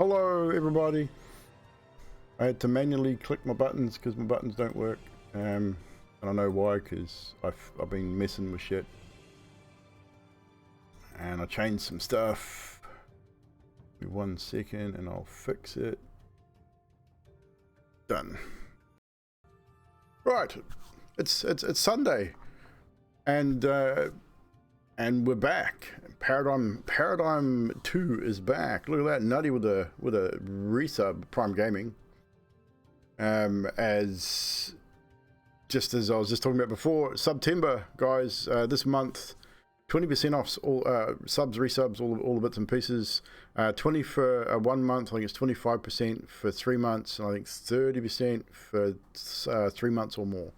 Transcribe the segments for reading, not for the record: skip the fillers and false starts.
Hello everybody. I had to manually click my buttons because my buttons don't work. And I know why, because I've been messing with shit. And I changed some stuff. Give me 1 second and I'll fix it. Done. Right. It's Sunday. And we're back. Paradym 2 is back. Look at that, Nutty with a resub, Prime Gaming. As I was just talking about before, September, guys, this month, 20% off all subs, resubs, all the bits and pieces. 20 for 1 month. I think it's 25% for 3 months, and I think 30% for 3 months or more.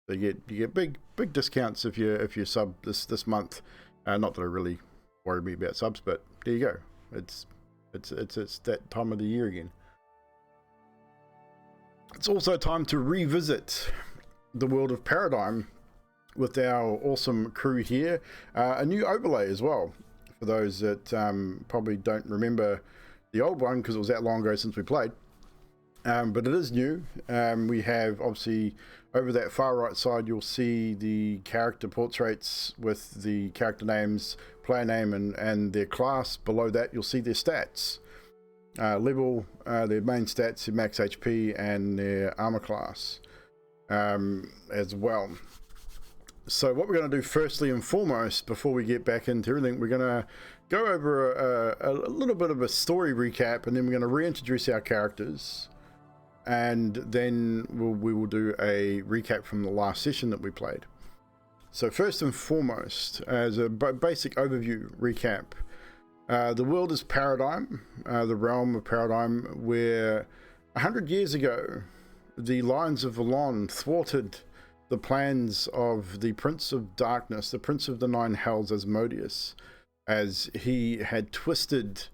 So you get big discounts if you sub this month. Not that I really worry me about subs, but there you go. It's that time of the year again. It's also time to revisit the world of Paradym with our awesome crew here. A new overlay as well for those that probably don't remember the old one because it was that long ago since we played. But it is new. We have, obviously, over that far right side, you'll see the character portraits with the character names, player name, and their class. Below that, you'll see their stats. Level, their main stats, their max HP, and their armor class as well. So what we're going to do firstly and foremost, before we get back into everything, we're going to go over a little bit of a story recap, and then we're going to reintroduce our characters. And then we will do a recap from the last session that we played. So first and foremost, as a basic overview recap, the world is Paradym, the realm of Paradym, where 100 years ago, the Lions of Valon thwarted the plans of the Prince of Darkness, the Prince of the Nine Hells, Asmodeus, as he had twisted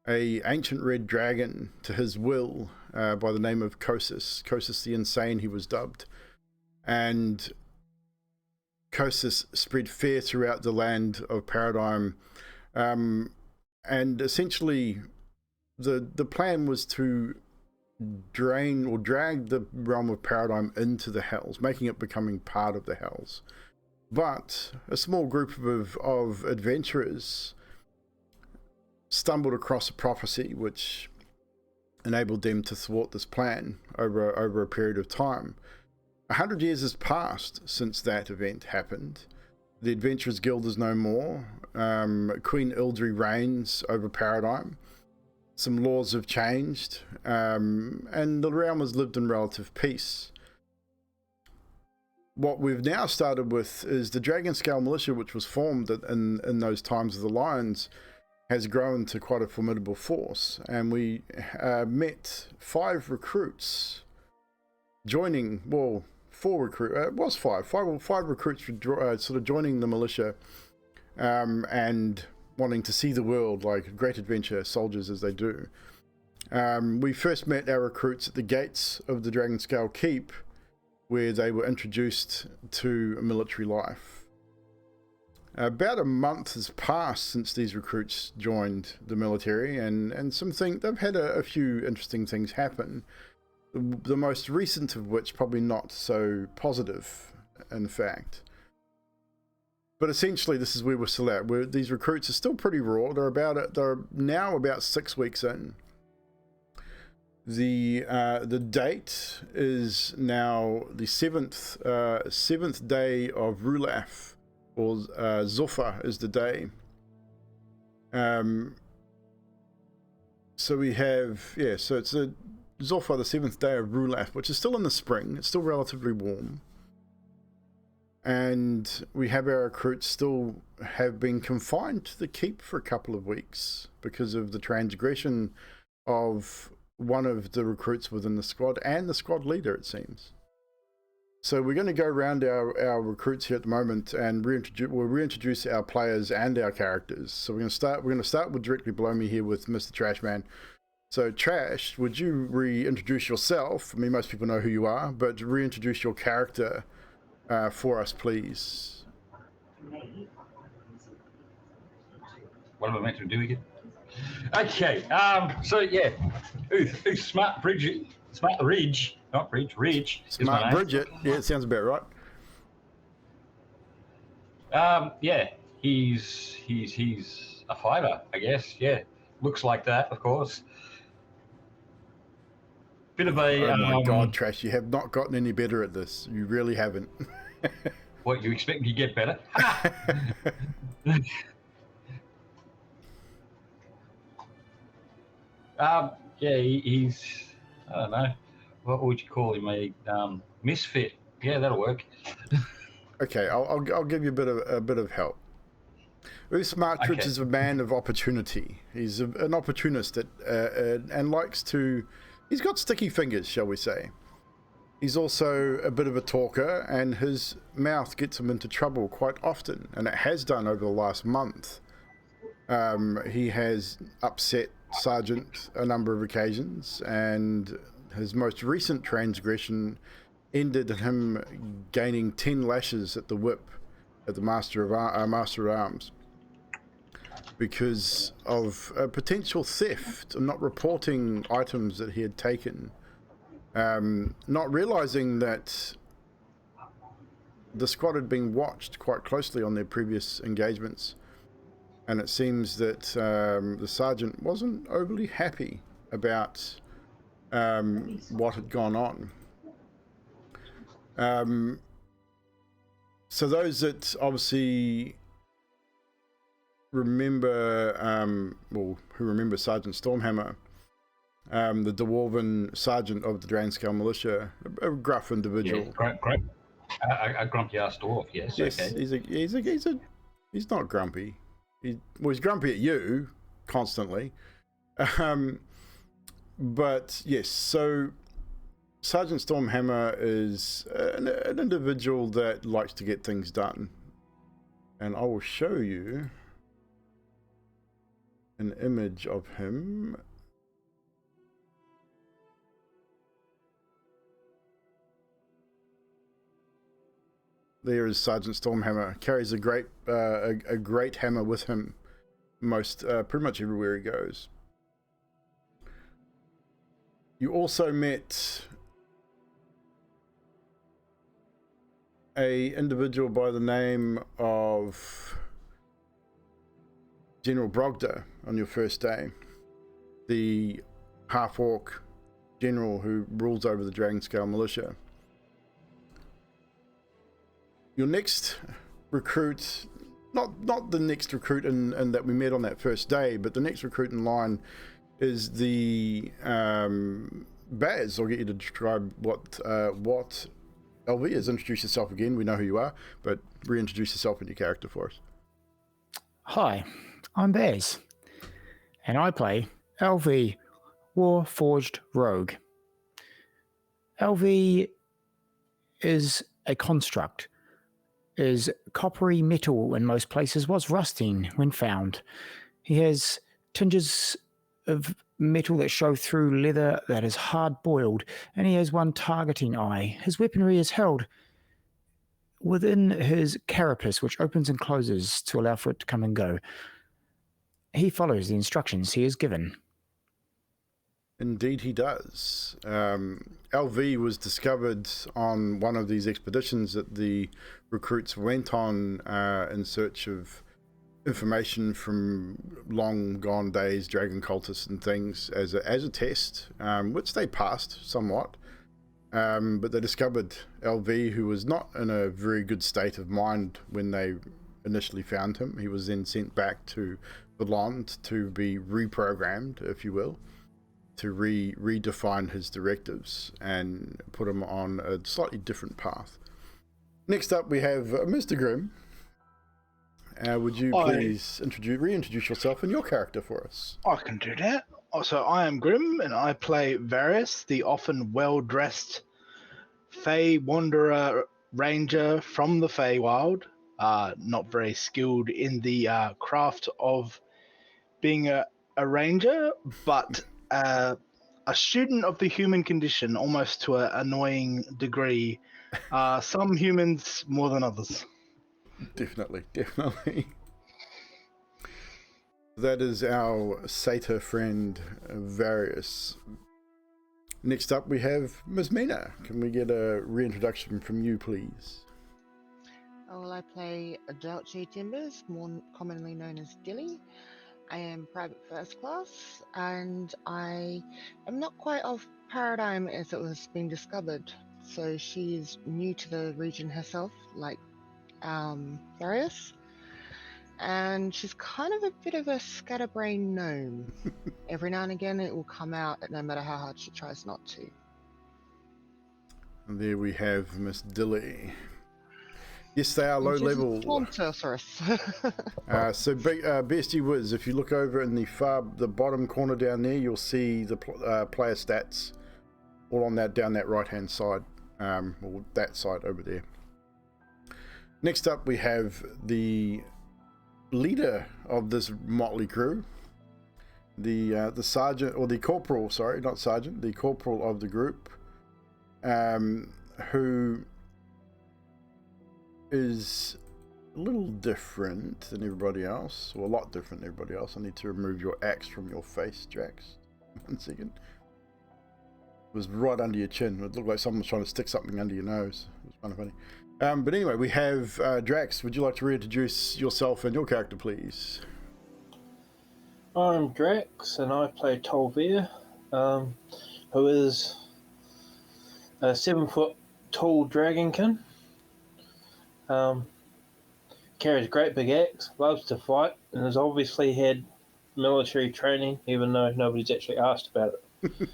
a ancient red dragon to his will by the name of Kosis the Insane, he was dubbed. And Kosis spread fear throughout the land of Paradym. And essentially, the plan was to drain or drag the realm of Paradym into the Hells, making it becoming part of the Hells. But a small group of adventurers stumbled across a prophecy which enabled them to thwart this plan over a period of time. 100 years has passed since that event happened. The Adventurers Guild is no more. Queen Ildry reigns over Paradym. Some laws have changed, and the realm has lived in relative peace. What we've now started with is the Dragon Scale Militia, which was formed in those times of the Lions, has grown to quite a formidable force, and we met 5 recruits joining, well, 4 recruits, it was 5 recruits sort of joining the militia and wanting to see the world like great adventure soldiers as they do. We first met our recruits at the gates of the Dragon Scale Keep, where they were introduced to military life. About a month has passed since these recruits joined the military, and they've had a few interesting things happen. The most recent of which probably not so positive, in fact. But essentially, this is where we're still at. These recruits are still pretty raw. They're now about 6 weeks in. The date is now the seventh day of Rulaf. Or Zulfa is the day. So we have, so it's a Zulfa, the 7th day of Rulaf, which is still in the spring. It's still relatively warm. And we have our recruits still have been confined to the keep for a couple of weeks because of the transgression of one of the recruits within the squad and the squad leader, it seems. So we're going to go around our recruits here at the moment and reintroduce our players and our characters. So we're going to start with directly below me here with Mr. Trashman. So Trash, would you reintroduce yourself? I mean, most people know who you are, but reintroduce your character for us, please. What am I meant to do again? Okay. So yeah, who's Smart Bridge? Smart Ridge, not Bridge. Ridge is my Smart name. Bridget. Yeah, it sounds about right. Yeah, he's a fighter, I guess. Yeah, looks like that, of course. Bit of a. Oh my God, Trash! You have not gotten any better at this. You really haven't. What, you expect me to get better? Yeah, he's. I don't know. What would you call him? A misfit. Yeah, that'll work. Okay, I'll give you a bit of help. Smartridge Okay. is a man of opportunity. He's an opportunist and likes to. He's got sticky fingers, shall we say. He's also a bit of a talker, and his mouth gets him into trouble quite often, and it has done over the last month. He has upset Sergeant a number of occasions, and his most recent transgression ended in him gaining 10 lashes at the whip at the Master at Arms because of a potential theft and not reporting items that he had taken, not realizing that the squad had been watched quite closely on their previous engagements, and it seems that the sergeant wasn't overly happy about what had gone on. So those that obviously remember, who remember Sergeant Stormhammer, the Dwarven sergeant of the Drangscale Militia, a gruff individual. Yeah, a grumpy ass dwarf. Yes. Okay. He's not grumpy. He's grumpy at you constantly. But yes, so Sergeant Stormhammer is an individual that likes to get things done, and I will show you an image of him. There is Sergeant Stormhammer. Carries a great hammer with him pretty much everywhere he goes. You also met a individual by the name of General Brogda on your first day, the half-orc general who rules over the Dragonscale Militia. Your next recruit, not the next recruit in that we met on that first day, but the next recruit in line is the Baz. I'll get you to describe what LV is. Introduce yourself again. We know who you are, but reintroduce yourself and your character for us. Hi, I'm Baz, and I play LV, Warforged Rogue. LV is a construct, is coppery metal in most places, was rusting when found. He has tinges of metal that show through leather that is hard-boiled, and he has one targeting eye. His weaponry is held within his carapace, which opens and closes to allow for it to come and go. He follows the instructions he is given. Indeed he does. LV was discovered on one of these expeditions that the recruits went on in search of information from long gone days, dragon cultists and things as a test, which they passed somewhat. But they discovered LV, who was not in a very good state of mind when they initially found him. He was then sent back to Bellond to be reprogrammed, if you will, to redefine his directives and put him on a slightly different path. Next up, we have Mr. Grimm. Would you please reintroduce yourself and your character for us? I can do that. So I am Grimm, and I play Varys, the often well-dressed Fey Wanderer Ranger from the Feywild. Not very skilled in the craft of being a ranger, but a student of the human condition, almost to an annoying degree. Some humans more than others. Definitely. That is our satyr friend, Various. Next up, we have Ms. Mina. Can we get a reintroduction from you, please? Oh, well, I play Adultry Timbers, more commonly known as Dilly. I am private first class, and I am not quite of Paradym as it was being discovered. So she is new to the region herself, like Darius. And she's kind of a bit of a scatterbrain gnome. Every now and again it will come out, no matter how hard she tries not to. And there we have Miss Dilly. Yes, they are low And she's level. a storm sorceress. So, Bestie Wiz, if you look over in the bottom corner down there, you'll see the player stats all on that down that right hand side, or that side over there. Next up, we have the leader of this motley crew, the sergeant, or the corporal, sorry, not sergeant, the corporal of the group, who is a little different than everybody else, or a lot different than everybody else. I need to remove your axe from your face, Drax. 1 second. It was right under your chin. It looked like someone was trying to stick something under your nose. It was kind of funny. But anyway, we have Drax. Would you like to reintroduce yourself and your character, please? I'm Drax, and I play Tolvir, who is a 7-foot tall dragonkin. Carries a great big axe, loves to fight, and has obviously had military training, even though nobody's actually asked about it.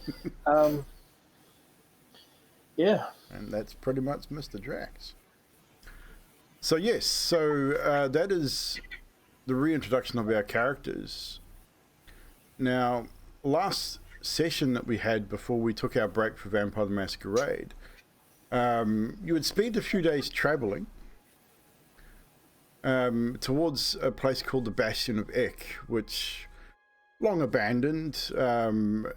Yeah. And that's pretty much Mr. Drax. So yes, that is the reintroduction of our characters. Now, last session that we had before we took our break for Vampire the Masquerade, you had spent a few days traveling towards a place called the Bastion of Ek, which, long abandoned,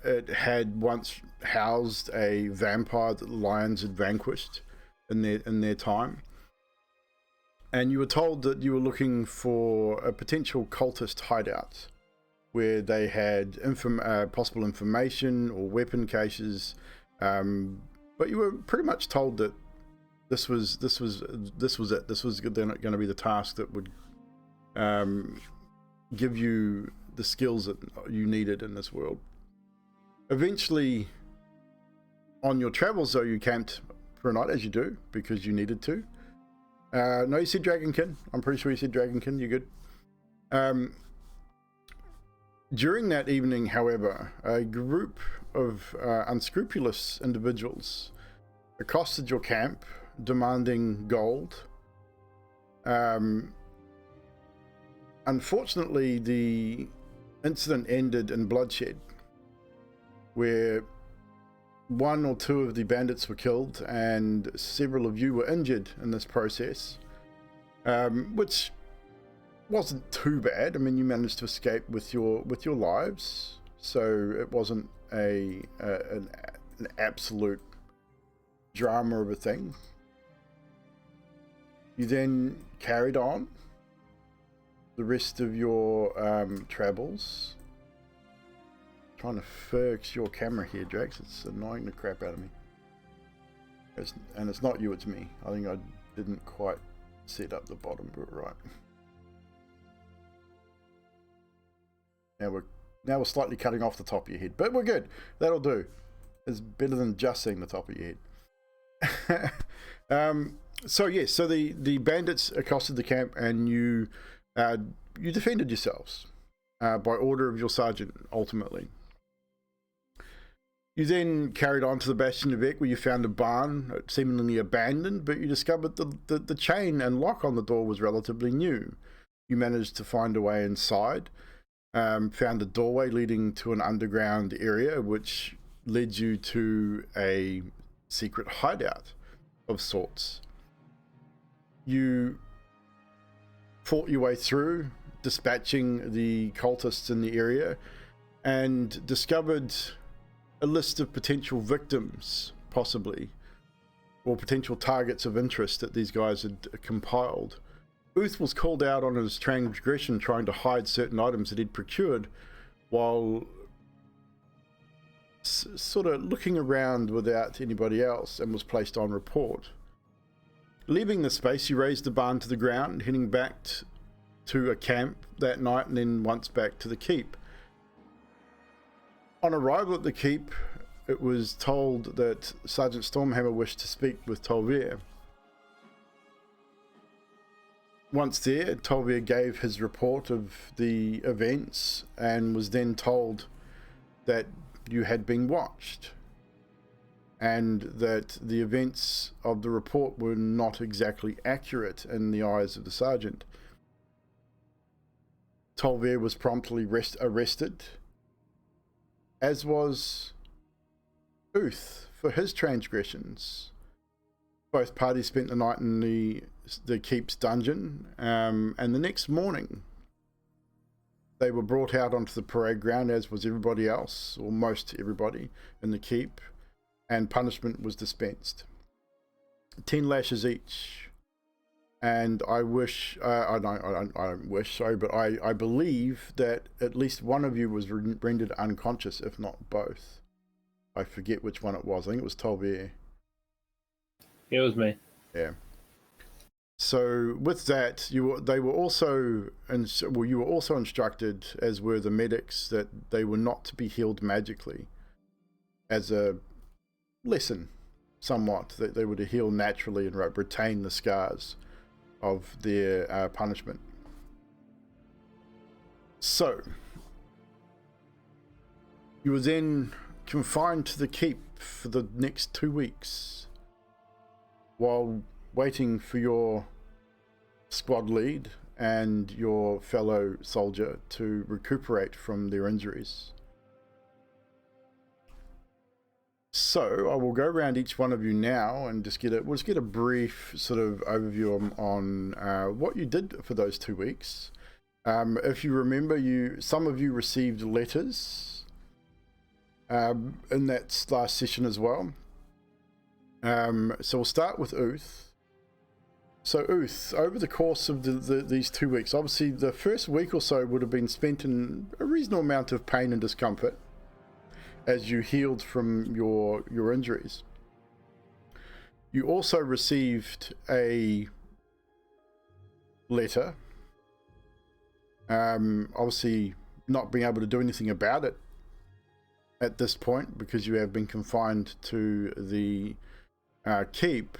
it had once housed a vampire that the lions had vanquished in their time. And you were told that you were looking for a potential cultist hideout where they had possible information or weapon caches, but you were pretty much told that this was it. This was going to be the task that would give you the skills that you needed in this world. Eventually, on your travels, though, you camped for a night, as you do, because you needed to. No, you said Dragonkin. I'm pretty sure you said Dragonkin. You're good. During that evening, however, a group of unscrupulous individuals accosted your camp, demanding gold. Unfortunately, the incident ended in bloodshed, where 1 or 2 of the bandits were killed and several of you were injured in this process, which wasn't too bad. I mean, you managed to escape with your lives, so it wasn't an absolute drama of a thing. You then carried on the rest of your travels. Trying to fix your camera here, Drax. It's annoying the crap out of me. And it's not you, it's me. I think I didn't quite set up the bottom bit right. Now we're slightly cutting off the top of your head, but we're good. That'll do. It's better than just seeing the top of your head. So yes, so the bandits accosted the camp, and you defended yourselves by order of your sergeant. Ultimately, you then carried on to the Bastion of Ek, where you found a barn seemingly abandoned, but you discovered the chain and lock on the door was relatively new. You managed to find a way inside, found a doorway leading to an underground area, which led you to a secret hideout of sorts. You fought your way through, dispatching the cultists in the area, and discovered a list of potential victims, possibly, or potential targets of interest that these guys had compiled. Uth was called out on his transgression trying to hide certain items that he'd procured while sort of looking around without anybody else, and was placed on report. Leaving the space, he raised the barn to the ground, heading back to a camp that night and then once back to the keep. On arrival at the keep, it was told that Sergeant Stormhammer wished to speak with Tolvir. Once there, Tolvir gave his report of the events and was then told that you had been watched and that the events of the report were not exactly accurate in the eyes of the sergeant. Tolvir was promptly arrested, as was Uth for his transgressions. Both parties spent the night in the keep's dungeon, and the next morning they were brought out onto the parade ground, as was everybody else, or most everybody in the keep, and punishment was dispensed. 10 lashes each. And I wish, I don't wish, sorry, but I believe that at least one of you was rendered unconscious, if not both. I forget which one it was. I think it was Tolvir. It was me. Yeah. So with that, you were also instructed, as were the medics, that they were not to be healed magically, as a lesson, somewhat, that they were to heal naturally and retain the scars of their punishment. So you were then confined to the keep for the next 2 weeks while waiting for your squad lead and your fellow soldier to recuperate from their injuries. So I will go around each one of you now and we'll just get a brief sort of overview on what you did for those 2 weeks. If you remember, some of you received letters in that last session as well. So we'll start with Uth. So Uth, over the course of these 2 weeks, obviously the first week or so would have been spent in a reasonable amount of pain and discomfort as you healed from your injuries. You also received a letter, obviously not being able to do anything about it at this point because you have been confined to the keep.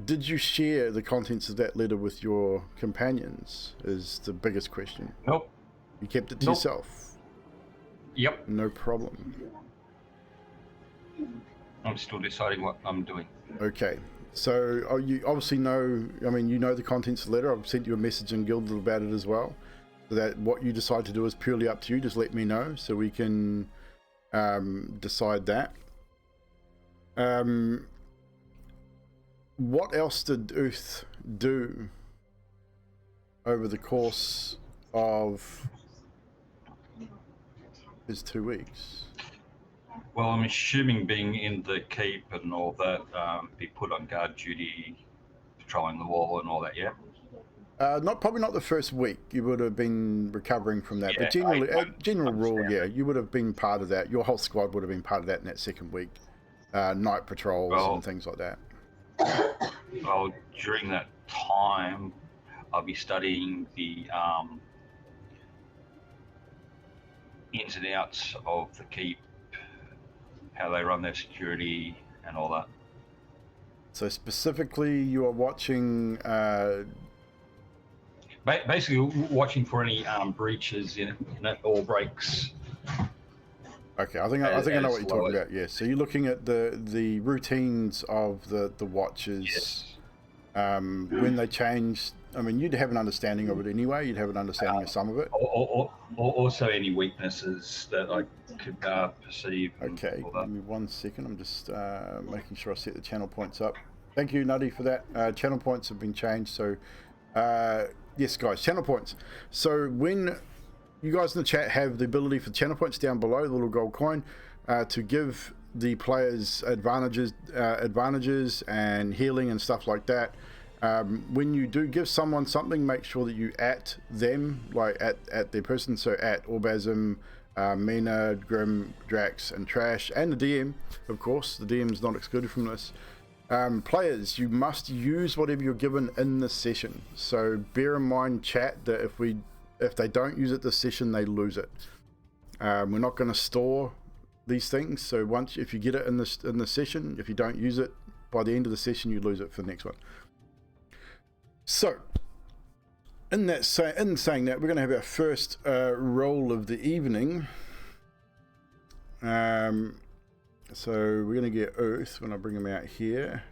Did you share the contents of that letter with your companions is the biggest question. Nope. You kept it to yourself? Yep. No problem. I'm still deciding what I'm doing. Okay. So you obviously know, you know the contents of the letter. I've sent you a message in Guild about it as well. So that what you decide to do is purely up to you. Just let me know so we can decide that. What else did Uth do over the course of his 2 weeks? Well, I'm assuming being in the keep and all that, be put on guard duty, patrolling the wall and all that, yeah? Probably not the first week. You would have been recovering from that. Yeah, but generally, general rule, yeah, you would have been part of that. Your whole squad would have been part of that in that second week. Night patrols and things like that. Well, during that time, I'll be studying the ins and outs of the keep, how they run their security and all that. So specifically, you are watching... Basically, watching for any breaches in it or breaks. Okay, I think I know what you're talking about. Yeah, so you're looking at the routines of the watches. Yes. When they change. You'd have an understanding of it anyway. You'd have an understanding of some of it. Or also any weaknesses that I could perceive. Okay, give me 1 second. I'm just making sure I set the channel points up. Thank you, Nutty, for that. Channel points have been changed. So, yes, guys, channel points. So when you guys in the chat have the ability for channel points down below, the little gold coin, to give the players' advantages and healing and stuff like that. When you do give someone something, make sure that you at them, like at their person. So at Orbasm, Mina, Grim, Drax, and Trash, and the DM, of course. The DM's not excluded from this. Players, you must use whatever you're given in this session. So bear in mind, chat, that if they don't use it this session, they lose it. We're not going to store these things. So if you get it in the session, if you don't use it by the end of the session, you lose it for the next one. So, in saying that, we're going to have our first roll of the evening. So we're going to get Earth when I bring him out here.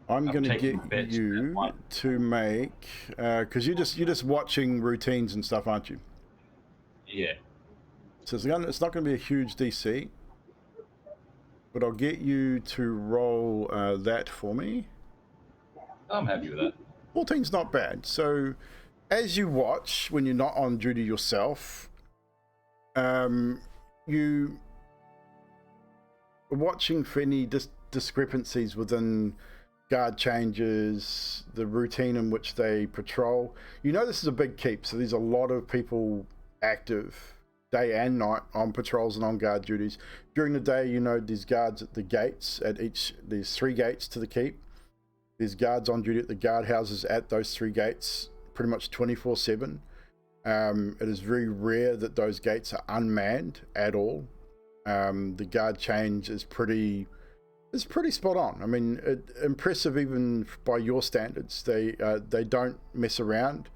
I'm going to get you to make, because you're just watching routines and stuff, aren't you? Yeah. So it's not going to be a huge DC, but I'll get you to roll that for me. I'm happy with that. 14's not bad. So as you watch, when you're not on duty yourself, you are watching for any discrepancies within guard changes, the routine in which they patrol. You know this is a big keep, so there's a lot of people active day and night on patrols and on guard duties. During the day, you know, there's guards at the gates there's 3 gates to the keep. There's guards on duty at the guardhouses at those 3 gates pretty much 24/7. It is very rare that those gates are unmanned at all. The guard change is pretty spot on. I mean, impressive even by your standards. They don't mess around.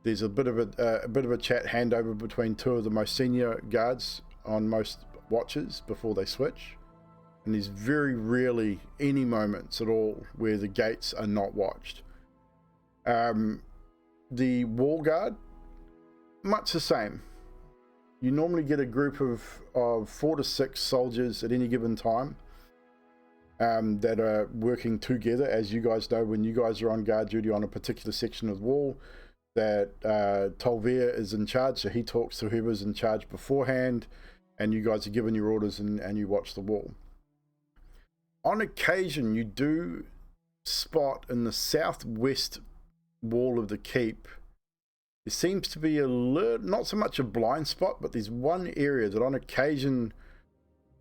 There's a bit of a chat handover between 2 of the most senior guards on most watches before they switch. And there's very rarely any moments at all where the gates are not watched. The wall guard, much the same. You normally get a group of 4 to 6 soldiers at any given time that are working together. As you guys know, when you guys are on guard duty on a particular section of the wall, that Tolvir is in charge, so he talks to whoever's in charge beforehand, and you guys are given your orders and you watch the wall. On occasion, you do spot in the southwest wall of the keep, there seems to be not so much a blind spot, but there's one area that on occasion,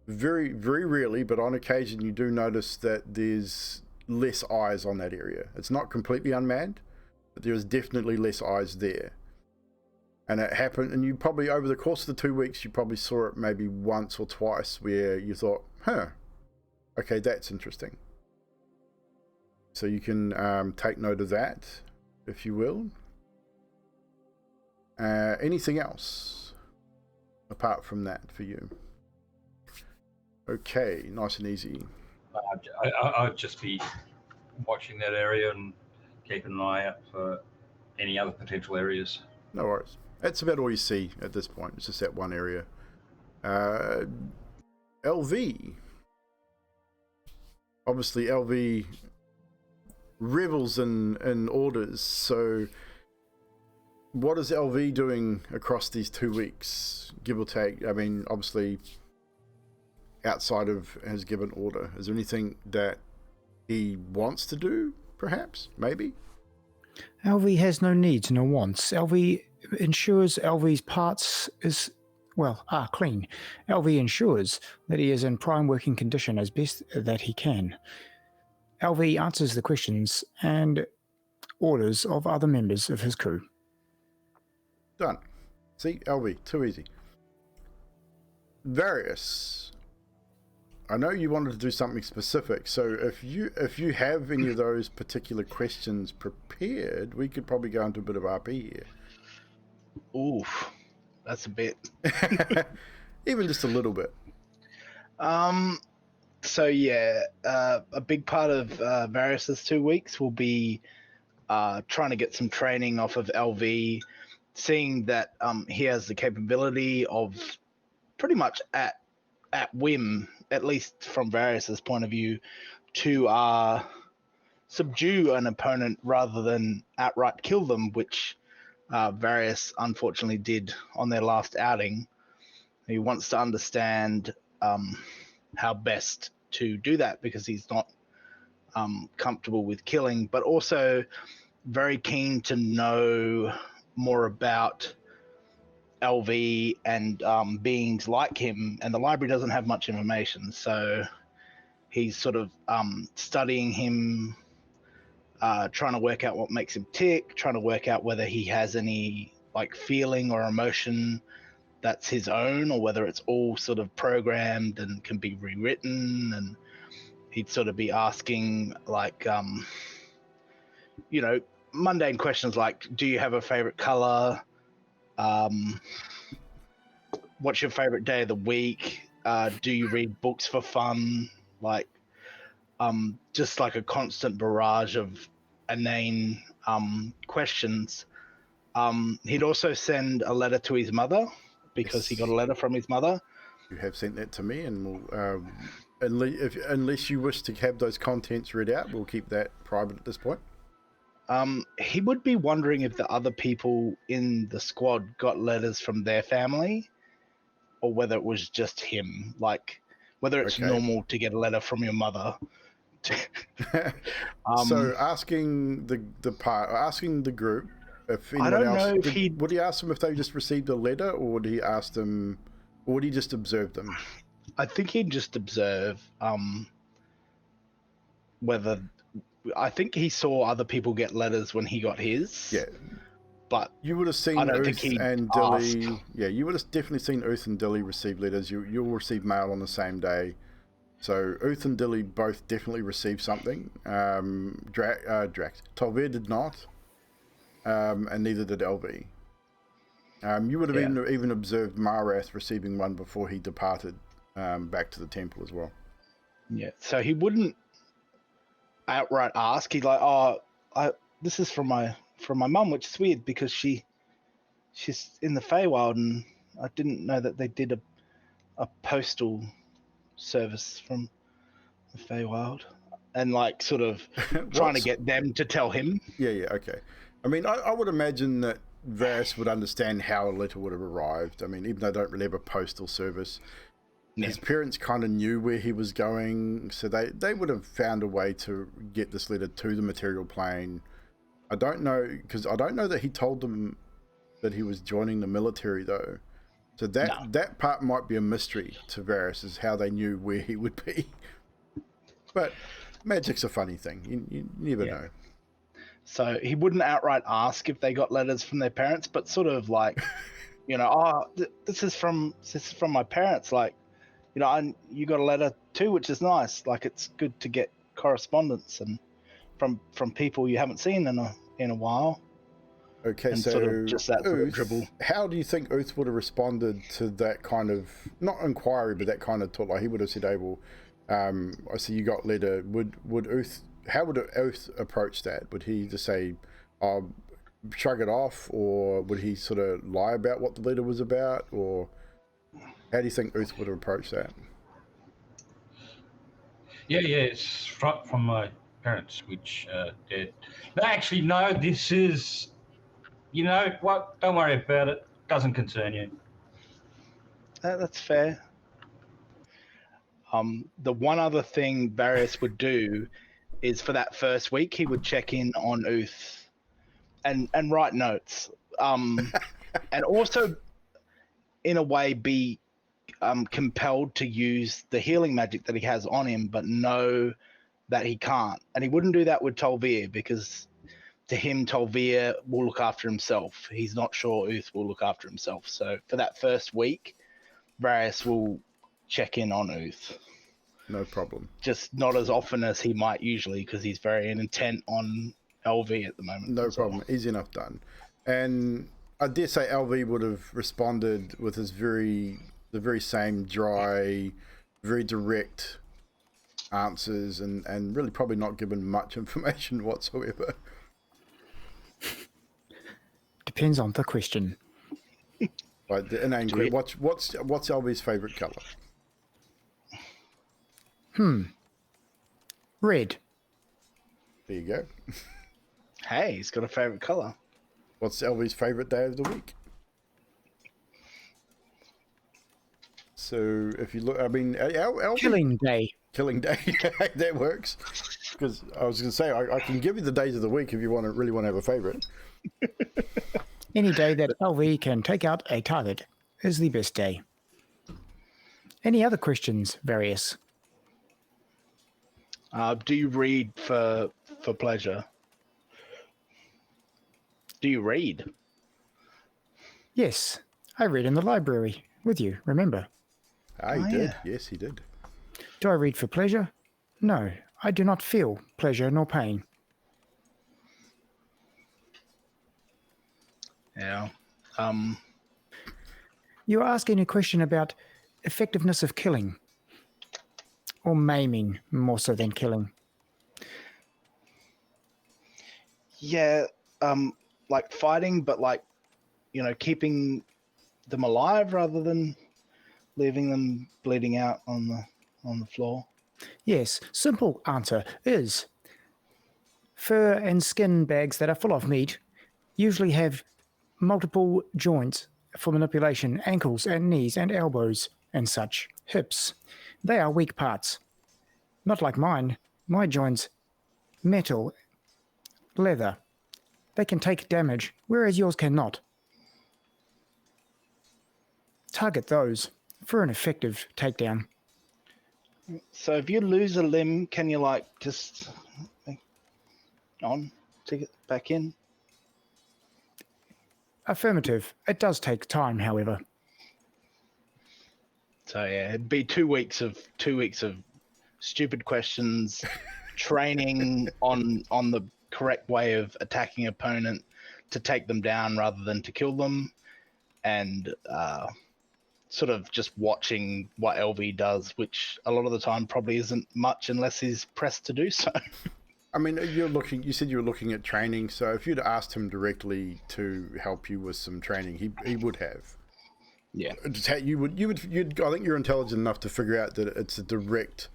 very, very rarely, but on occasion you do notice that there's less eyes on that area. It's not completely unmanned, but there is definitely less eyes there. And it happened, and you probably, over the course of the 2 weeks, you probably saw it maybe once or twice where you thought, okay, that's interesting. So you can take note of that, if you will. Anything else apart from that for you? Okay, nice and easy. I'd just be watching that area and keeping an eye out for any other potential areas. No worries. That's about all you see at this point. It's just that one area. LV. Obviously, LV revels in orders. So, what is LV doing across these 2 weeks, give or take? I mean, obviously, outside of his given order, is there anything that he wants to do? Perhaps, maybe. LV has no needs, no wants. LV ensures LV's parts are clean. LV ensures that he is in prime working condition as best that he can. LV answers the questions and orders of other members of his crew. Done. See, LV, too easy. Various. I know you wanted to do something specific, so if you have any of those particular questions prepared, we could probably go into a bit of RP here. Oof, that's a bit. Even just a little bit. So yeah, a big part of Varys' 2 weeks will be trying to get some training off of LV, seeing that he has the capability of pretty much at whim, at least from Varys' point of view, to subdue an opponent rather than outright kill them, which Varys unfortunately did on their last outing. He wants to understand how best to do that, because he's not comfortable with killing, but also very keen to know more about LV and beings like him, and the library doesn't have much information, so he's sort of studying him, trying to work out what makes him tick, trying to work out whether he has any like feeling or emotion that's his own, or whether it's all sort of programmed and can be rewritten. And he'd sort of be asking like mundane questions like, do you have a favorite color? What's your favorite day of the week? Do you read books for fun? Like, just like a constant barrage of inane questions. He'd also send a letter to his mother, because he got a letter from his mother. You have sent that to me, and we'll, unless you wish to have those contents read out, we'll keep that private at this point. He would be wondering if the other people in the squad got letters from their family, or whether it was just him. Like, whether it's normal to get a letter from your mother. So asking the group if anyone I don't else know if would he ask them if they just received a letter, or would he ask them, or would he just observe them? I think he'd just observe whether. I think he saw other people get letters when he got his. Yeah, but you would have seen Uth and Dilly. Yeah, you would have definitely seen Uth and Dilly receive letters. You'll receive mail on the same day. So Uth and Dilly both definitely received something. Drax. Tolver did not, and neither did LV. You would have even observed Marath receiving one before he departed back to the temple as well. Yeah, so he wouldn't outright ask. He's like, this is from my mum, which is weird because she's in the Feywild, and I didn't know that they did a postal service from the Feywild, and like sort of trying to get them to tell him. Yeah, okay. I mean, I would imagine that Varys would understand how a letter would have arrived. I mean, even though they don't really have a postal service, his parents kind of knew where he was going, so they would have found a way to get this letter to the material plane. I don't know, because I don't know that he told them that he was joining the military, though. So that part might be a mystery to Varys, is how they knew where he would be. But magic's a funny thing. You never know. So he wouldn't outright ask if they got letters from their parents, but sort of like, this is from my parents. Like, you got a letter too, which is nice. Like, it's good to get correspondence and from people you haven't seen in a while. Okay, and so sort of just that sort of dribble. How do you think Uth would have responded to that kind of, not inquiry, but that kind of talk? Like, he would have said, I see you got letter. How would Uth approach that? Would he just say, shrug it off, or would he sort of lie about what the letter was about, or how do you think Uth would have approached that? Yeah, it's from my parents, which did. No, actually, no, this is, you know what, don't worry about it. Doesn't concern you. That's fair. The one other thing Varys would do is, for that first week, he would check in on Uth and write notes. And also, in a way, be compelled to use the healing magic that he has on him, but know that he can't. And he wouldn't do that with Tolver, because to him, Tolver will look after himself. He's not sure Uth will look after himself. So for that first week, Varys will check in on Uth. No problem. Just not as often as he might usually, because he's very intent on LV at the moment. No problem. Easy enough done. And I dare say LV would have responded with his the very same dry, very direct answers, and really probably not given much information whatsoever. Depends on the question. Right, what's LV's favourite colour? Red. There you go. Hey, he's got a favourite colour. What's LV's favourite day of the week? So if you look, I mean, our Killing day. killing day, that works. Because I was going to say, I can give you the days of the week if you really want to have a favorite. Any day that LV can take out a target is the best day. Any other questions, Various? Do you read for pleasure? Do you read? Yes, I read in the library with you, remember? He did. Yeah. Yes, he did. Do I read for pleasure? No, I do not feel pleasure nor pain. Yeah. You are asking a question about effectiveness of killing, or maiming more so than killing. Yeah. Like fighting, but like, keeping them alive rather than leaving them bleeding out on the floor. Yes, simple answer is fur and skin bags that are full of meat usually have multiple joints for manipulation, ankles and knees and elbows and such, hips. They are weak parts. Not like mine. My joints, metal, leather. They can take damage, whereas yours cannot. Target those for an effective takedown. So if you lose a limb, can you just take it back in? Affirmative. It does take time, however. So yeah, it'd be 2 weeks of stupid questions, training on the correct way of attacking opponent to take them down rather than to kill them, and sort of just watching what LV does, which a lot of the time probably isn't much unless he's pressed to do so. I mean, you said you were looking at training, so if you'd asked him directly to help you with some training, he would have. Yeah. I think you're intelligent enough to figure out that it's a direct,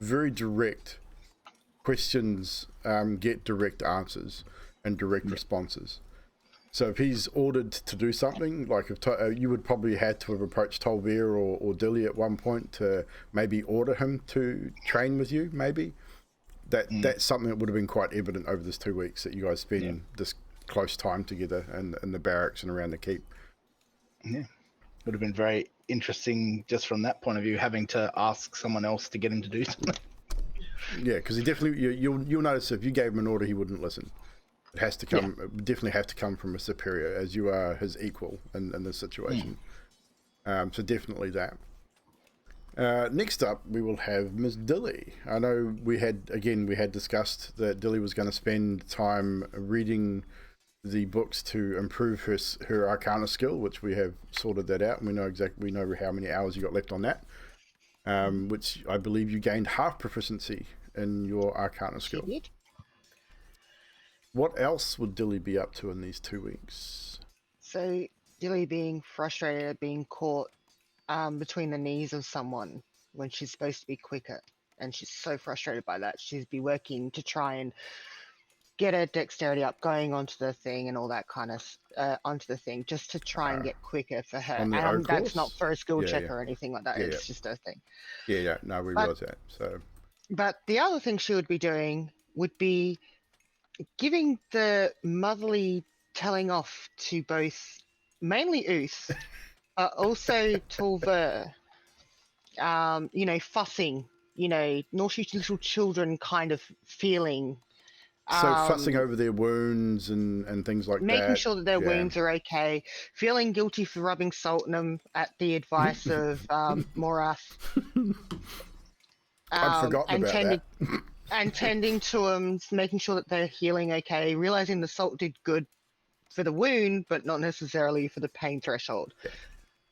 very direct questions, get direct answers and direct responses. So if he's ordered to do something, like if you would probably had to have approached Tolbeer or Dilly at one point to maybe order him to train with you, maybe. That's something that would have been quite evident over this 2 weeks that you guys spend this close time together in the barracks and around the keep. Yeah. Would have been very interesting just from that point of view, having to ask someone else to get him to do something. Yeah, because he definitely you'll notice if you gave him an order, he wouldn't listen. It has to come. It would definitely have to come from a superior, as you are his equal in this situation. So definitely that. Next up, we will have Ms. Dilly. I know we had discussed that Dilly was going to spend time reading the books to improve her Arcana skill, which we have sorted that out, and we know how many hours you got left on that. Which I believe you gained half proficiency in your Arcana skill. What else would Dilly be up to in these 2 weeks? So Dilly being frustrated, being caught between the knees of someone when she's supposed to be quicker, and she's so frustrated by that. She'd be working to try and get her dexterity up, going onto the thing and all that kind of onto the thing, just to try and get quicker for her. And that's not for a skill check or anything like that. It's just a thing. Yeah. No, we realize that. So, but the other thing she would be doing would be giving the motherly telling off to both, mainly Uth, also Tolver. Fussing, naughty little children kind of feeling. So fussing over their wounds and things like that. Making sure that their wounds are okay. Feeling guilty for rubbing salt in them at the advice of Morath. I'd forgotten about that. And tending to them, making sure that they're healing okay. Realizing the salt did good for the wound, but not necessarily for the pain threshold. Yeah.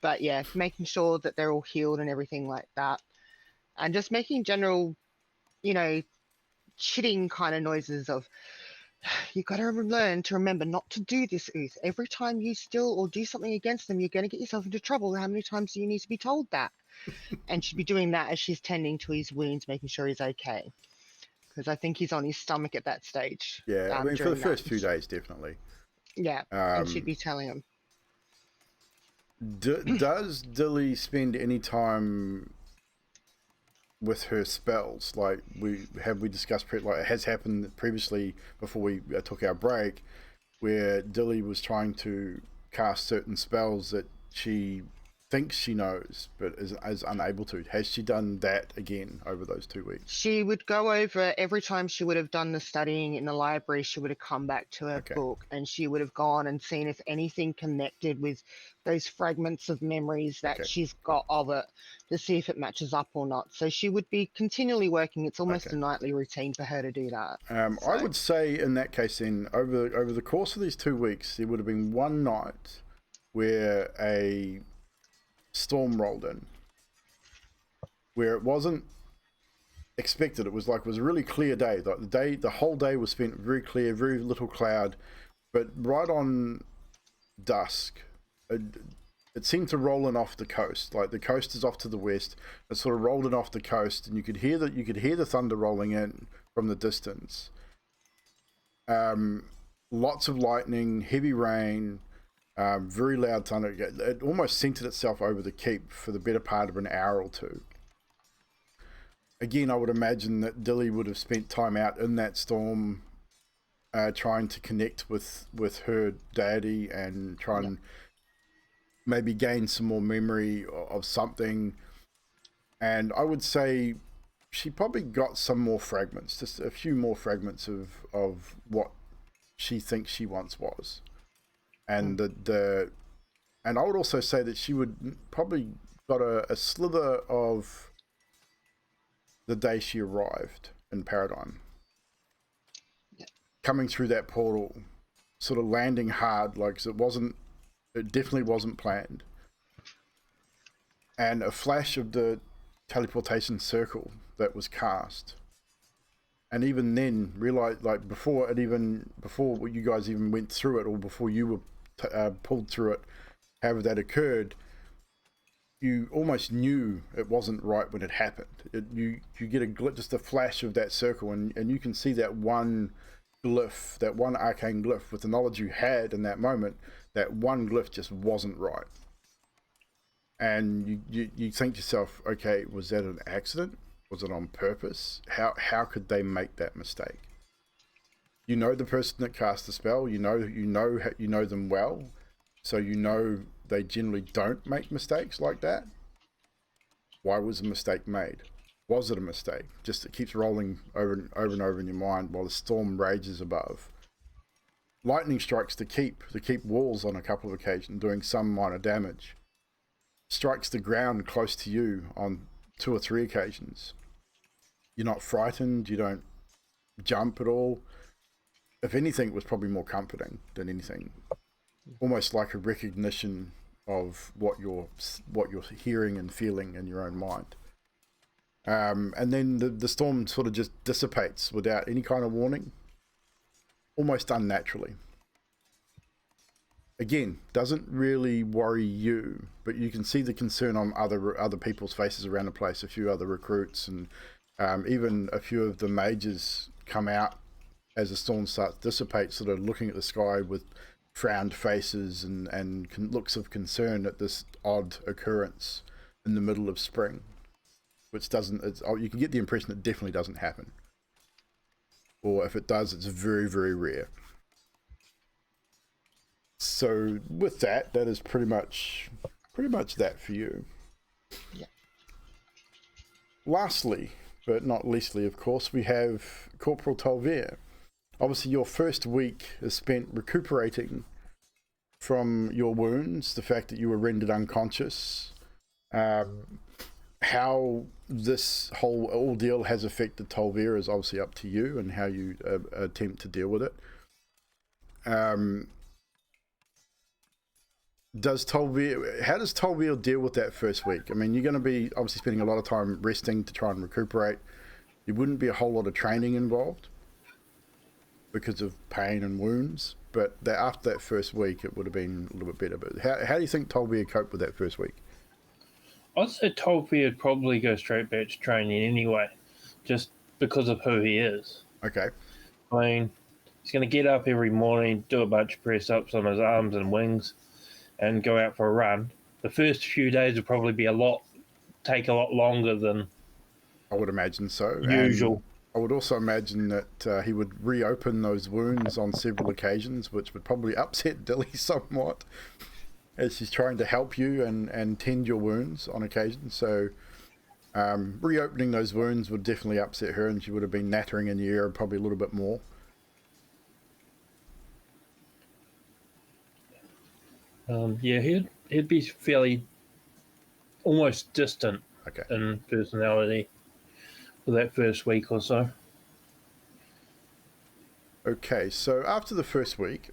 But yeah, making sure that they're all healed and everything like that. And just making general, chitting kind of noises of, you got to learn to remember not to do this, Uth. Every time you steal or do something against them, you're going to get yourself into trouble. How many times do you need to be told that? And she'd be doing that as she's tending to his wounds, making sure he's okay. Because I think he's on his stomach at that stage. Yeah, I mean, for the first few days, definitely. Yeah, and she'd be telling him. Does Dilly spend any time with her spells? Like we discussed, like it has happened previously before we took our break, where Dilly was trying to cast certain spells that she thinks she knows but is unable to. Has she done that again over those 2 weeks? She would go over every time she would have done the studying in the library. She would have come back to her book, and she would have gone and seen if anything connected with those fragments of memories that she's got of it, to see if it matches up or not. So she would be continually working. It's almost a nightly routine for her to do that. I would say in that case, then over the course of these 2 weeks, there would have been one night where a storm rolled in, where it wasn't expected. It was a really clear day. Like the whole day was spent very clear, very little cloud, but right on dusk, it seemed to roll in off the coast. Like the coast is off to the west. It sort of rolled in off the coast, and you could hear the thunder rolling in from the distance. Lots of lightning, heavy rain. Very loud thunder. It almost centered itself over the keep for the better part of an hour or two. Again, I would imagine that Dilly would have spent time out in that storm, trying to connect with her deity and try and maybe gain some more memory of something. And I would say she probably got some more fragments, just a few more fragments of what she thinks she once was. And and I would also say that she would probably got a slither of the day she arrived in Paradym. Coming through that portal, sort of landing hard, like it definitely wasn't planned. And a flash of the teleportation circle that was cast. And even then, realized, like before you guys even went through it, or before you were pulled through it, however that occurred, you almost knew it wasn't right when it happened. You get just a flash of that circle, and you can see that one glyph, that one arcane glyph, with the knowledge you had in that moment, that one glyph just wasn't right. And you think to yourself, okay, was that an accident? Was it on purpose? How could they make that mistake? You know the person that cast the spell. You know them well, so you know they generally don't make mistakes like that. Why was a mistake made? Was it a mistake? Just it keeps rolling over and over in your mind while the storm rages above. Lightning strikes the keep walls on a couple of occasions, doing some minor damage. Strikes the ground close to you on 2 or 3 occasions. You're not frightened. You don't jump at all. If anything, it was probably more comforting than anything. Almost like a recognition of what you're hearing and feeling in your own mind. And then the storm sort of just dissipates without any kind of warning, almost unnaturally. Again, doesn't really worry you, but you can see the concern on other people's faces around the place. A few other recruits and even a few of the mages come out as the storm starts to dissipate, sort of looking at the sky with frowned faces and looks of concern at this odd occurrence in the middle of spring, which you can get the impression it definitely doesn't happen. Or if it does, it's very, very rare. So with that is pretty much that for you. Yeah. Lastly, but not leastly, of course, we have Corporal Tolvir. Obviously, your first week is spent recuperating from your wounds, the fact that you were rendered unconscious, how this whole ordeal has affected Tolvir is obviously up to you and how you attempt to deal with it. How does Tolvir deal with that first week? I mean, you're going to be obviously spending a lot of time resting to try and recuperate. There wouldn't be a whole lot of training involved because of pain and wounds, but after that first week, it would have been a little bit better. But how do you think Tolvir coped with that first week? I'd say Tolvir would probably go straight back to training anyway, just because of who he is. Okay. I mean, he's going to get up every morning, do a bunch of press-ups on his arms and wings, and go out for a run. the first few days will probably be take a lot longer than I would imagine so. usual. And I would also imagine that he would reopen those wounds on several occasions, which would probably upset Dilly somewhat, as she's trying to help you and tend your wounds on occasion. So reopening those wounds would definitely upset her, and she would have been nattering in the air probably a little bit more. Yeah, he'd be fairly almost distant in personality for that first week or so. Okay, so after the first week,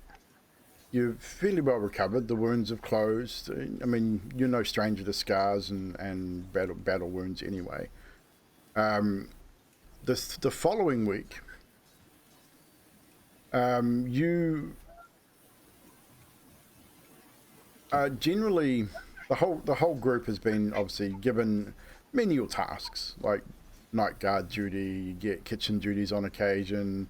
you're fairly well recovered. The wounds have closed. I mean, you're no stranger to scars and battle wounds anyway. The following week, you generally the whole group has been obviously given menial tasks like night guard duty. You get kitchen duties on occasion.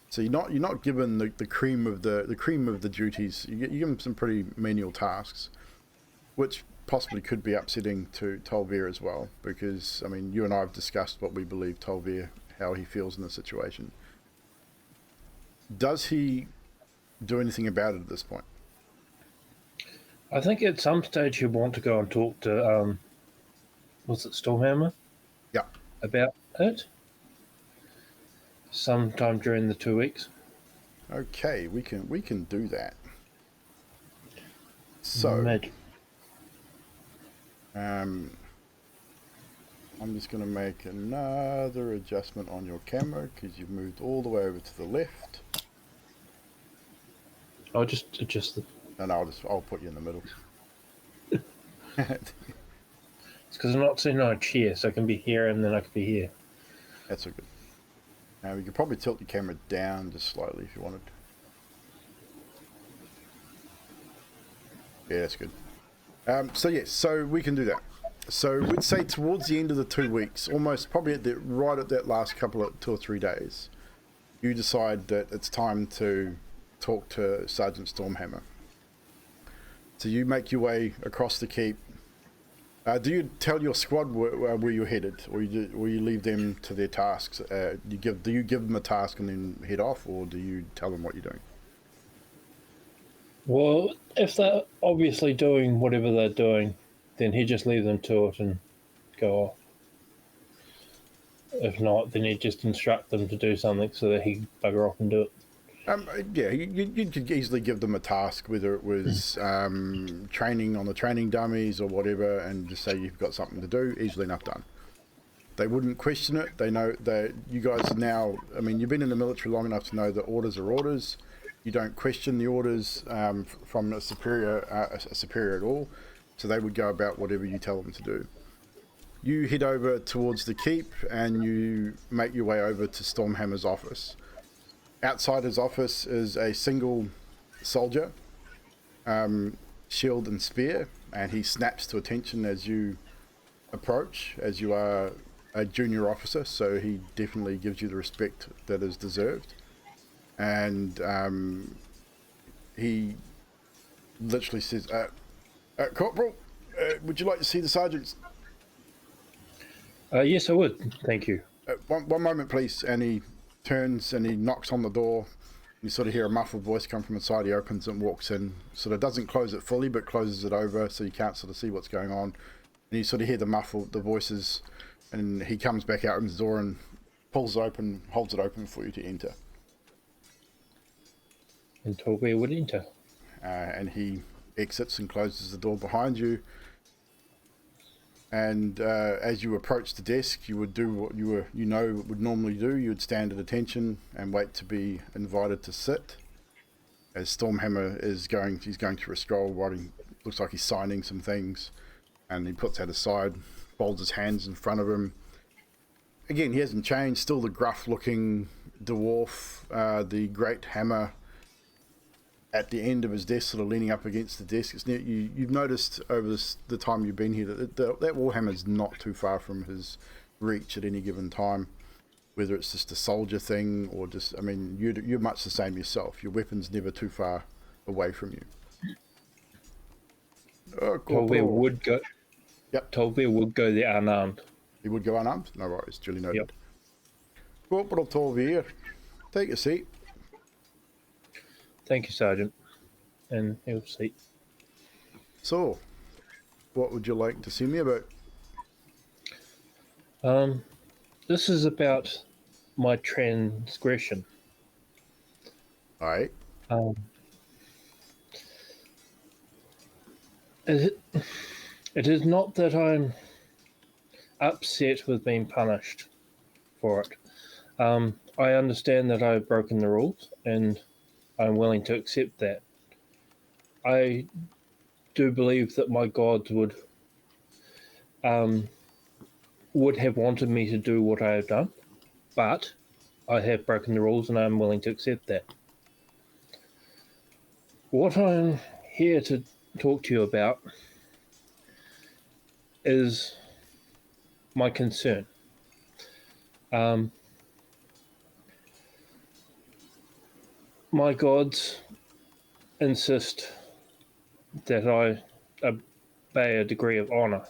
So you're not given the cream of the duties. You give them some pretty menial tasks, which possibly could be upsetting to Tolvir as well, because I mean, you and I have discussed what we believe Tolvir, how he feels in the situation. Does he do anything about it at this point? I think at some stage he'll want to go and talk to was it Stormhammer? Yeah. About it. Sometime during the 2 weeks. Okay, we can do that. So I'm just going to make another adjustment on your camera because you've moved all the way over to the left. I'll just adjust the... No, I'll put you in the middle. It's because I'm not sitting on a chair, so I can be here and then I can be here. That's a good. Now you could probably tilt your camera down just slightly if you wanted. Yeah, that's good. So yes, so we can do that. So we'd say towards the end of the 2 weeks, almost probably right at that last couple of 2 or 3 days, you decide that it's time to talk to Sergeant Stormhammer. So you make your way across the keep. Do you tell your squad where you're headed, or you leave them to their tasks? Do you give them a task and then head off, or do you tell them what you're doing? Well, if they're obviously doing whatever they're doing, then he'd just leave them to it and go off. If not, then he'd just instruct them to do something so that he can bugger off and do it. Yeah, you could easily give them a task, whether it was training on the training dummies or whatever, and just say you've got something to do. Easily enough done. They wouldn't question it. They know that you guys are now. I mean, you've been in the military long enough to know that orders are orders. You don't question the orders from a superior at all. So they would go about whatever you tell them to do. You head over towards the keep and you make your way over to Stormhammer's office. Outside his office is a single soldier, shield and spear, and he snaps to attention as you approach, as you are a junior officer, so he definitely gives you the respect that is deserved. And he literally says, Corporal, would you like to see the sergeants? Yes, I would. Thank you. One moment, please. And he turns and he knocks on the door. You sort of hear a muffled voice come from inside. He opens and walks in. Sort of doesn't close it fully, but closes it over so you can't sort of see what's going on. And you sort of hear the voices, and he comes back out in the door and pulls it open, holds it open for you to enter. And Tolvir would enter. And he exits and closes the door behind you. And as you approach the desk, you would do what you would normally do. You would stand at attention and wait to be invited to sit. As Stormhammer he's going through a scroll, writing. Looks like he's signing some things, and he puts that aside, folds his hands in front of him. Again, he hasn't changed. Still the gruff-looking dwarf, the great hammer at the end of his desk, sort of leaning up against the desk. It's you've noticed over the time you've been here that that warhammer's not too far from his reach at any given time. Whether it's just a soldier thing or just, I mean, you're much the same yourself. Your weapon's never too far away from you. Oh, Tolbear Corporal. would go. Yep. Tolbear would go there unarmed. He would go unarmed? No worries, duly noted. Yep. Corporal Tolbear, take a seat. Thank you, Sergeant. And he'll see. So, what would you like to see me about? This is about my transgression. Alright. It is not that I'm upset with being punished for it. I understand that I've broken the rules, and I'm willing to accept that. I do believe that my gods would have wanted me to do what I have done, but I have broken the rules, and I'm willing to accept that. What I'm here to talk to you about is my concern. My gods insist that I obey a degree of honor,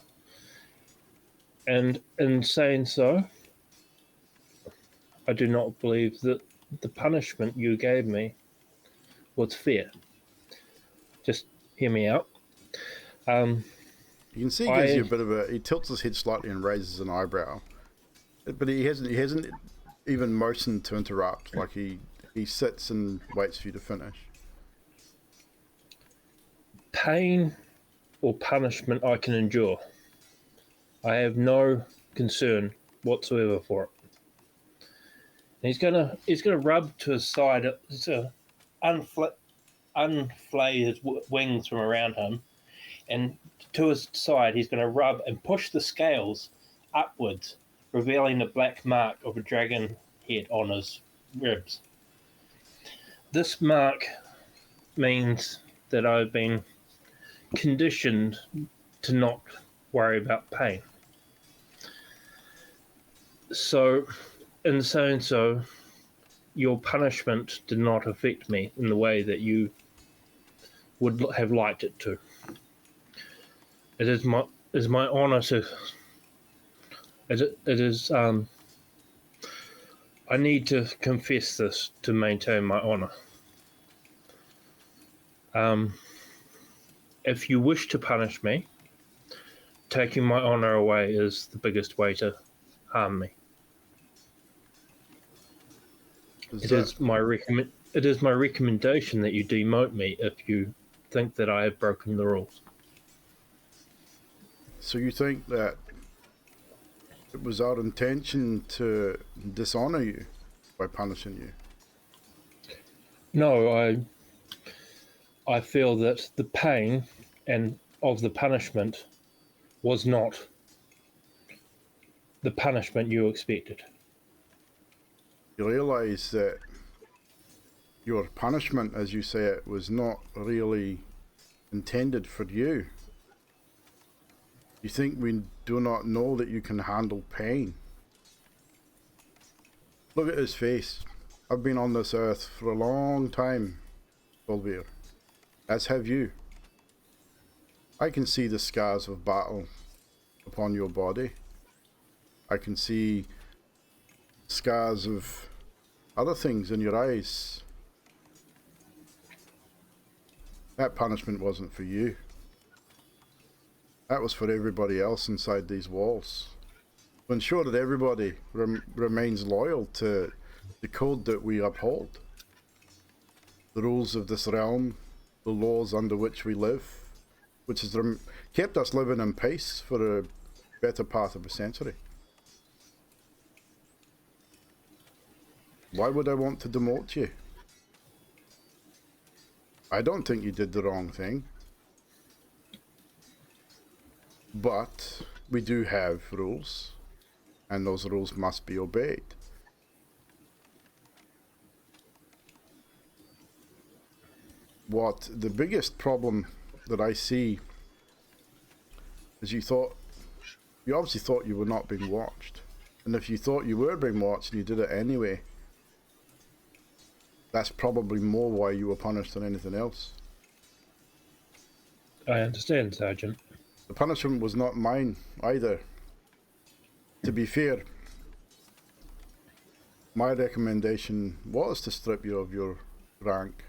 and in saying so, I do not believe that the punishment you gave me was fair. Just hear me out. You can see he gives you a bit of a... He tilts his head slightly and raises an eyebrow. But he hasn't even motioned to interrupt. Like he sits and waits for you to finish. Pain or punishment I can endure. I have no concern whatsoever for it. And he's gonna rub to his side to unflay his wings from around him, and to his side he's gonna rub and push the scales upwards, revealing a black mark of a dragon head on his ribs. This mark means that I've been conditioned to not worry about pain. So, in saying so, your punishment did not affect me in the way that you would have liked it to. It is my honor to. It is. I need to confess this to maintain my honor. If you wish to punish me, taking my honor away is the biggest way to harm me. It is my recommendation that you demote me if you think that I have broken the rules. So you think that it was our intention to dishonor you by punishing you? No, I feel that the pain and of the punishment was not the punishment you expected. You realize that your punishment, as you say it, was not really intended for you. You think we do not know that you can handle pain? Look at his face. I've been on this earth for a long time, Tolbear, as have you. I can see the scars of battle upon your body. I can see scars of other things in your eyes. That punishment wasn't for you. That was for everybody else inside these walls. To ensure that everybody remains loyal to the code that we uphold. The rules of this realm, the laws under which we live, which has kept us living in peace for a better part of a century. Why would I want to demote you? I don't think you did the wrong thing. But we do have rules, and those rules must be obeyed. What the biggest problem that I see is you obviously thought you were not being watched. And if you thought you were being watched and you did it anyway, that's probably more why you were punished than anything else. I understand, Sergeant. The punishment was not mine either. To be fair, my recommendation was to strip you of your rank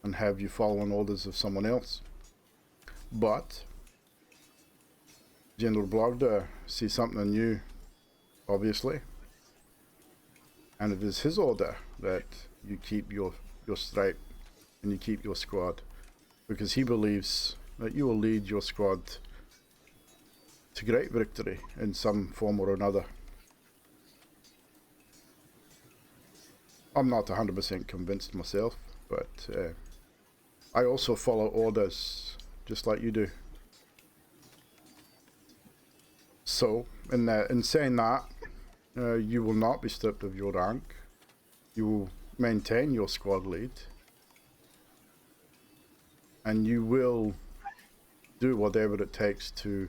and have you following orders of someone else. But General Evldoa sees something in you, obviously, and it is his order that you keep your stripe and you keep your squad, because he believes that you will lead your squad to great victory in some form or another. I'm not 100% convinced myself, but I also follow orders just like you do. So, in saying that, you will not be stripped of your rank. You will maintain your squad lead. And you will do whatever it takes to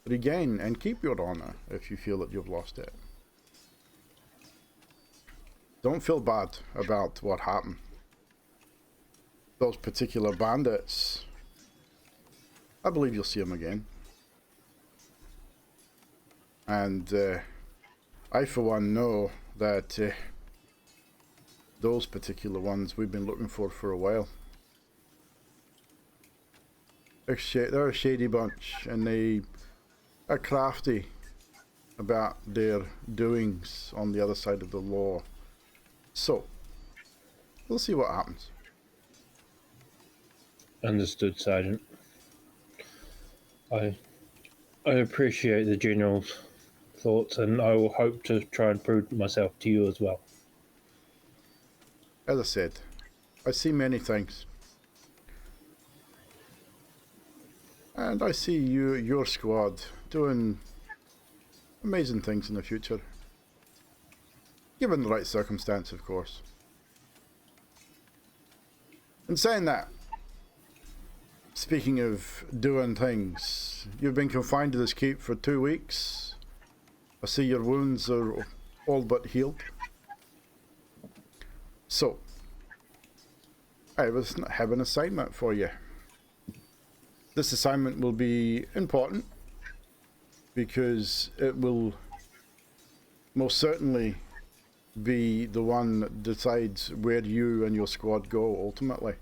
regain and keep your honor if you feel that you've lost it. Don't feel bad about what happened. Those particular bandits, I believe you'll see them again. And I for one know that those particular ones we've been looking for a while. They're a shady bunch, and they are crafty about their doings on the other side of the law. So, we'll see what happens. Understood, Sergeant. I appreciate the General's thoughts, and I will hope to try and prove myself to you as well. As I said, I see many things. And I see your squad doing amazing things in the future. Given the right circumstance, of course. And saying that, speaking of doing things, you've been confined to this keep for 2 weeks. I see your wounds are all but healed. So, I have an assignment for you. This assignment will be important because it will most certainly be the one that decides where you and your squad go ultimately.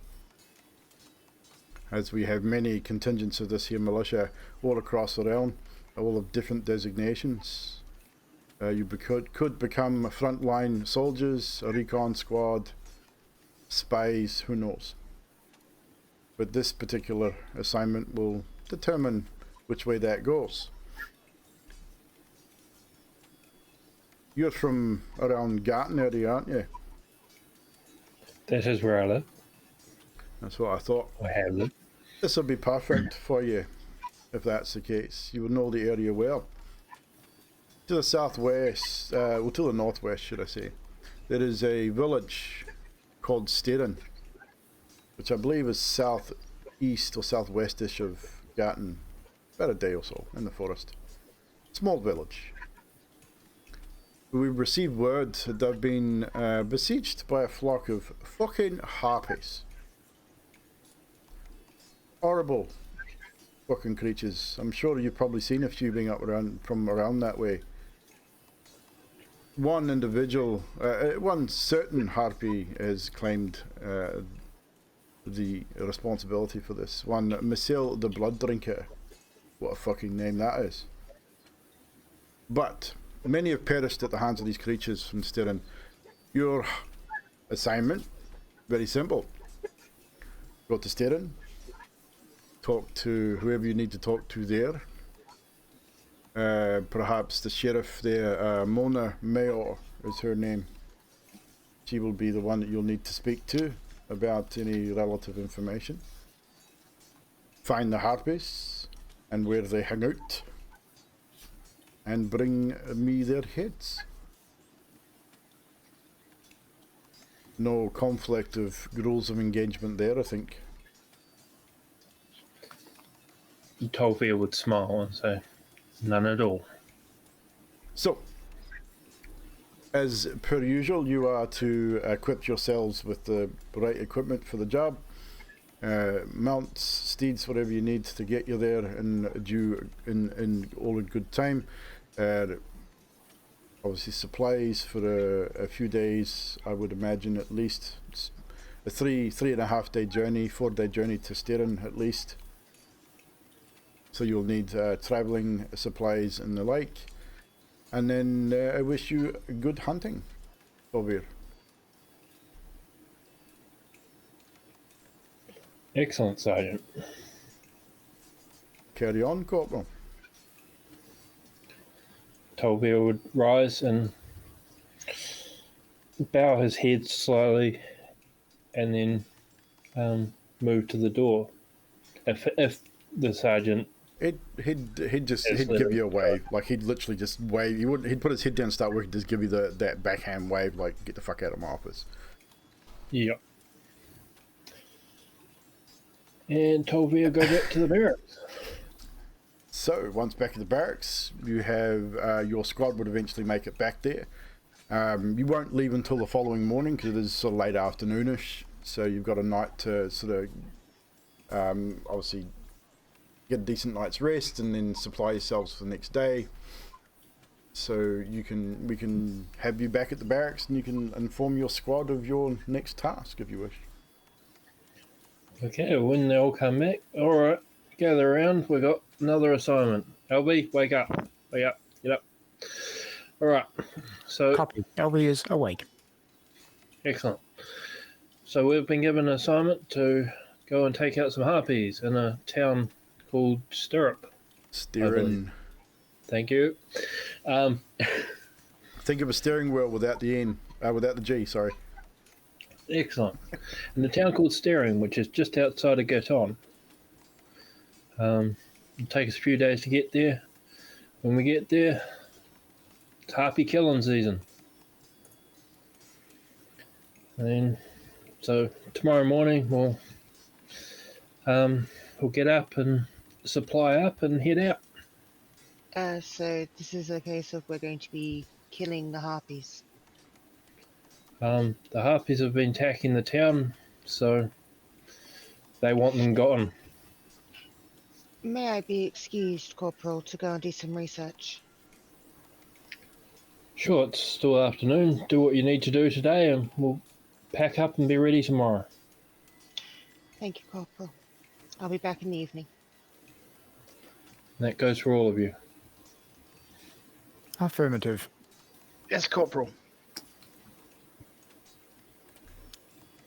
As we have many contingents of this here militia all across the realm, all of different designations. You could become frontline soldiers, a recon squad, spies, who knows. But this particular assignment will determine which way that goes. You're from around Gatton area, aren't you? That is where I live. That's what I thought. I have lived. This will be perfect for you, if that's the case. You will know the area well. To the southwest, well, to the northwest, should I say, there is a village called Steerin, which I believe is southeast or southwestish of Gatton, about a day or so in the forest. Small village. We've received word that they've been besieged by a flock of fucking harpies. Horrible fucking creatures. I'm sure you've probably seen a few being up from around that way. One individual, one certain harpy has claimed the responsibility for this. One, Michelle the Blood Drinker. What a fucking name that is. But many have perished at the hands of these creatures from Steerin. Your assignment, very simple. Go to Steerin, talk to whoever you need to talk to there. Perhaps the sheriff there, Mona Mayor is her name. She will be the one that you'll need to speak to about any relative information. Find the Harpies and where they hang out, and bring me their heads. No conflict of rules of engagement there, I think. Tolvia would smile and say, none at all. So, as per usual, you are to equip yourselves with the right equipment for the job. mounts, steeds, whatever you need to get you there in all in good time. Obviously supplies for a few days. I would imagine at least a 3.5 day journey, 4-day journey to Steerin at least. So you'll need traveling supplies in the lake. And then I wish you good hunting, Ovir. Excellent, Sergeant. Carry on, Corporal. Tolvir would rise and bow his head slowly and then move to the door. If the sergeant... He'd give you a wave. Like, he'd literally just wave. He'd put his head down and start working, just give you that backhand wave, like, get the fuck out of my office. Yep. And Tolvir go back to the barracks. So, once back at the barracks, you have your squad would eventually make it back there. You won't leave until the following morning because it is sort of late afternoonish. So you've got a night to sort of obviously get a decent night's rest and then supply yourselves for the next day. So we can have you back at the barracks and you can inform your squad of your next task if you wish. Okay, when they all come back, all right, gather around. We got another assignment. LB, wake up, get up. All right. So Copy. LV is awake. excellent. So we've been given an assignment to go and take out some harpies in a town called Steerin. Thank you. Think of a steering wheel without the N, without the G. Sorry. Excellent. In the town called Steerin, which is just outside of Gerton. It'll take us a few days to get there. When we get there, it's harpy killing season. And then, so tomorrow morning we'll get up and supply up and head out. So this is a case of we're going to be killing the harpies. The harpies have been attacking the town, so they want them gone. May I be excused, Corporal, to go and do some research? Sure, it's still afternoon. Do what you need to do today and we'll pack up and be ready tomorrow. Thank you, Corporal. I'll be back in the evening. That goes for all of you. Affirmative. Yes, Corporal.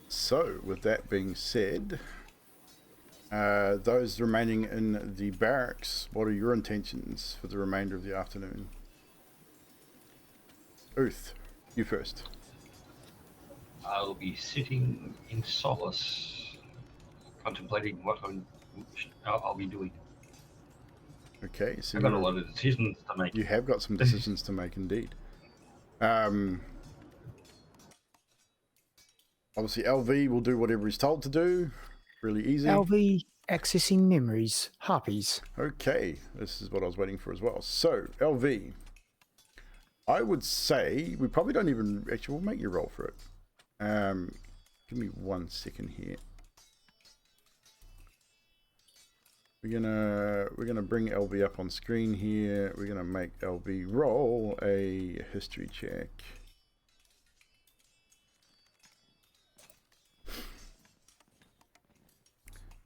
So, with that being said, those remaining in the barracks, what are your intentions for the remainder of the afternoon? Uth, you first. I'll be sitting in solace, contemplating what I'll be doing. Okay, so I've got a lot of decisions to make. you have got some decisions to make indeed. Obviously, LV will do whatever he's told to do. Really easy. LV accessing memories. Harpies. Okay, this is what I was waiting for as well. So, LV, I would say we probably don't even actually. We'll make you roll for it. Give me 1 second here. We're gonna bring LV up on screen here. We're gonna make LV roll a history check.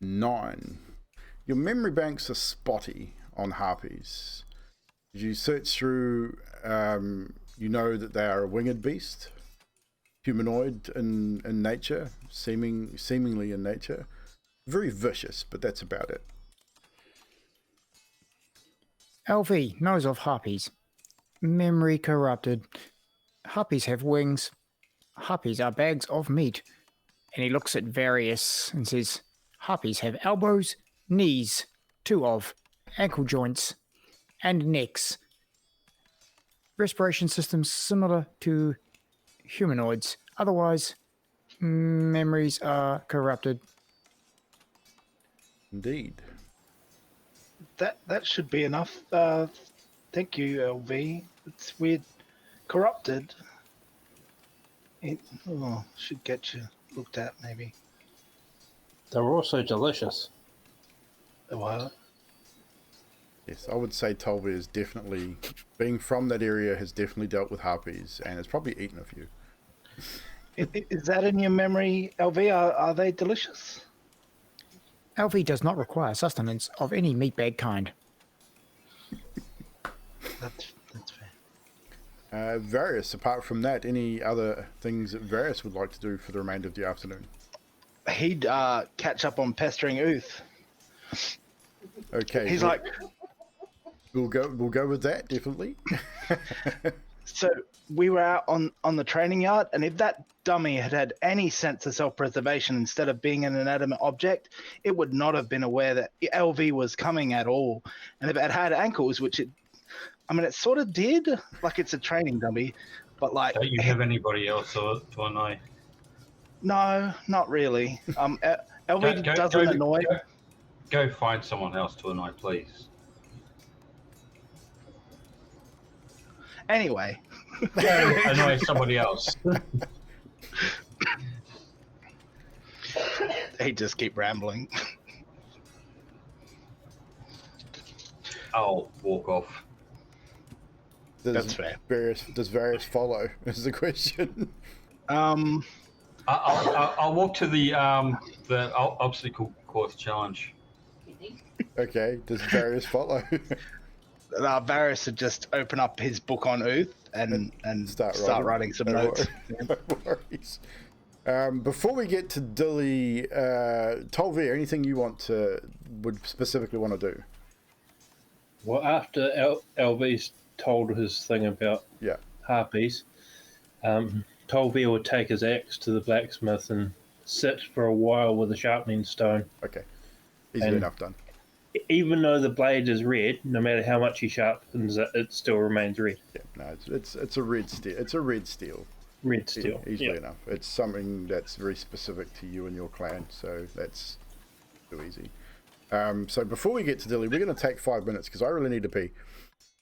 Nine. Your memory banks are spotty on harpies. As you search through, you know that they are a winged beast, humanoid in nature, seemingly in nature, very vicious, but that's about it. LV knows of harpies. Memory corrupted. Harpies have wings. Harpies are bags of meat. And he looks at Various and says, harpies have elbows, knees, 2 of, ankle joints, and necks. Respiration systems similar to humanoids. Otherwise, memories are corrupted. Indeed. That should be enough. Thank you, LV. It's weird. Corrupted. Should get you looked at, maybe. They're also delicious. What? Yes, I would say Tolvi is definitely, being from that area, has definitely dealt with harpies and has probably eaten a few. Is that in your memory, LV? Are they delicious? LV does not require sustenance of any meatbag kind. That's fair. Various, apart from that, any other things that Various would like to do for the remainder of the afternoon? He'd catch up on pestering Uth. Okay. He's like, We'll go with that, definitely. so we were out on the training yard, and if that dummy had had any sense of self-preservation instead of being an inanimate object, it would not have been aware that LV was coming at all. And if it had ankles, which it sort of did, like it's a training dummy, but like... Don't you have anybody else to annoy? No, not really. LV doesn't annoy... Go find someone else to annoy, please. Anyway. Go annoy somebody else. He just keep rambling. I'll walk off. That's fair. Does Various follow? Is the question. I'll walk to the obstacle course challenge. Okay. Does Various follow? Varys would just open up his book on Uth and start writing some notes. No worries. Before we get to Dilly, Tolvi, anything you would specifically want to do? Well, after LV's told his thing about harpies, Tolvi would take his axe to the blacksmith and sit for a while with a sharpening stone. Okay. Easily enough done. Even though the blade is red, no matter how much he sharpens it, it still remains red. Yeah, no, it's a red steel. It's a red steel. Red steel. Easily enough. It's something that's very specific to you and your clan, so that's too easy. So before we get to Dilly, we're going to take 5 minutes because I really need to pee,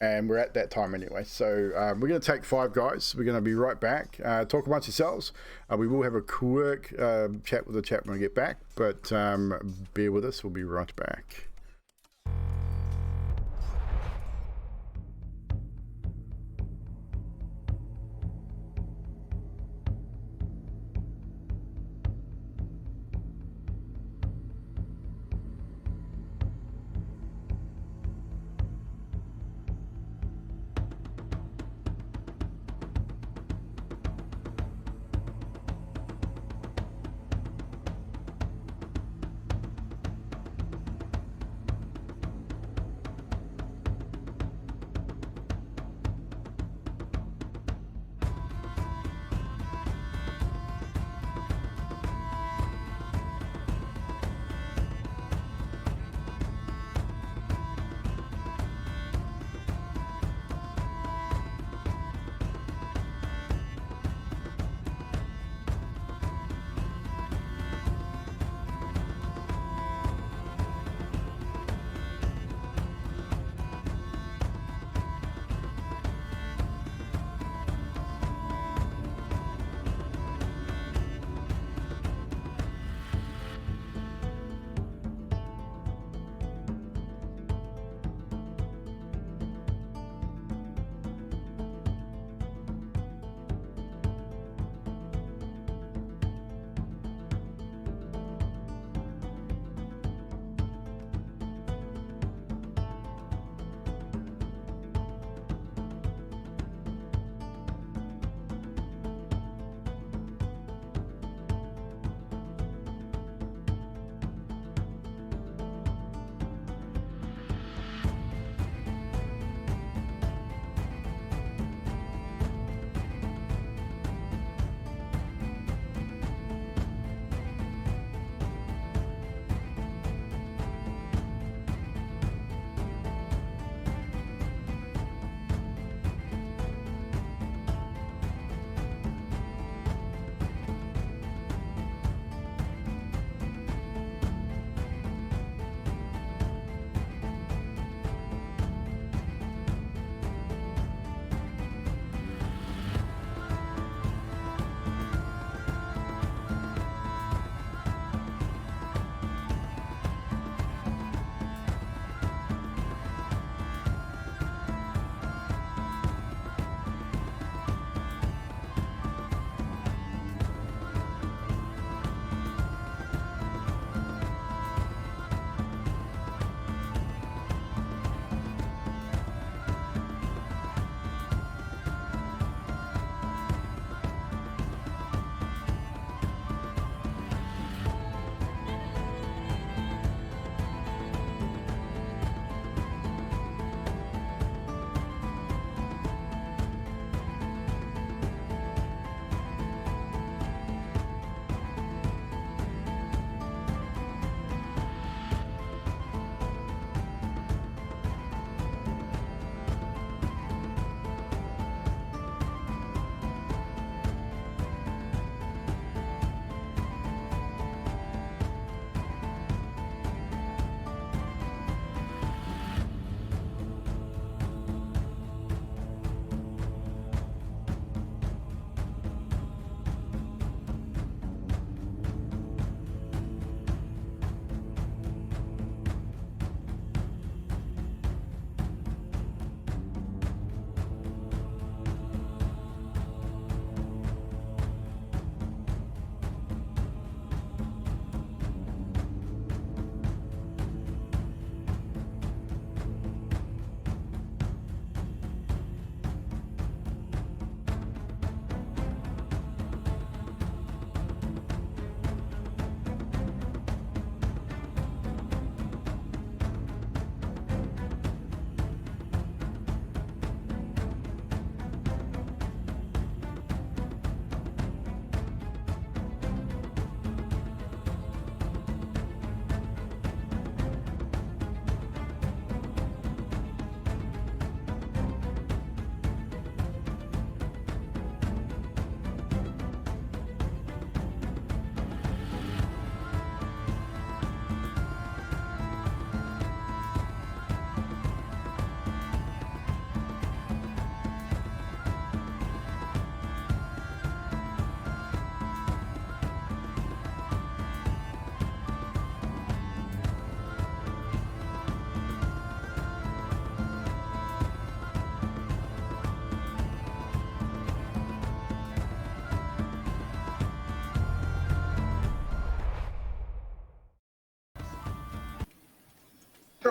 and we're at that time anyway. So we're going to take 5 guys. We're going to be right back. Talk amongst yourselves. We will have a quick chat with the chat when we get back, but bear with us. We'll be right back.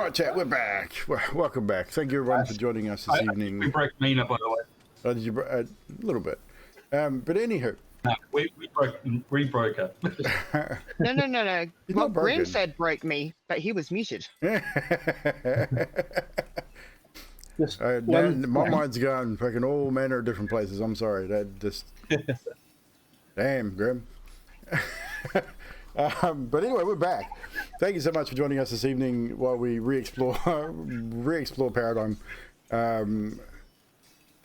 Right, chat, we're back. Welcome back. Thank you, everyone, for joining us this evening. We broke Mina, by the way. Did you a little bit? But anywho, No, we broke her. No. He's Well, not Grim broken. said break me, but he was muted. Just my one- mind's gone fucking all manner of different places. I'm sorry. That just damn Grim. But anyway, we're back. Thank you so much for joining us this evening while we re-explore Paradym.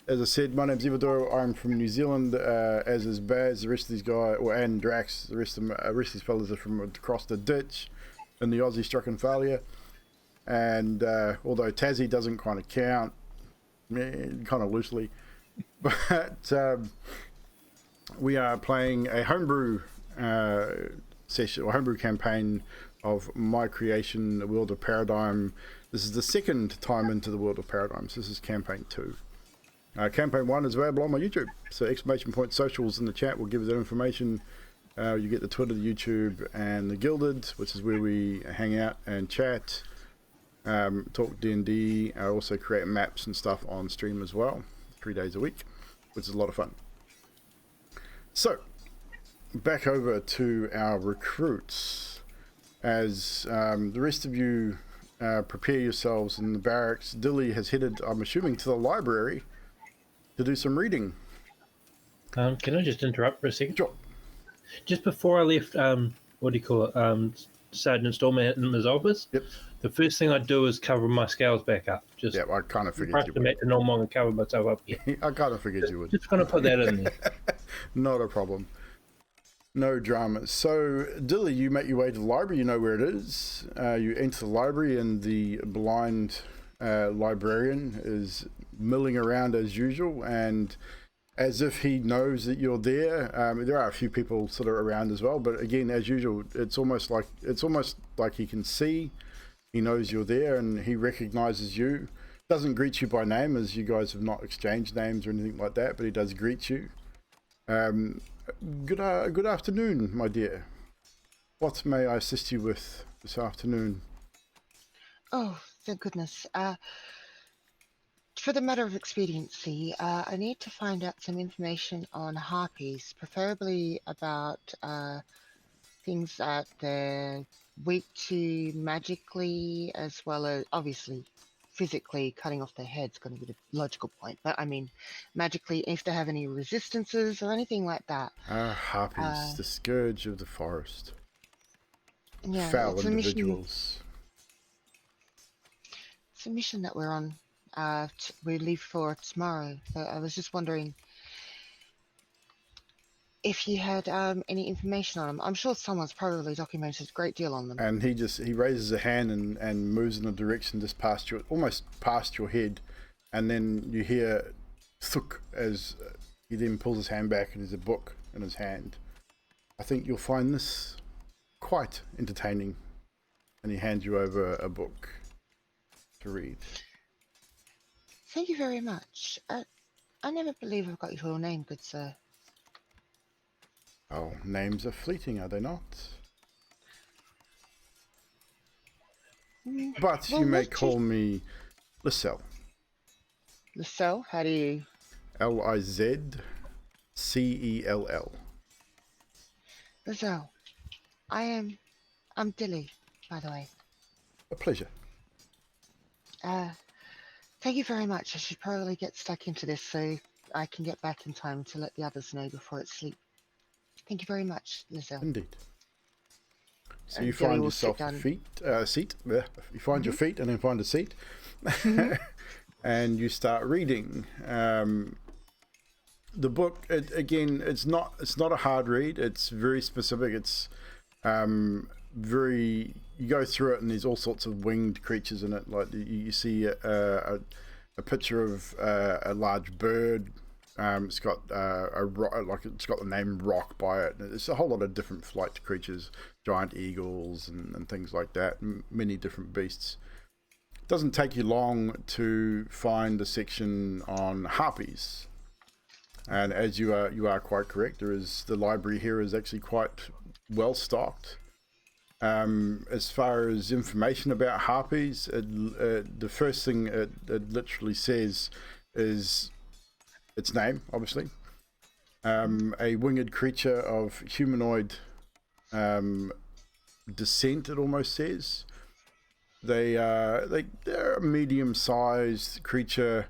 As I said, my name's Evldoa. I'm from New Zealand, as is Baz. The rest of these guys, and Drax. The rest of these fellas are from across the ditch in the Aussie Struckenfalia. And although Tassie doesn't kind of count, kind of loosely, but we are playing a homebrew session or homebrew campaign of my creation, the World of Paradym. This is the second time into the World of Paradym, so this is campaign 2. Campaign 1 is available on my YouTube, so !socials in the chat will give you that information. You get the Twitter, the YouTube, and the Gilded, which is where we hang out and chat, talk D&D. I also create maps and stuff on stream as well, 3 days a week, which is a lot of fun. So, back over to our recruits. As the rest of you prepare yourselves in the barracks, Dilly has headed, I'm assuming, to the library to do some reading. Can I just interrupt for a second? Sure. Just before I left, what do you call it? Sergeant Stormer in his office. Yep. The first thing I do is cover my scales back up. Just Yeah, I kind of figured brush you them would. back to normal and cover myself up here. I kind of figured you would. Just gonna put that in there. Not a problem. No dramas. So, Dilly, you make your way to the library. You know where it is. You enter the library, and the blind librarian is milling around as usual, and as if he knows that you're there. There are a few people sort of around as well, but again, as usual, it's almost like he can see. He knows you're there, and he recognizes you. Doesn't greet you by name, as you guys have not exchanged names or anything like that, but he does greet you. Good afternoon, my dear. What may I assist you with this afternoon? Oh, thank goodness. For the matter of expediency, I need to find out some information on Harpies, preferably about things that they're weak to magically, as well as obviously physically cutting off their head's going to be the logical point. But I mean, magically, if they have any resistances or anything like that. Harpies, the scourge of the forest. Yeah, Foul it's individuals. It's a mission that we're on. We leave for tomorrow. So I was just wondering if you had any information on them. I'm sure someone's probably documented a great deal on them. And he raises a hand and moves in a direction just past you, almost past your head, and then you hear thuk as he then pulls his hand back and there's a book in his hand. I think you'll find this quite entertaining. And he hands you over a book to read. Thank you very much. I never believe I've got your name, good sir. Oh, names are fleeting, are they not? But Well, you may what call me Lizelle. Lizelle? How do you... Lizzcell. Lizelle. I'm Dilly, by the way. A pleasure. Thank you very much. I should probably get stuck into this so I can get back in time to let the others know before it's sleep. Thank you very much, Lizelle. Indeed. So And you Dilly find will yourself sit a down. seat. You find your feet and then find a seat. And you start reading. The book, again, it's not a hard read. It's very specific. It's you go through it and there's all sorts of winged creatures in it. Like you see a picture of a large bird. It's got it's got the name Rock by it. There's a whole lot of different flight creatures, giant eagles and things like that. Many different beasts. It doesn't take you long to find a section on harpies. And as you are quite correct, the library here is actually quite well stocked. As far as information about harpies, the first thing it literally says is its name, obviously. A winged creature of humanoid descent, it almost says. They're a medium-sized creature,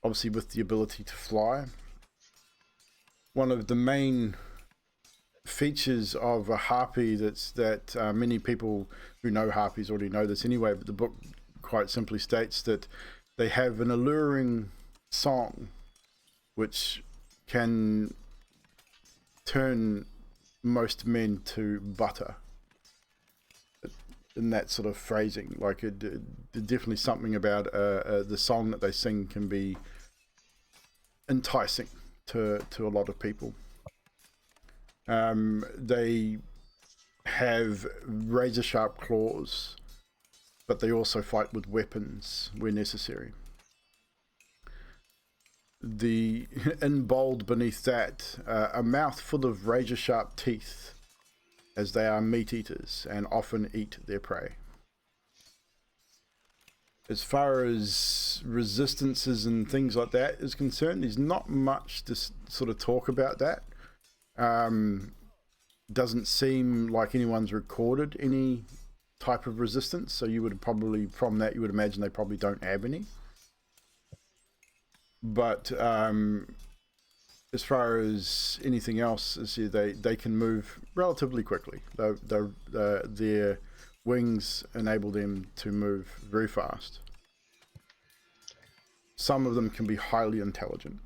obviously with the ability to fly. One of the main features of a harpy that many people who know harpies already know this anyway, but the book quite simply states that they have an alluring song which can turn most men to butter. In that sort of phrasing, like definitely something about the song that they sing can be enticing to a lot of people. They have razor sharp claws, but they also fight with weapons where necessary. In bold beneath that, a mouth full of razor sharp teeth, as they are meat eaters and often eat their prey. As far as resistances and things like that is concerned, there's not much to sort of talk about that. Doesn't seem like anyone's recorded any type of resistance, so you would probably, from that, you would imagine they probably don't have any. But as far as anything else, they can move relatively quickly. Their wings enable them to move very fast. Some of them can be highly intelligent,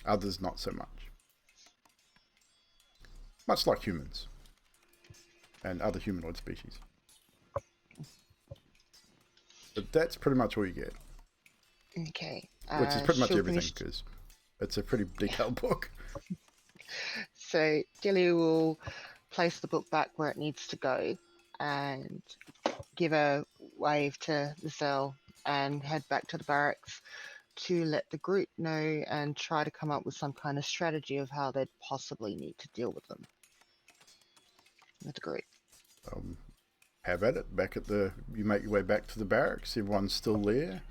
others not so much. Much like humans and other humanoid species. But that's pretty much all you get. Okay. Which is pretty much she'll everything, finish- because it's a pretty detailed book. So Dilly will place the book back where it needs to go and give a wave to the cell and head back to the barracks to let the group know and try to come up with some kind of strategy of how they'd possibly need to deal with them. With the group. Have at it. You make your way back to the barracks. Everyone's still there.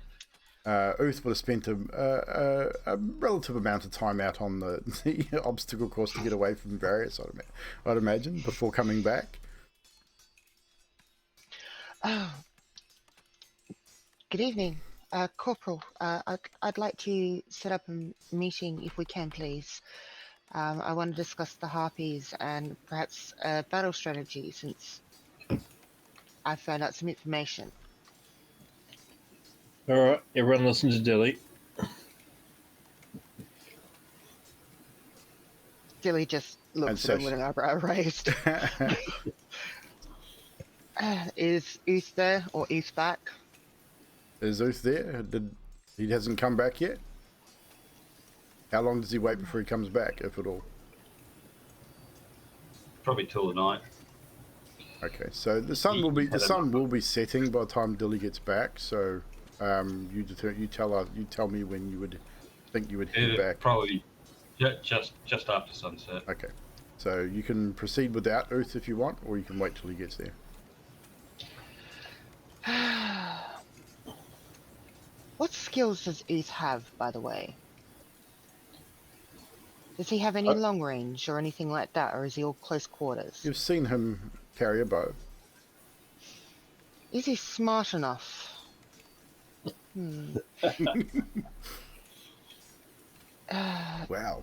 Uth would have spent a relative amount of time out on the obstacle course to get away from Various, I'd imagine, before coming back. Oh. Good evening, Corporal. I'd like to set up a meeting if we can, please. I want to discuss the Harpies and perhaps battle strategy, since I found out some information. All right, everyone listen to Dilly. Dilly just looks at him with an eyebrow raised. Is Uth there, or Uth back? Is Uth there? He hasn't come back yet? How long does he wait before he comes back, if at all? Probably till the night. Okay, so the sun will be setting by the time Dilly gets back. So you tell me when you would think you would head back. Probably just after sunset. Okay, so you can proceed without Uth if you want, or you can wait till he gets there. What skills does Uth have, by the way? Does he have any long range or anything like that, or is he all close quarters? You've seen him carry a bow. Is he smart enough? Wow.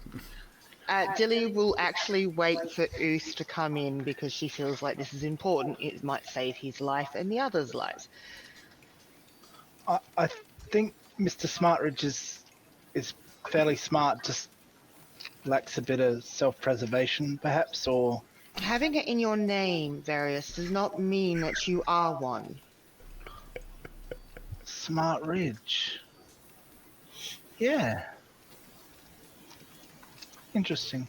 Dilly will actually wait for Uth to come in because she feels like this is important. It might save his life and the others' lives. I think Mr. Smartridge is fairly smart, just lacks a bit of self-preservation, perhaps, or... Having it in your name, Various, does not mean that you are one. Smartridge. Yeah. Interesting.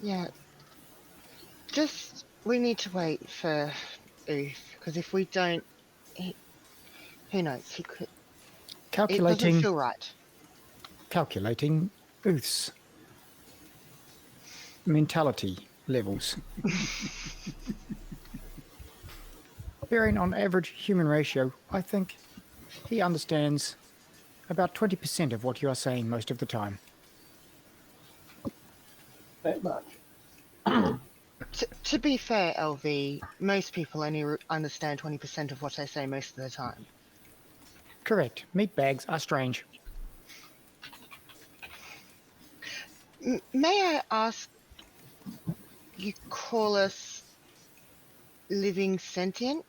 Yeah. Just, we need to wait for Uth, because if we don't, who knows, he could... It Calculating. doesn't feel right. Calculating Uth's mentality. levels. Bearing on average human ratio, I think he understands about 20% of what you are saying most of the time. That much. To be fair, LV, most people only understand 20% of what I say most of the time. Correct. Meat bags are strange. May I ask, you call us living sentient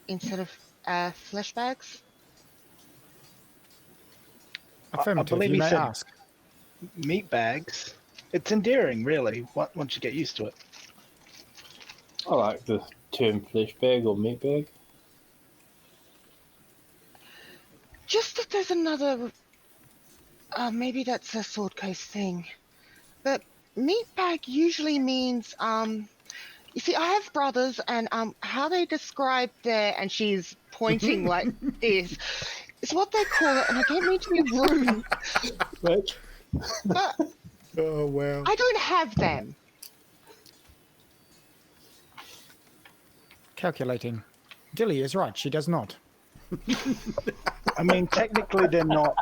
instead of flesh bags? Affirmative, believe you he may said- ask. Meat bags. It's endearing, really, once you get used to it. I like the term flesh bag or meat bag. Just that there's another... maybe that's a Sword Coast thing. But meat bag usually means, you see, I have brothers, and how they describe their, and she's pointing like this, is what they call it, and I don't mean to be rude, Which? but Oh, wow. I don't have them. Calculating. Dilly is right, she does not. I mean, technically, they're not.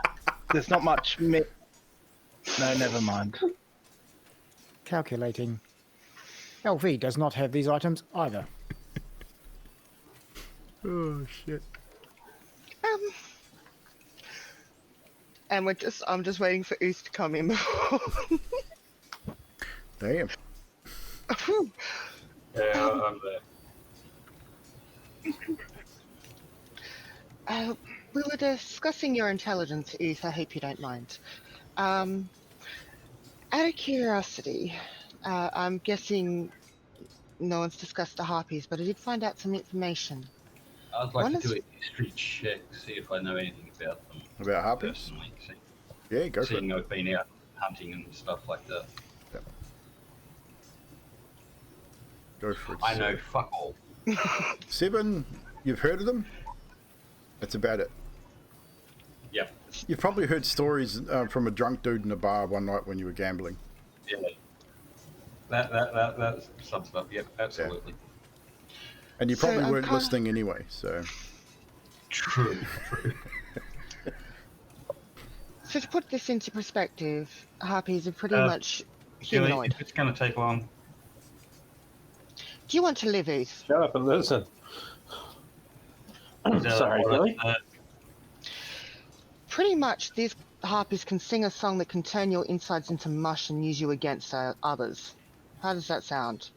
There's not much meat. No, never mind. Calculating. LV does not have these items either. Oh, shit. And I'm just waiting for Oos to come in. Damn. Yeah, I'm there. We were discussing your intelligence, Oos. I hope you don't mind. Out of curiosity, I'm guessing no one's discussed the Harpies, but I did find out some information. I'd like One to is- do a history check, see if I know anything about them. About Harpies? Personally, Yeah, go for seeing it. I've been out hunting and stuff like that. Go for it. I know fuck all. 7, you've heard of them? That's about it. Yep. You've probably heard stories from a drunk dude in a bar one night when you were gambling. Yeah. That's some stuff. Yep, absolutely. And you So probably I'm weren't kinda- listening anyway, so... True. So to put this into perspective, Harpies are pretty Uh, much Gilly, humanoid. if it's going to take long, Do you want to live, Oos? Shut up and listen. is that Sorry, all Billy. right? Pretty much, these Harpies can sing a song that can turn your insides into mush and use you against others. How does that sound?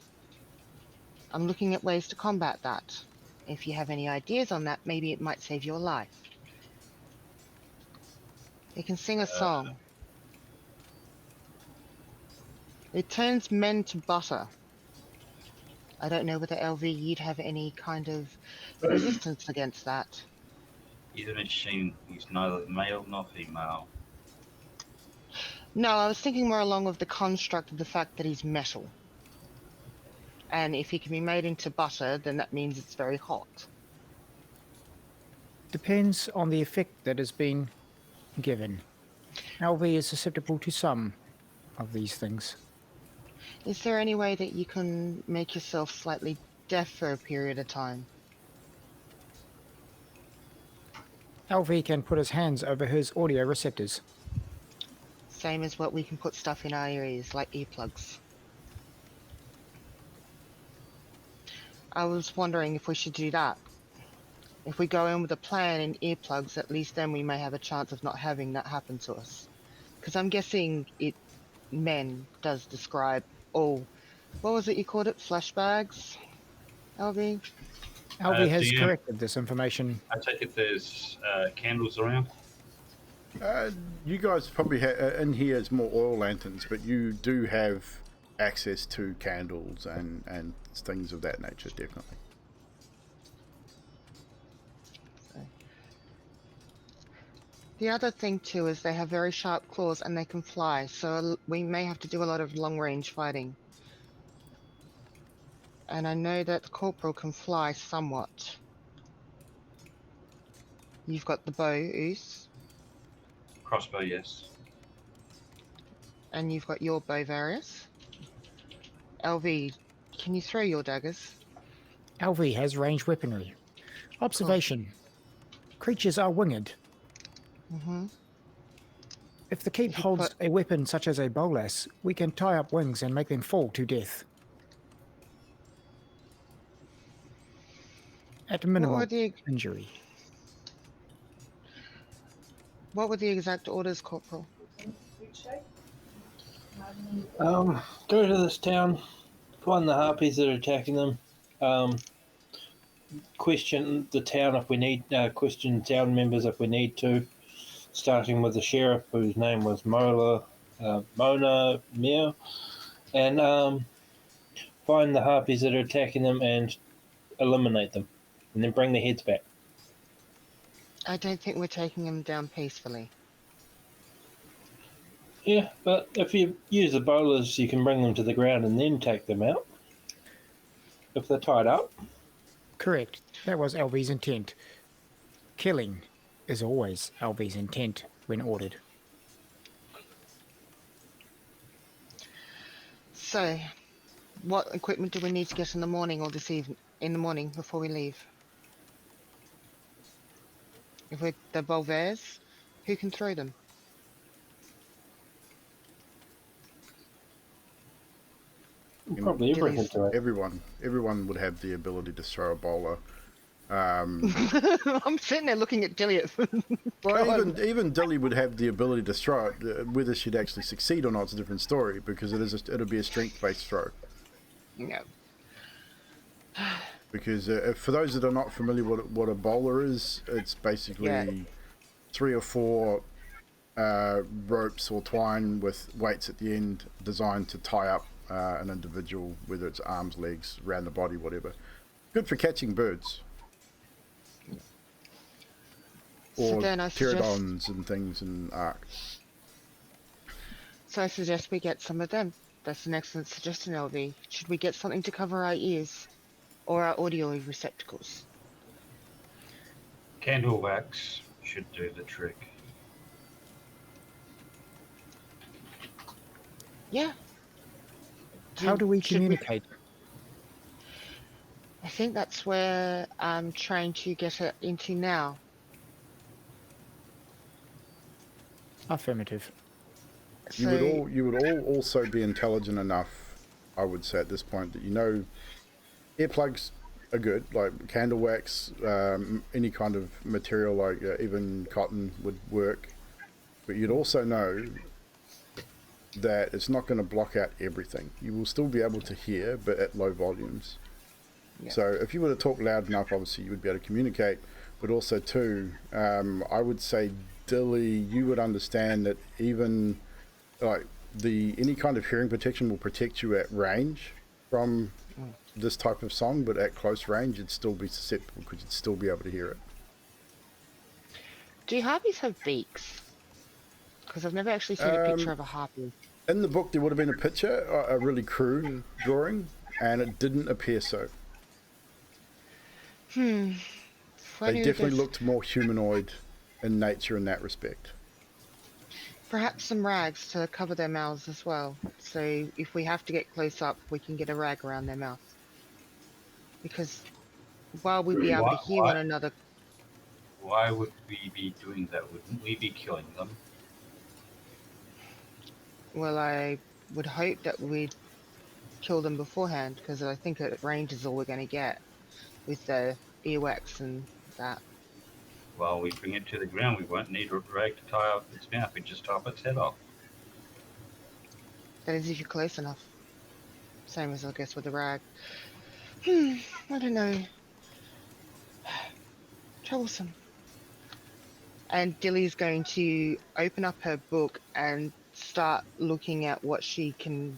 I'm looking at ways to combat that. If you have any ideas on that, maybe it might save your life. They can sing a song. It turns men to butter. I don't know whether LV you'd have any kind of resistance against that. He's a machine. He's neither male nor female. No, I was thinking more along with the construct of the fact that he's metal. And if he can be made into butter, then that means it's very hot. Depends on the effect that has been given. LV is susceptible to some of these things. Is there any way that you can make yourself slightly deaf for a period of time? LV can put his hands over his audio receptors. Same as what we can put stuff in our ears, like earplugs. I was wondering if we should do that. If we go in with a plan in earplugs, at least then we may have a chance of not having that happen to us. Because I'm guessing men does describe all... What was it you called it? Flashbags? LV? LV has DM. corrected this information. I take it there's candles around. You guys probably in here is more oil lanterns, but you do have access to candles and things of that nature, definitely. The other thing too is they have very sharp claws and they can fly, so we may have to do a lot of long-range fighting. And I know that the corporal can fly somewhat. You've got the bow, Oos, Crossbow, yes. and you've got your bow, Various. LV, can you throw your daggers? LV has ranged weaponry. Observation. Creatures are winged. Mm-hmm. If the keep If you holds put- a weapon such as a bolas, we can tie up wings and make them fall to death. At What were minimal the injury. exact orders, Corporal? Go to this town, find the Harpies that are attacking them. Question the town if we need. Question town members if we need to. Starting with the sheriff, whose name was Mona Mir, and find the Harpies that are attacking them and eliminate them, and then bring their heads back. I don't think we're taking them down peacefully. Yeah, but if you use the bowlers, you can bring them to the ground and then take them out. If they're tied up. Correct. That was LV's intent. Killing is always LV's intent when ordered. So, what equipment do we need to get in the morning or this evening? In the morning before we leave. If we're the Bolvers, who can throw them? Probably everything to it. Everyone would have the ability to throw a bowler. I'm sitting there looking at Dilly. Well, even Dilly would have the ability to throw it. Whether she'd actually succeed or not is a different story, because it'll be a strength-based throw. No. Because for those that are not familiar what a bowler is, it's basically 3 or 4 ropes or twine with weights at the end designed to tie up an individual, whether it's arms, legs, around the body, whatever. Good for catching birds. Or So then I pterodons and things in Ark. So I suggest we get some of them. That's an excellent suggestion, LV. Should we get something to cover our ears? Or our audio receptacles? Candle wax should do the trick. Yeah. How do we Should communicate? I think that's where I'm trying to get it into now. Affirmative. So, You would all also be intelligent enough, I would say at this point, that you know earplugs are good, like candle wax, any kind of material like even cotton would work, but you'd also know that it's not going to block out everything. You will still be able to hear, but at low volumes. Yeah. So if you were to talk loud enough, obviously you would be able to communicate, but also too, I would say, Dilly, you would understand that even like any kind of hearing protection will protect you at range from this type of song, but at close range it'd still be susceptible because you'd still be able to hear it. do harpies have beaks? Because I've never actually seen a picture of a harpy. In the book there would have been a picture, a really crude drawing, and it didn't appear so. They definitely looked more humanoid in nature in that respect. Perhaps some rags to cover their mouths as well. So if we have to get close up, we can get a rag around their mouth. Because while we'd be able to hear one another... Why would we be doing that? Wouldn't we be killing them? Well, I would hope that we'd kill them beforehand, because I think at range is all we're going to get with the earwax and that. Well, we bring it to the ground. We won't need a rag to tie up its mouth. We just top its head off. That is if you're close enough. Same as I guess with the rag. I don't know. Troublesome. And Dilly's going to open up her book and start looking at what she can,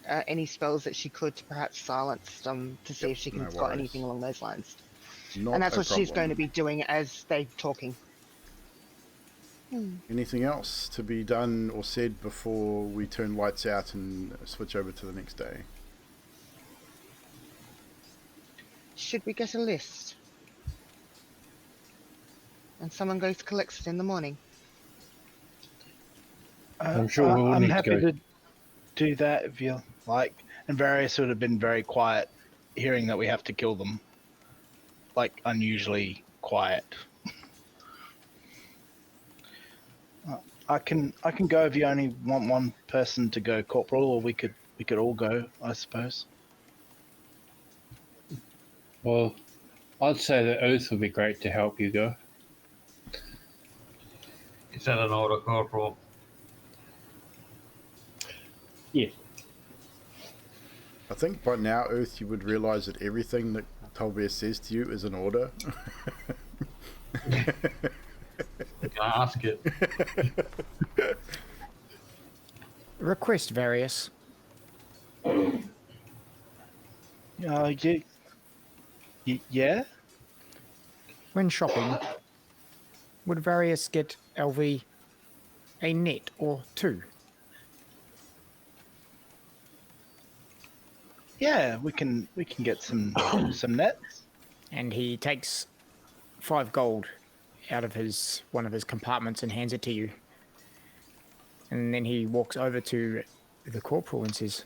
any spells that she could to perhaps silence them to see if she can spot anything along those lines. And that's what she's going to be doing as they're talking. Anything else to be done or said before we turn lights out and switch over to the next day? Should we get a list? And someone goes to collect it in the morning? I'm sure we'll I'm need to happy go. to do that if you like. And Various would have been very quiet, hearing that we have to kill them. Like, unusually quiet. I can go if you only want one person to go corporal, or we could all go, I suppose. Well, I'd say the oath would be great to help you go. Is that an order, Corporal? Yeah. I think by now, Earth, you would realise that everything that Tolbear says to you is an order. Can I ask it? Request Various. Yeah? When shopping, would Various get LV a net or two? Yeah, we can get some nets. And he takes 5 gold out of one of his compartments and hands it to you. And then he walks over to the corporal and says,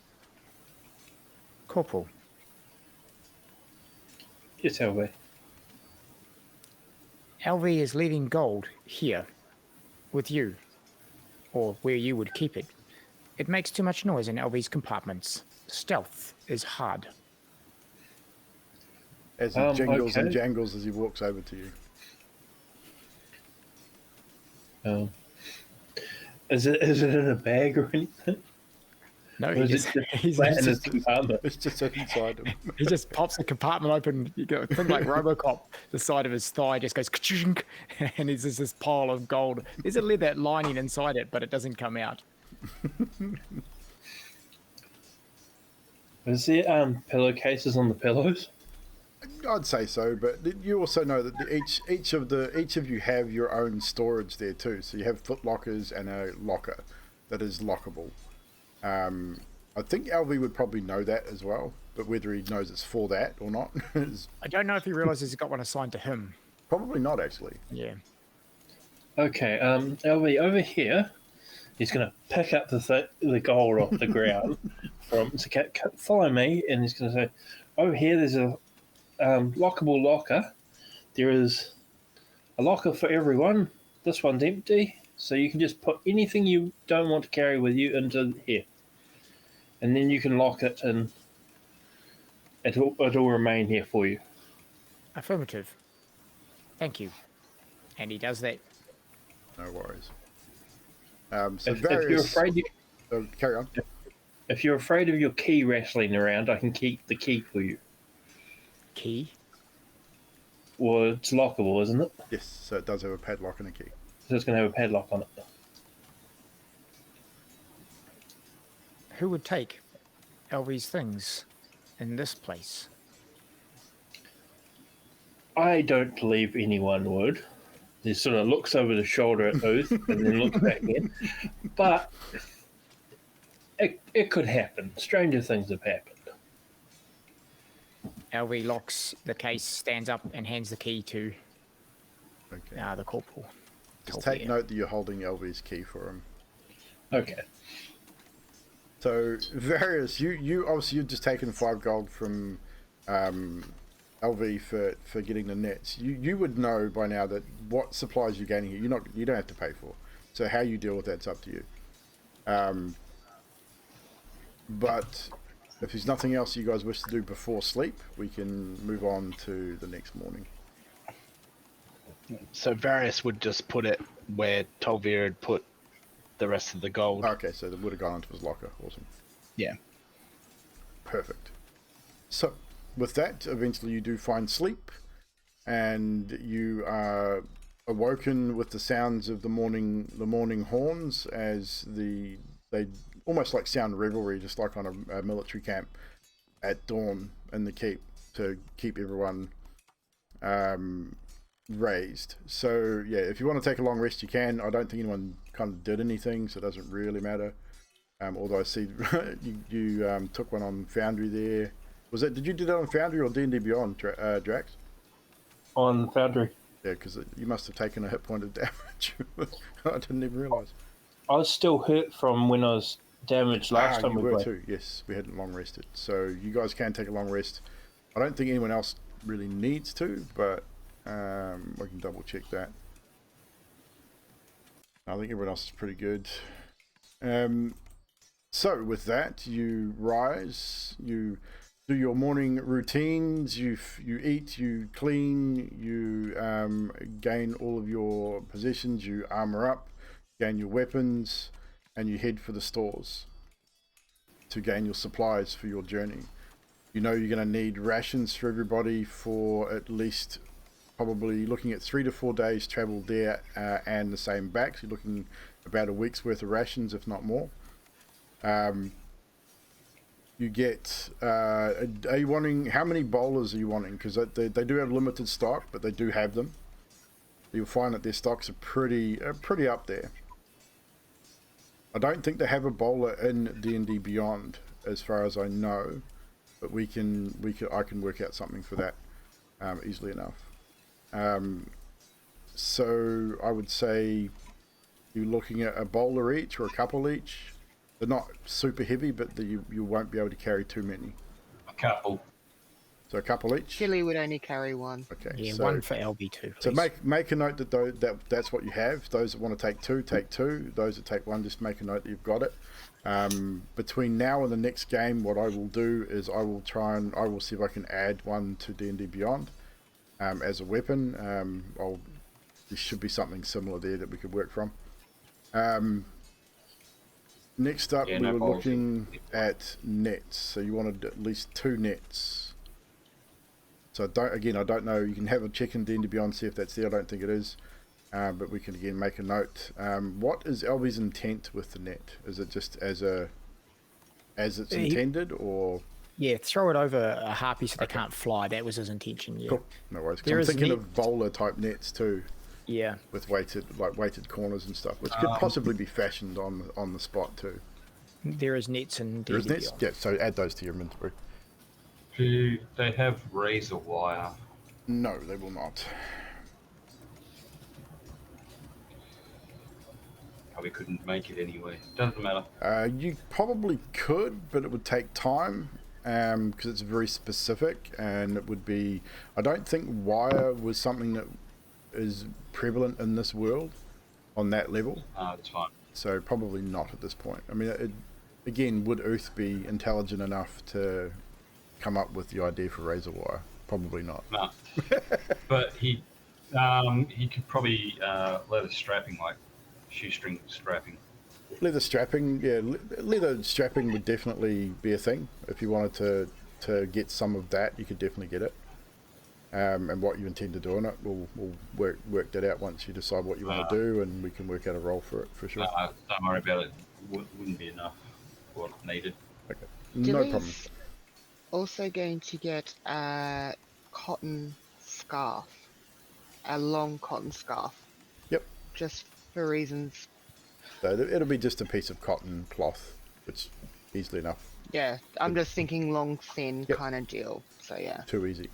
"Corporal, Yes, LV. LV is leaving gold here with you, or where you would keep it. It makes too much noise in LV's compartments. Stealth is hard." As he jingles and okay. jangles as he walks over to you. Is it in a bag or anything? No, Or he is just, it just he's flat in his just, compartment? It's just inside him. he just pops the compartment open. You go think like RoboCop. The side of his thigh just goes ka-chink, and there's just this pile of gold. There's a leather lining inside it, but it doesn't come out. Is there pillowcases on the pillows? I'd say so, but you also know that each of you have your own storage there too. So you have foot lockers and a locker that is lockable. I think LV would probably know that as well, but whether he knows it's for that or not is I don't know if he realizes he's got one assigned to him. probably not actually. Yeah. Okay, LV, over here, he's going to pick up the gold off the ground. Follow me, and he's going to say, over here there's a lockable locker. There is a locker for everyone. This one's empty, so you can just put anything you don't want to carry with you into here. And then you can lock it, and it'll remain here for you. Affirmative. Thank you. And he does that. No worries. If you're afraid, carry on. if you're afraid of your key rattling around, I can keep the key for you. Key? Well, it's lockable, isn't it? Yes, so it does have a padlock and a key. So it's going to have a padlock on it. Who would take LV's things in this place? I don't believe anyone would. He sort of looks over the shoulder at Oath and then looks back in. But it could happen. Stranger things have happened. LV locks the case, stands up, and hands the key to Okay. the corporal. Just take note that you're holding LV's key for him. Okay. So Various, you obviously you've just taken 5 gold from LV for getting the nets. You would know by now that what supplies you're gaining here, you don't have to pay for. So how you deal with that's up to you. But if there's nothing else you guys wish to do before sleep, we can move on to the next morning. So Various would just put it where Tolvir had put the rest of the gold. Okay, so it would have gone into his locker. Awesome. Yeah. Perfect. So with that, eventually you do find sleep, and you are awoken with the sounds of the morning horns as they almost like sound revelry, just like on a military camp at dawn in the keep to keep everyone raised. So yeah, if you want to take a long rest, you can. I don't think anyone kind of did anything, so it doesn't really matter. Although I see you took one on Foundry there. Did you do that on Foundry or D&D Beyond, Drax? On Foundry. Yeah, because you must have taken a hit point of damage. I didn't even realise. I was still hurt from when I was damaged last time you we were played. too. Yes, we hadn't long rested, so you guys can take a long rest. I don't think anyone else really needs to, but we can double check that. I think everyone else is pretty good. So with that, you rise, you do your morning routines, you eat, you clean, you gain all of your possessions, you armor up, gain your weapons, and you head for the stores to gain your supplies for your journey. You know you're going to need rations for everybody for at least probably looking at 3 to 4 days travel there and the same back. So you're looking about a week's worth of rations, if not more. You get, are you wanting, how many bowlers are you wanting? Because they do have limited stock, but they do have them. You'll find that their stocks are pretty up there. I don't think they have a bowler in D&D Beyond, as far as I know, but I can work out something for that easily enough. So I would say you're looking at a bowler each or a couple each. They're not super heavy, but you won't be able to carry too many. A couple. So a couple each? Gilly would only carry one. Okay. Yeah, so, one for LB2, please. So make a note that that's what you have. Those that want to take two, take two. Those that take one, just make a note that you've got it. Between now and the next game, what I will do is I will see if I can add one to D&D Beyond as a weapon. There should be something similar there that we could work from. Next up, we were looking at nets. So you wanted at least 2 nets. So I don't know. You can have a check in D&D Beyond, see if that's there. I don't think it is, but we can again make a note. What is LB's intent with the net? Is it just as it's intended, or? Yeah, throw it over a harpy so they can't fly. That was his intention. Yeah. Cool. No worries. There I'm is thinking net. of bowler type nets too. Yeah. With weighted corners and stuff, which could possibly be fashioned on the spot too. There is nets and There is nets. Yeah. So add those to your inventory. Do they have razor wire? No, they will not. Probably couldn't make it anyway. Doesn't matter. You probably could, but it would take time because it's very specific, and it would be. I don't think wire was something that is prevalent in this world on that level. That's fine. So probably not at this point. I mean, again, would Uth be intelligent enough to come up with the idea for razor wire? Probably not. No. But he could probably leather strapping, like shoestring strapping. Leather strapping, yeah, leather strapping would definitely be a thing. If you wanted to get some of that, you could definitely get it. And what you intend to do on it, we'll work that out once you decide what you want to do, and we can work out a role for it for sure. Don't worry about it. Wouldn't be enough for what needed. Okay, no problem. Dilly's also going to get a cotton scarf, a long cotton scarf. Yep. Just for reasons. So it'll be just a piece of cotton cloth, which easily enough. Yeah, I'm just thinking long, thin Yep. kind of deal. So yeah. Too easy.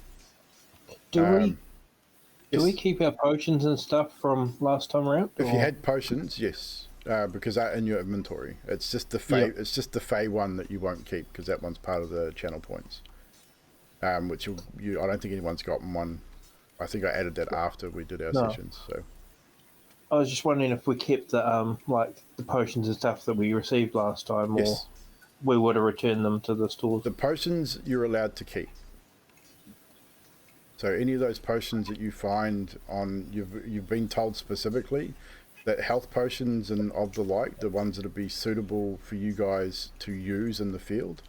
Do yes. we keep our potions and stuff from last time around? If you or- had potions, yes, because they're in your inventory. It's just the Fey. Yep. It's just the Fey one that you won't keep because that one's part of the channel points. Which I don't think anyone's gotten one. I think I added that after we did our sessions. So I was just wondering if we kept the like the potions and stuff that we received last time, yes, or we would have returned them to the stores. the potions you're allowed to keep. So any of those potions that you find on, you've been told specifically that health potions and of the like, the ones that would be suitable for you guys to use in the field,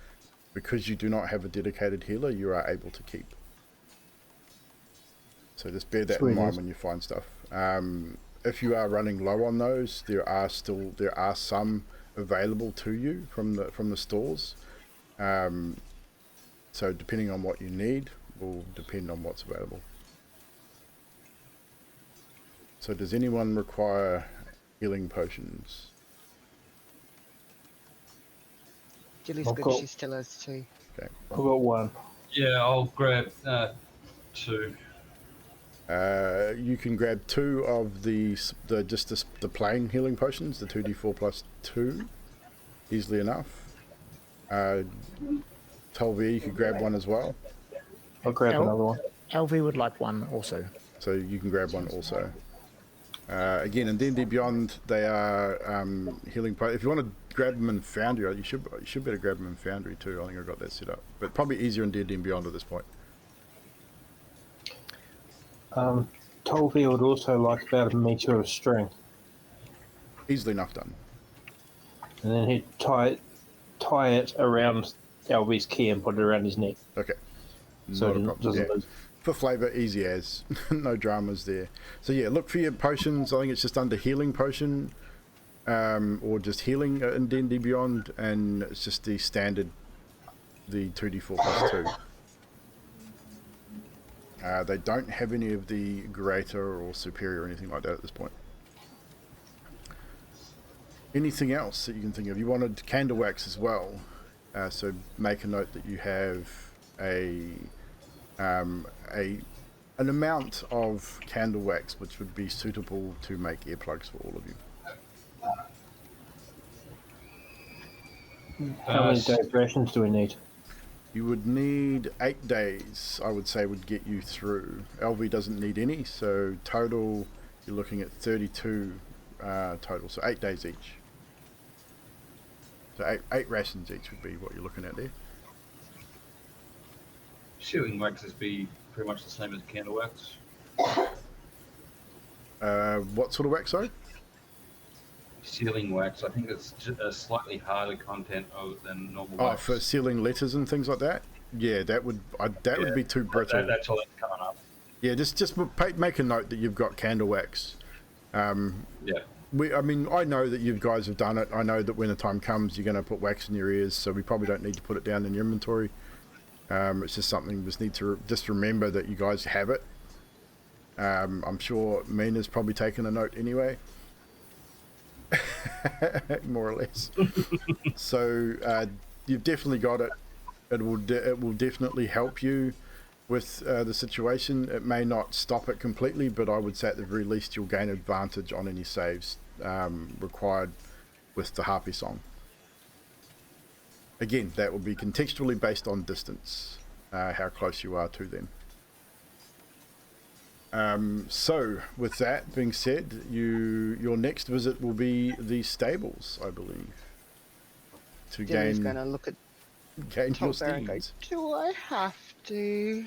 because you do not have a dedicated healer, you are able to keep. So just bear that in mind when you find stuff. If you are running low on those, there are some available to you from the stores. So depending on what you need, will depend on what's available. So does anyone require healing potions? Dilly's I've good, got- she still has 2. Okay. I've got one. Yeah, I'll grab 2. You can grab 2 of the plain healing potions, the 2d4 plus 2. easily enough. Tolvi, you could grab one as well. I'll grab El- another one. LV would like one also. So you can grab one also. Again, in D&D Beyond, they are healing. If you want to grab them in Foundry, you should be able to grab them in Foundry too. I think I've got that set up. But probably easier in D&D Beyond at this point. Tolvi would also like about a meter of string. Easily enough done. And then he'd tie it around Albie's key and put it around his neck. Okay. So Not a it problem. doesn't Yeah. lose. For flavour, easy as. No dramas there. So yeah, look for your potions. I think it's just under healing potion, or just healing in D&D Beyond, and it's just the standard, the 2d4 plus 2. They don't have any of the greater or superior or anything like that at this point. Anything else that you can think of? You wanted candle wax as well, so make a note that you have an amount of candle wax which would be suitable to make earplugs for all of you. How many days rations do we need? You would need 8 days, I would say, would get you through. LV doesn't need any, so total you're looking at 32 total, so 8 days each. So eight rations each would be what you're looking at there. Sealing waxes be pretty much the same as candle wax. What sort of wax, sorry? Sealing wax, I think it's a slightly harder content than normal Oh, wax. for sealing letters and things like that? Yeah, that would be too brittle. That's all that's coming up. Yeah, just make a note that you've got candle wax. Yeah. I mean, I know that you guys have done it. I know that when the time comes, you're going to put wax in your ears, so we probably don't need to put it down in your inventory. It's just something we just need to just remember that you guys have it. I'm sure Mina's probably taken a note anyway. More or less. So you've definitely got it. It will definitely help you with the situation. It may not stop it completely, but I would say at the very least you'll gain advantage on any saves required with the Harpy song. Again, that will be contextually based on distance, how close you are to them. So, with that being said, your next visit will be the stables, I believe, to Jimmy's gain going to look at your Tom Bear and go, steeds. do I have to?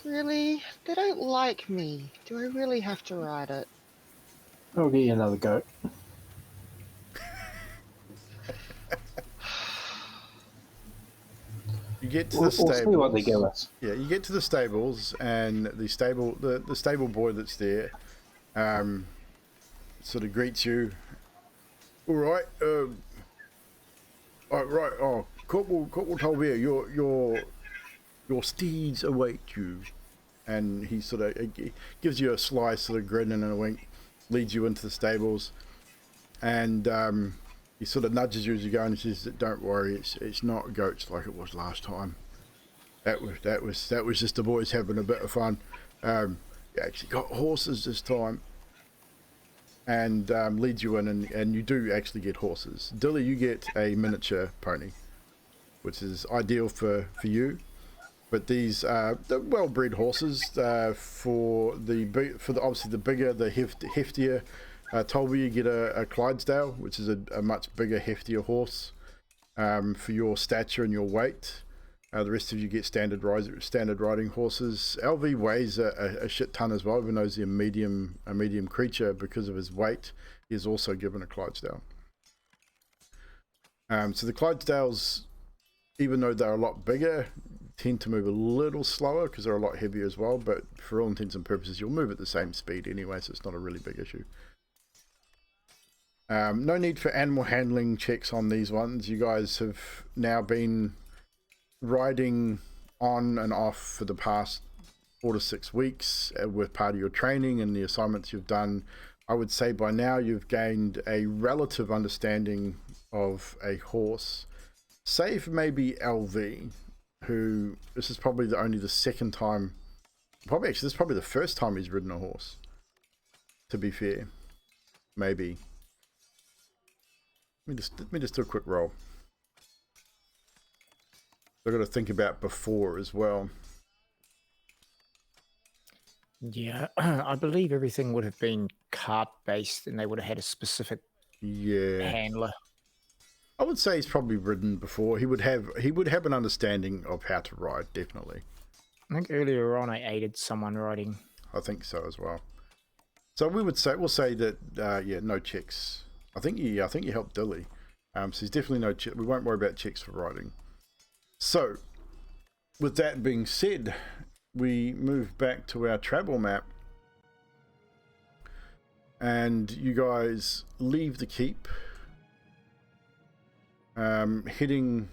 Really? They don't like me. Do I really have to ride it? I'll get you another goat. You get to the We'll stables. see what they give us. Yeah, you get to the stables, and the stable boy that's there, sort of greets you. All right, right. Oh, Corporal Tolvier, your steeds await you, and he sort of gives you a sly sort of grin and a wink, leads you into the stables, and he sort of nudges you as you go and says, "Don't worry, it's not goats like it was last time. That was just the boys having a bit of fun. You actually got horses this time." And leads you in, and you do actually get horses. Dilly, you get a miniature pony, which is ideal for you. But these are the well-bred horses for obviously the bigger, the heftier. Tolby, you get a Clydesdale, which is a much bigger, heftier horse for your stature and your weight. The rest of you get standard riding horses. LV weighs a shit ton as well, even though he's a medium creature. Because of his weight, he is also given a Clydesdale. So the Clydesdales, even though they're a lot bigger, tend to move a little slower because they're a lot heavier as well. But for all intents and purposes, you'll move at the same speed anyway, so it's not a really big issue. No need for animal handling checks on these ones. You guys have now been riding on and off for the past 4 to 6 weeks with part of your training and the assignments you've done. I would say by now you've gained a relative understanding of a horse, save maybe LV, who this is probably the second time, this is probably the first time he's ridden a horse, to be fair. Maybe Let me just do a quick roll. I've got to think about before as well. Yeah, I believe everything would have been cart-based and they would have had a specific handler. I would say he's probably ridden before. He would have an understanding of how to ride, definitely. I think earlier on I aided someone riding. I think so as well. So we'll say that no checks. I think you helped Dilly. So there's definitely no check. We won't worry about checks for riding. So with that being said, we move back to our travel map, and you guys leave the keep, heading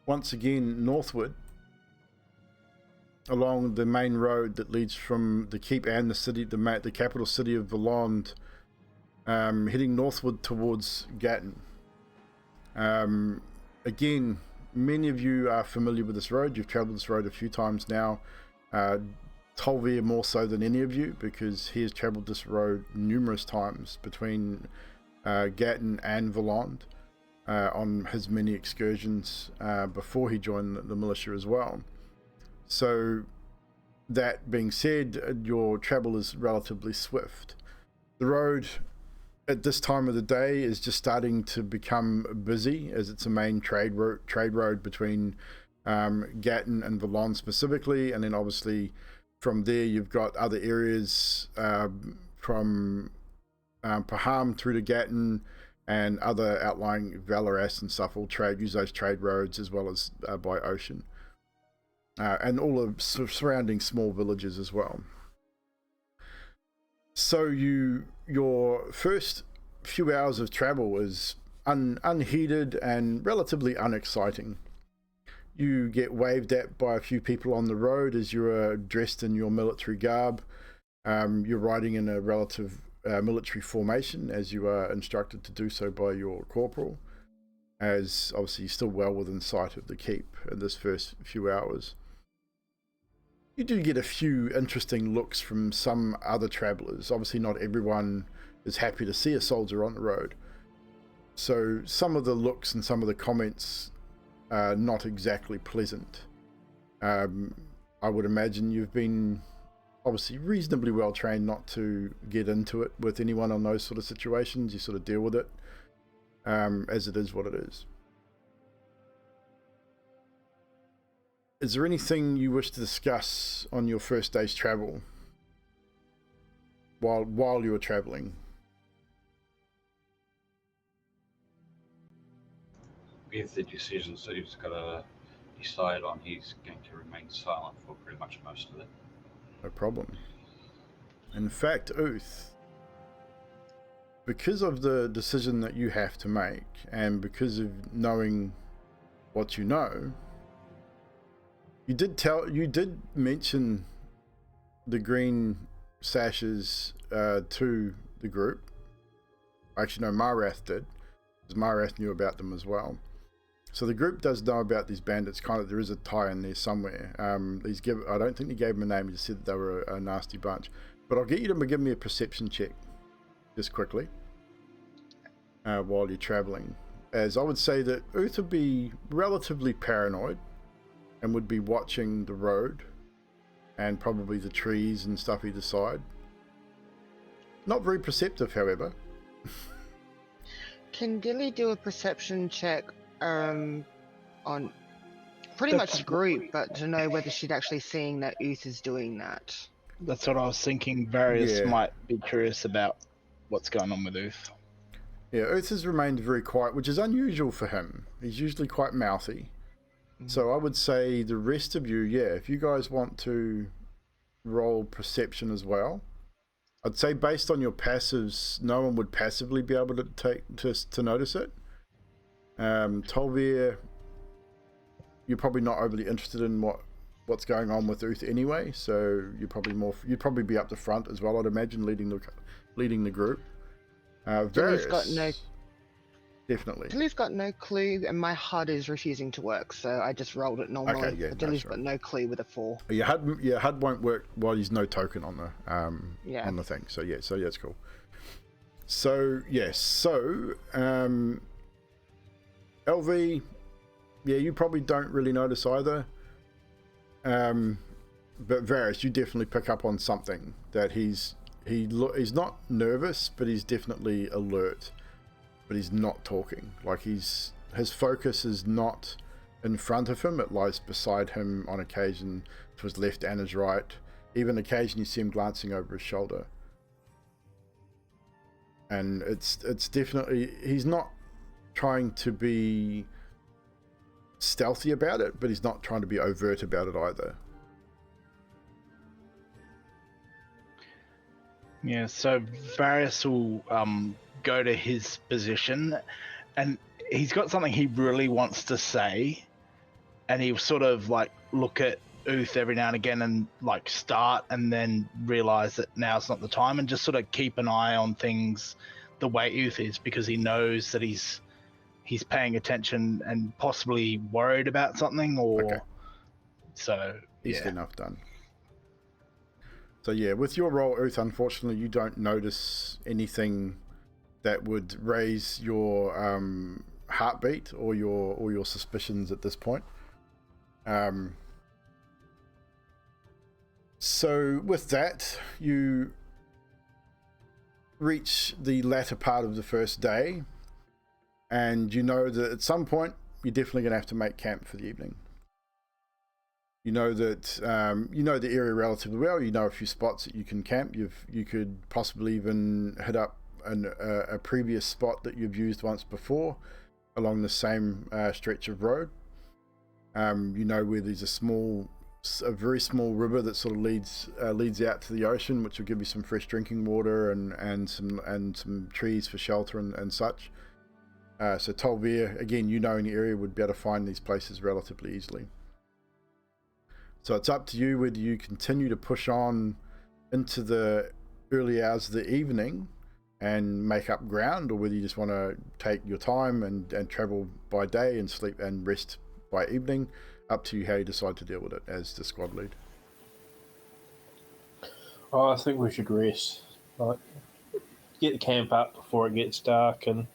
once again northward along the main road that leads from the keep and the city, the capital city of Vallond, heading northward towards Gatton. Again, many of you are familiar with this road. You've traveled this road a few times now. Tolvir more so than any of you, because he has traveled this road numerous times between Gatton and Vallond on his many excursions before he joined the militia as well. So that being said, your travel is relatively swift. The road at this time of the day is just starting to become busy, as it's a main trade road between Gatton and Vallond specifically, and then obviously from there you've got other areas from Paham through to Gatton and other outlying Valoras and stuff all use those trade roads, as well as by ocean. And all of surrounding small villages as well. So your first few hours of travel is unheated and relatively unexciting. You get waved at by a few people on the road as you are dressed in your military garb. You're riding in a relative military formation, as you are instructed to do so by your corporal, as obviously you're still well within sight of the keep in this first few hours. You do get a few interesting looks from some other travellers. Obviously not everyone is happy to see a soldier on the road. So some of the looks and some of the comments are not exactly pleasant. I would imagine you've been obviously reasonably well trained not to get into it with anyone on those sort of situations. You sort of deal with it as it is what it is. Is there anything you wish to discuss on your first day's travel while you were traveling? With the decisions that he's got to decide on, he's going to remain silent for pretty much most of it. No problem. In fact, Uth, because of the decision that you have to make, and because of knowing what you know, you did mention the green sashes to the group. Actually, no, Marath did, because Marath knew about them as well. So the group does know about these bandits. There is a tie in there somewhere. I don't think he gave them a name. He just said that they were a nasty bunch. But I'll get you to give me a perception check, just quickly, while you're traveling. As I would say that Uth would be relatively paranoid, and would be watching the road and probably the trees and stuff either side. Not very perceptive, however. Can Dilly do a perception check on pretty much the group, but to know whether she's actually seeing that Uth is doing that? That's what I was thinking. Various might be curious about what's going on with Uth. Yeah, Uth has remained very quiet, which is unusual for him. He's usually quite mouthy. So I would say the rest of you, if you guys want to roll perception as well, I'd say based on your passives, no one would passively be able to notice it. Tolvir, you're probably not overly interested in what's going on with Uth anyway, so you'd probably be up the front as well, I'd imagine, leading the group. Dilly's got no. Definitely. Dilly's got no clue, and my HUD is refusing to work, so I just rolled it normally. Okay, but Dilly's got no clue with a 4. Your HUD won't work while there's no token on the thing. So it's cool. So yes, so LV, yeah, you probably don't really notice either. But Varys, you definitely pick up on something that he's not nervous, but he's definitely alert. But he's not talking. Like his focus is not in front of him; it lies beside him on occasion, to his left and his right. Even occasionally, you see him glancing over his shoulder. And it's definitely, he's not trying to be stealthy about it, but he's not trying to be overt about it either. Yeah, so Varys will go to his position, and he's got something he really wants to say, and he'll sort of like look at Uth every now and again and like start, and then realize that now's not the time, and just sort of keep an eye on things the way Uth is, because he knows that he's paying attention and possibly worried about something, or Okay. So Easily yeah. enough done. So yeah, with your roll, Uth, unfortunately, you don't notice anything that would raise your heartbeat or your suspicions at this point. So with that, you reach the latter part of the first day, and you know that at some point you're definitely going to have to make camp for the evening. You know that you know the area relatively well. You know a few spots that you can camp. You could possibly even hit up a previous spot that you've used once before along the same stretch of road. You know where there's a very small river that sort of leads out to the ocean, which will give you some fresh drinking water and some trees for shelter and such. So Tolvir, again, you know in the area, would be able to find these places relatively easily. So it's up to you whether you continue to push on into the early hours of the evening and make up ground, or whether you just want to take your time and travel by day and sleep and rest by evening. Up to you how you decide to deal with it as the squad lead. Oh, I think we should rest. Like, get the camp up before it gets dark, and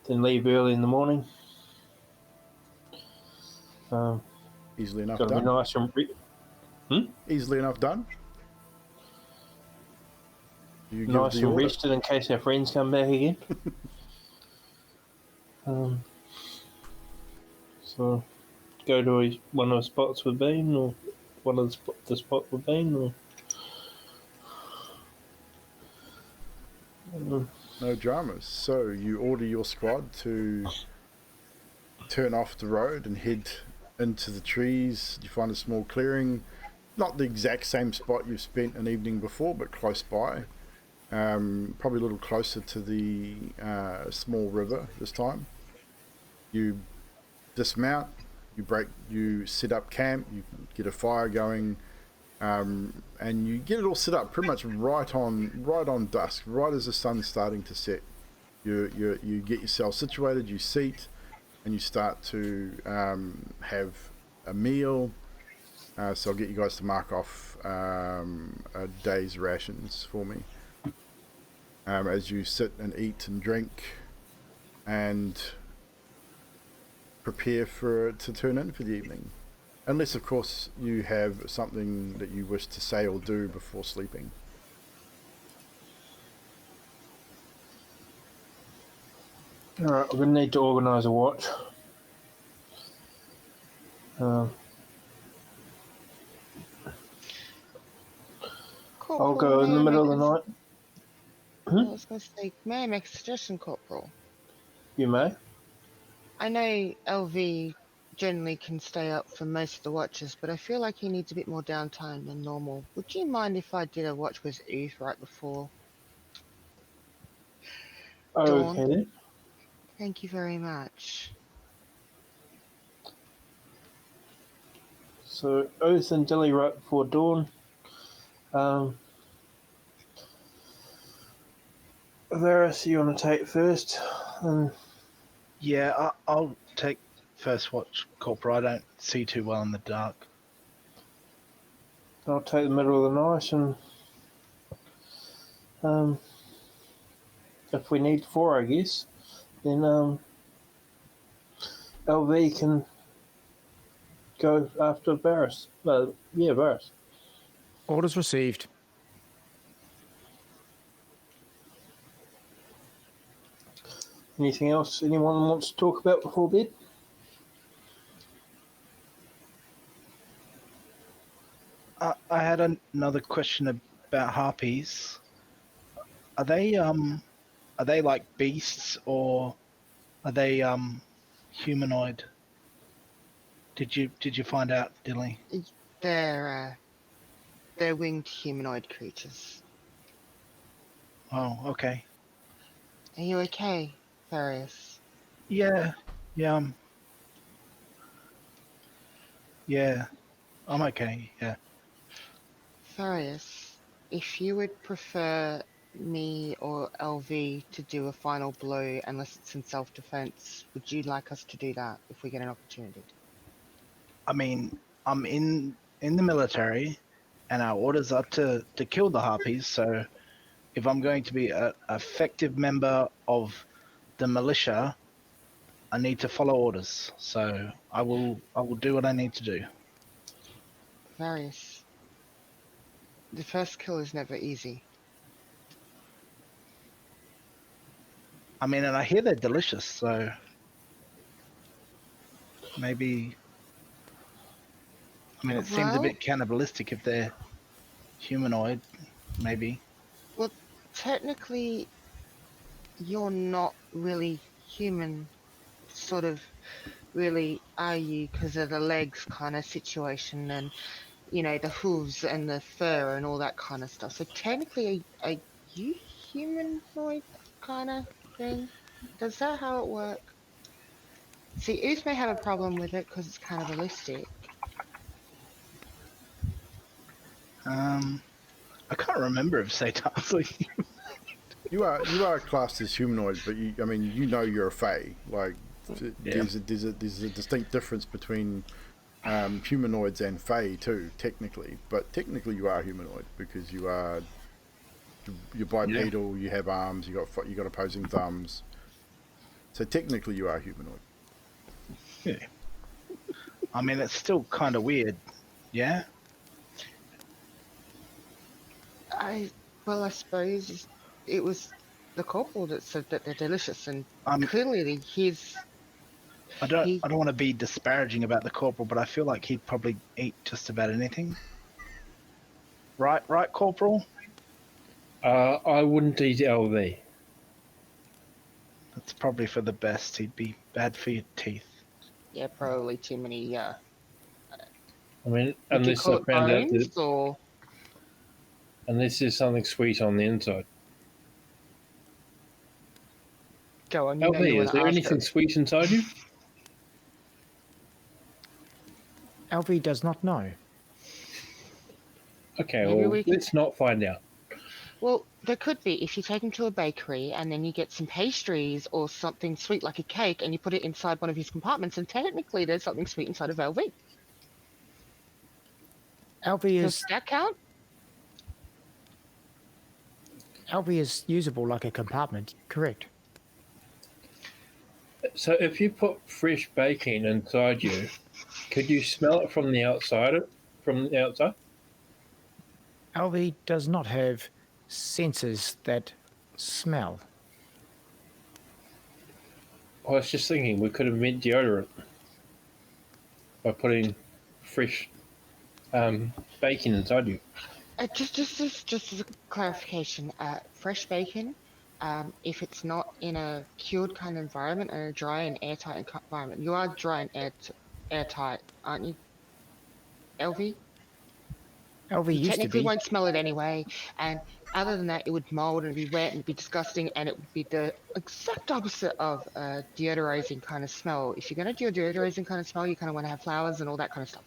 then leave early in the morning. Easily enough Gotta done. be nice and Easily enough done. You give nice the and order. rested in case our friends come back again. So go to one of the spots we've been, or one of the spot we've been, or No dramas. So you order your squad to turn off the road and head into the trees. You find a small clearing, not the exact same spot you've spent an evening before, but close by. Probably a little closer to the small river this time. You dismount, you set up camp, you get a fire going, and you get it all set up pretty much right on dusk, right as the sun's starting to set. You get yourself situated, you seat, and you start to have a meal. So I'll get you guys to mark off a day's rations for me. As you sit and eat and drink and prepare for it to turn in for the evening. Unless, of course, you have something that you wish to say or do before sleeping. alright, we're gonna need to organise a watch. I'll go in the middle of the night. I was going to say, may I make a suggestion, Corporal? You may. I know LV generally can stay up for most of the watches, but I feel like he needs a bit more downtime than normal. Would you mind if I did a watch with Uth right before dawn? Okay then. Thank you very much. So Oath and Dilly right before dawn. Varys, you want to take first? Yeah, I'll take first watch, Corporal. I don't see too well in the dark. I'll take the middle of the night, and if we need 4, I guess, then LV can go after Varys. Varys. Orders received. Anything else anyone wants to talk about before bed? I had another question about harpies. Are they like beasts or are they humanoid? Did you find out, Dilly? They're winged humanoid creatures. Oh, okay. Are you okay, Various? Yeah, I'm okay. Yeah. Various, if you would prefer me or LV to do a final blow unless it's in self-defense, would you like us to do that if we get an opportunity? I mean, I'm in the military, and our orders are to kill the harpies. So, if I'm going to be an effective member of the militia, I need to follow orders. So I will do what I need to do. Various, the first kill is never easy. I mean, and I hear they're delicious, so maybe. I mean, it seems a bit cannibalistic if they're humanoid, maybe. Well, technically, you're not really human, sort of, really, are you? Because of the legs kind of situation and, the hooves and the fur and all that kind of stuff. So technically, are you humanoid kind of thing? Does that how it work? See, Ooth may have a problem with it because it's cannibalistic. I can't remember if Satan's like. You are classed as humanoid, but you're a fae. Like, there's a distinct difference between humanoids and fae too, technically. But technically, you are humanoid because you're bipedal. You have arms. You got opposing thumbs. So technically, you are humanoid. Yeah. I mean, it's still kind of weird. Yeah. I suppose it was the corporal that said that they're delicious, and clearly I don't want to be disparaging about the corporal, but I feel like he'd probably eat just about anything. Right, Corporal? I wouldn't eat LV. That's probably for the best. He'd be bad for your teeth. Yeah, probably too many. I mean, unless I found out that, unless there's something sweet on the inside. Go on. LV, is there anything sweet inside you? LV does not know. Okay, well, let's not find out. Well, there could be if you take him to a bakery and then you get some pastries or something sweet like a cake and you put it inside one of his compartments, and technically there's something sweet inside of LV. Does that count? LV is usable like a compartment, correct? So if you put fresh baking inside you, could you smell it from the outside? LV does not have senses that smell. I was just thinking we could invent deodorant by putting fresh bacon inside you. Just as a clarification, fresh bacon, if it's not in a cured kind of environment and a dry and airtight environment, you are dry and airtight, aren't you, LV? LV You used to technically be. won't smell it anyway, and other than that, it would mold and be wet and be disgusting, and it would be the exact opposite of a deodorizing kind of smell. If you're going to do a deodorizing kind of smell, you kind of want to have flowers and all that kind of stuff.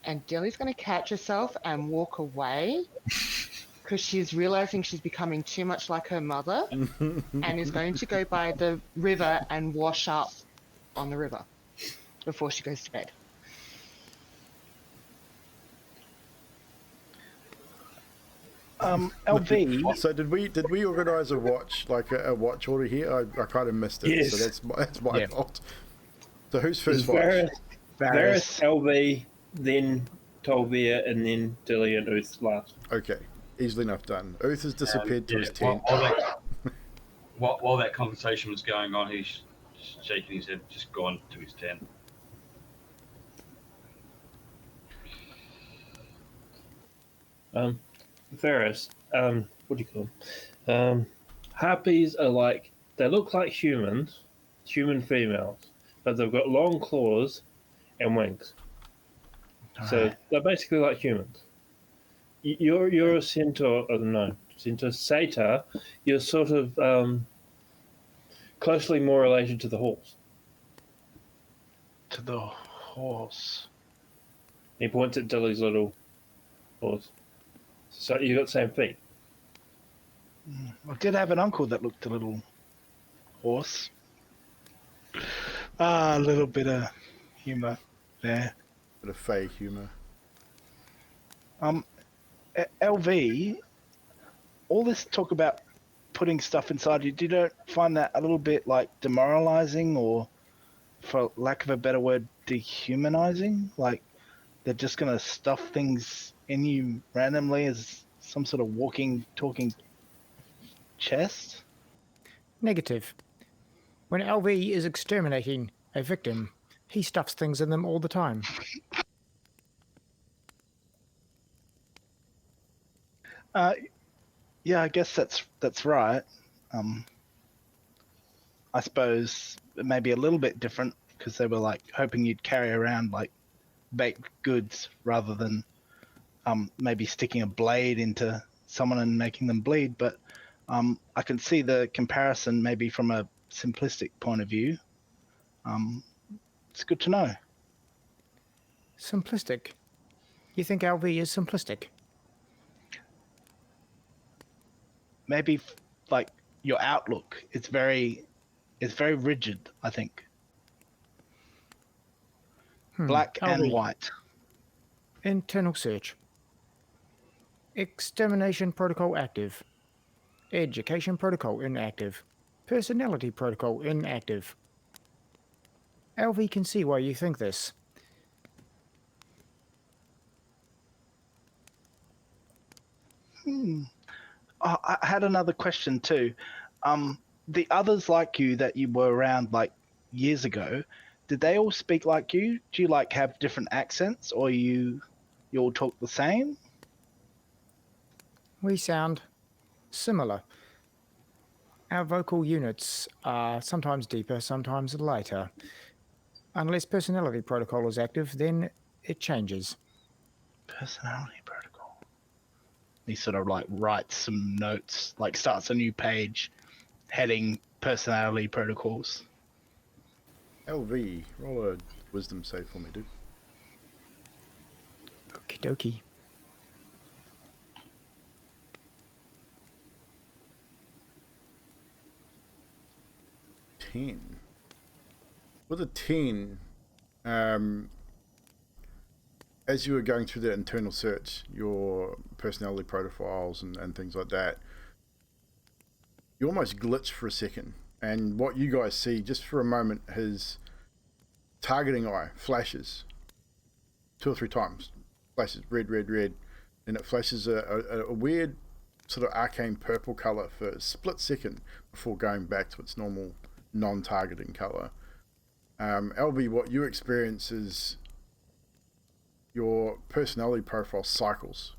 And Dilly's going to catch herself and walk away because she's realizing she's becoming too much like her mother and is going to go by the river and wash up on the river before she goes to bed. LV. So did we organise a watch, like a watch order here? I kind of missed it, so Yes. that's my Yeah. fault. So who's It's first watch? Varys, LV, then Tolvia, and then Dilly and Uth last. Okay, easily enough done. Uth has disappeared to his tent. While that conversation was going on, he's just shaking his head, just gone to his tent. Varys, what do you call them? Harpies are like, they look like humans, human females, but they've got long claws and wings. So Alright. they're basically like humans. You're a centaur, no, centaur, satyr. You're sort of closely more related to the horse. To the horse. He points at Dilly's little horse. So you got the same feet. I did have an uncle that looked a little horse. A little bit of humour there. Bit of fey humour. LV, all this talk about putting stuff inside you, do you don't find that a little bit like demoralizing, or, for lack of a better word, dehumanizing? Like they're just gonna stuff things in you randomly as some sort of walking, talking chest? Negative. When LV is exterminating a victim, he stuffs things in them all the time. Yeah, I guess that's right. I suppose it may be a little bit different because they were like hoping you'd carry around like baked goods rather than maybe sticking a blade into someone and making them bleed. But I can see the comparison maybe from a simplistic point of view. It's good to know. Simplistic. You think LV is simplistic? Maybe like your outlook, it's very rigid, I think. Black and LV. white. Internal search. Extermination protocol active. Education protocol inactive. Personality protocol inactive. LV can see why you think this. I had another question too. The others like you that you were around like years ago, did they all speak like you? Do you like have different accents, or you all talk the same? We sound similar. Our vocal units are sometimes deeper, sometimes lighter. Unless personality protocol is active, then it changes. Personality protocol. He sort of like writes some notes, like starts a new page, heading personality protocols. LV, roll a wisdom save for me, dude. Okie dokie. With a 10, as you were going through that internal search, your personality profiles and things like that, you almost glitch for a second. And what you guys see, just for a moment, his targeting eye flashes 2 or 3 times. Flashes red, red, red. And it flashes a weird sort of arcane purple colour for a split second before going back to its normal non-targeting colour. LB, what you experience is your personality profile cycles,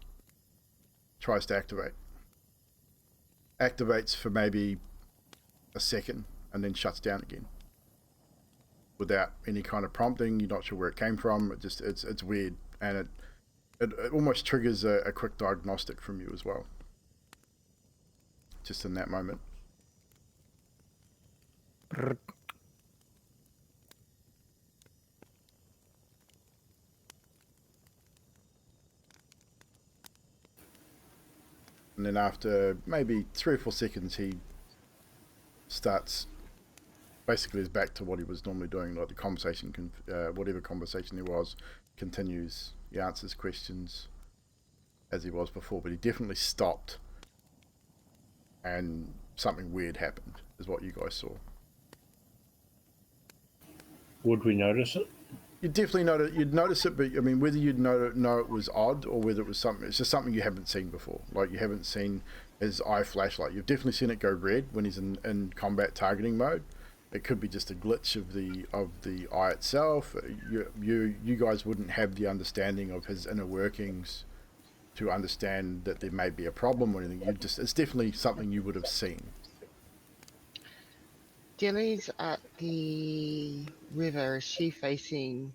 tries to activates for maybe a second and then shuts down again without any kind of prompting. You're not sure where it came from. It's weird, and it almost triggers a quick diagnostic from you as well, just in that moment. And then after maybe 3 or 4 seconds, he starts, basically is back to what he was normally doing, like the conversation, whatever conversation there was, continues. He answers questions as he was before, but he definitely stopped, and something weird happened, is what you guys saw. Would we notice it? You'd definitely notice it, but I mean, whether you'd know it was odd or whether it was something, it's just something you haven't seen before. Like, you haven't seen his eye flashlight. You've definitely seen it go red when he's in combat targeting mode. It could be just a glitch of the eye itself. You guys wouldn't have the understanding of his inner workings to understand that there may be a problem or anything. It's definitely something you would have seen. Dilly's at the river. Is she facing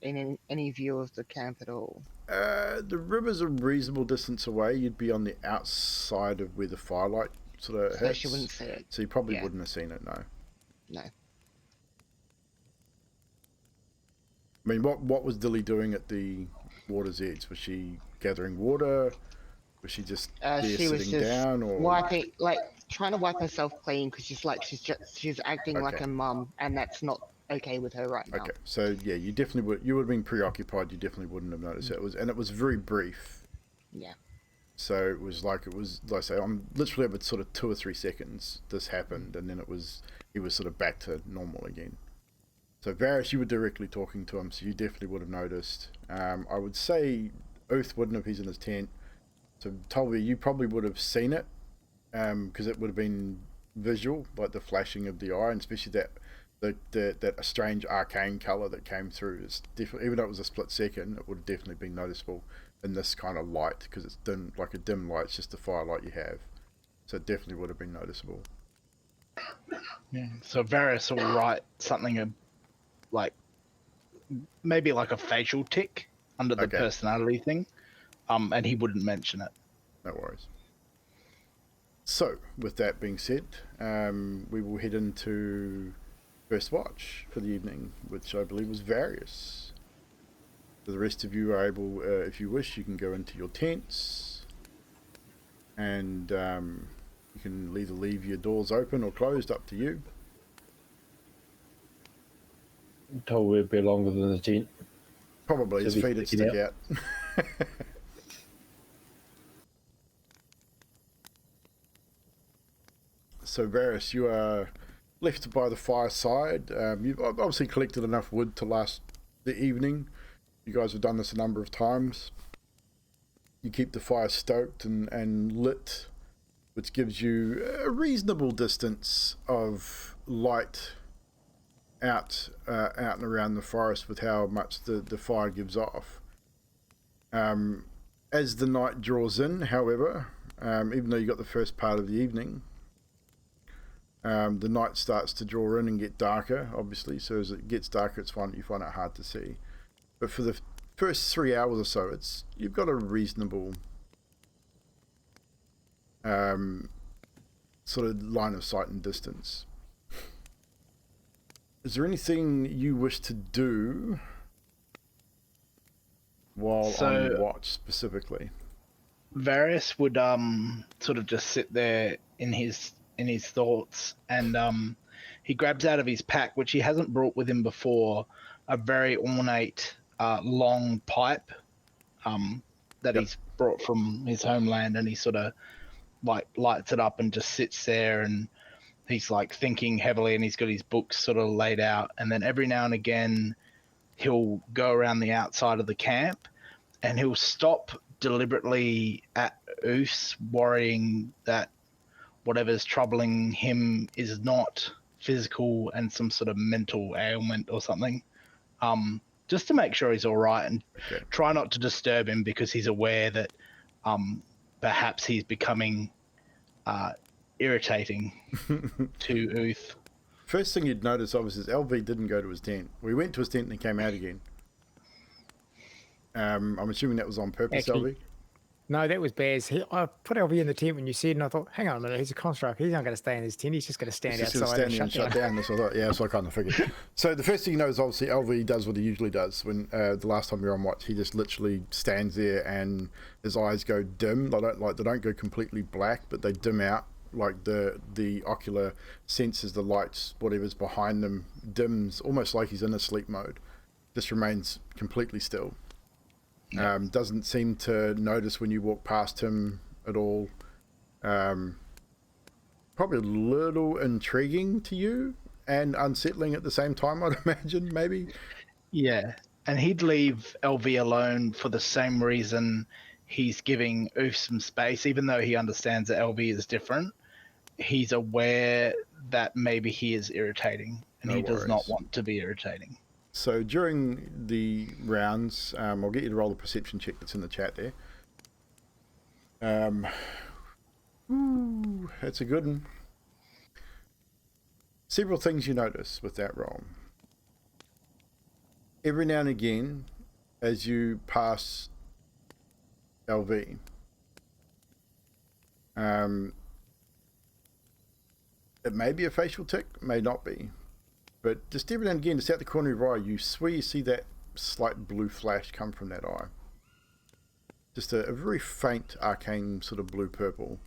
in any view of the camp at all? The river's a reasonable distance away. You'd be on the outside of where the firelight sort of hits. So she wouldn't see it. So you probably wouldn't have seen it, no. No. I mean, what was Dilly doing at the water's edge? Was she gathering water? Was she just she was sitting just down, or wiping, like trying to wipe herself clean, because she's acting like Okay. a mum, and that's not okay with her right now. Okay, so yeah, you would have been preoccupied. You definitely wouldn't have noticed it. It was very brief. Yeah. So it was like I say, I'm literally over sort of 2 or 3 seconds this happened, and then he was sort of back to normal again. So Varys, you were directly talking to him, so you definitely would have noticed. I would say Uth wouldn't, if he's in his tent. So Tolby, you probably would have seen it, because it would have been visual, like the flashing of the eye, and especially that a strange arcane color that came through. It's definitely, even though it was a split second, it would have definitely been noticeable in this kind of light, because it's dim, like a dim light. It's just the firelight you have, so it definitely would have been noticeable. Yeah. So Varys will write something like maybe like a facial tick under the Okay. personality thing, and he wouldn't mention it. No worries. So, with that being said, we will head into first watch for the evening, which I believe was Various. For the rest of you are able, if you wish, you can go into your tents, and you can either leave your doors open or closed, up to you. Told we'd be longer than the tent. Probably, his So we feet can would pick it stick out. So Varys, you are left by the fireside. You've obviously collected enough wood to last the evening. You guys have done this a number of times. You keep the fire stoked and lit, which gives you a reasonable distance of light out and around the forest with how much the fire gives off. As the night draws in, however, even though you got the first part of the evening, the night starts to draw in and get darker, obviously. So as it gets darker, you find it hard to see. But for the first 3 hours or so, you've got a reasonable sort of line of sight and distance. Is there anything you wish to do while on watch specifically? Varys would sort of just sit there in his thoughts, and he grabs out of his pack, which he hasn't brought with him before, a very ornate long pipe that he's brought from his homeland, and he sort of like lights it up and just sits there, and he's like thinking heavily, and he's got his books sort of laid out, and then every now and again he'll go around the outside of the camp and he'll stop deliberately at Oos, worrying that whatever's troubling him is not physical and some sort of mental ailment or something, just to make sure he's all right, and try not to disturb him, because he's aware that perhaps he's becoming irritating to Uth. First thing you'd notice, obviously, is LV didn't go to his tent. We went to his tent and he came out again. I'm assuming that was on purpose, Actually, LV? No, that was Bears. I put LV in the tent when you said, and I thought, hang on a minute, he's a construct. He's not going to stay in his tent. He's just going to stand He's just outside going to stand there and shut down. That's what I thought. Yeah, so I kind of figured. So the first thing you know is obviously LV does what he usually does. When the last time we were on watch, he just literally stands there and his eyes go dim. They don't go completely black, but they dim out. Like the ocular senses, the lights, whatever's behind them dims, almost like he's in a sleep mode. Just remains completely still. Doesn't seem to notice when you walk past him at all. Probably a little intriguing to you and unsettling at the same time, I'd imagine, maybe. Yeah, and he'd leave LV alone for the same reason he's giving Oof some space, even though he understands that LV is different. He's aware that maybe he is irritating, and he does not want to be irritating. So during the rounds, I'll get you to roll the perception check that's in the chat there. That's a good one. Several things you notice with that roll. Every now and again, as you pass LV, it may be a facial tick, may not be, but just every now and again, just out the corner of your eye, you swear you see that slight blue flash come from that eye. Just a very faint arcane sort of blue-purple.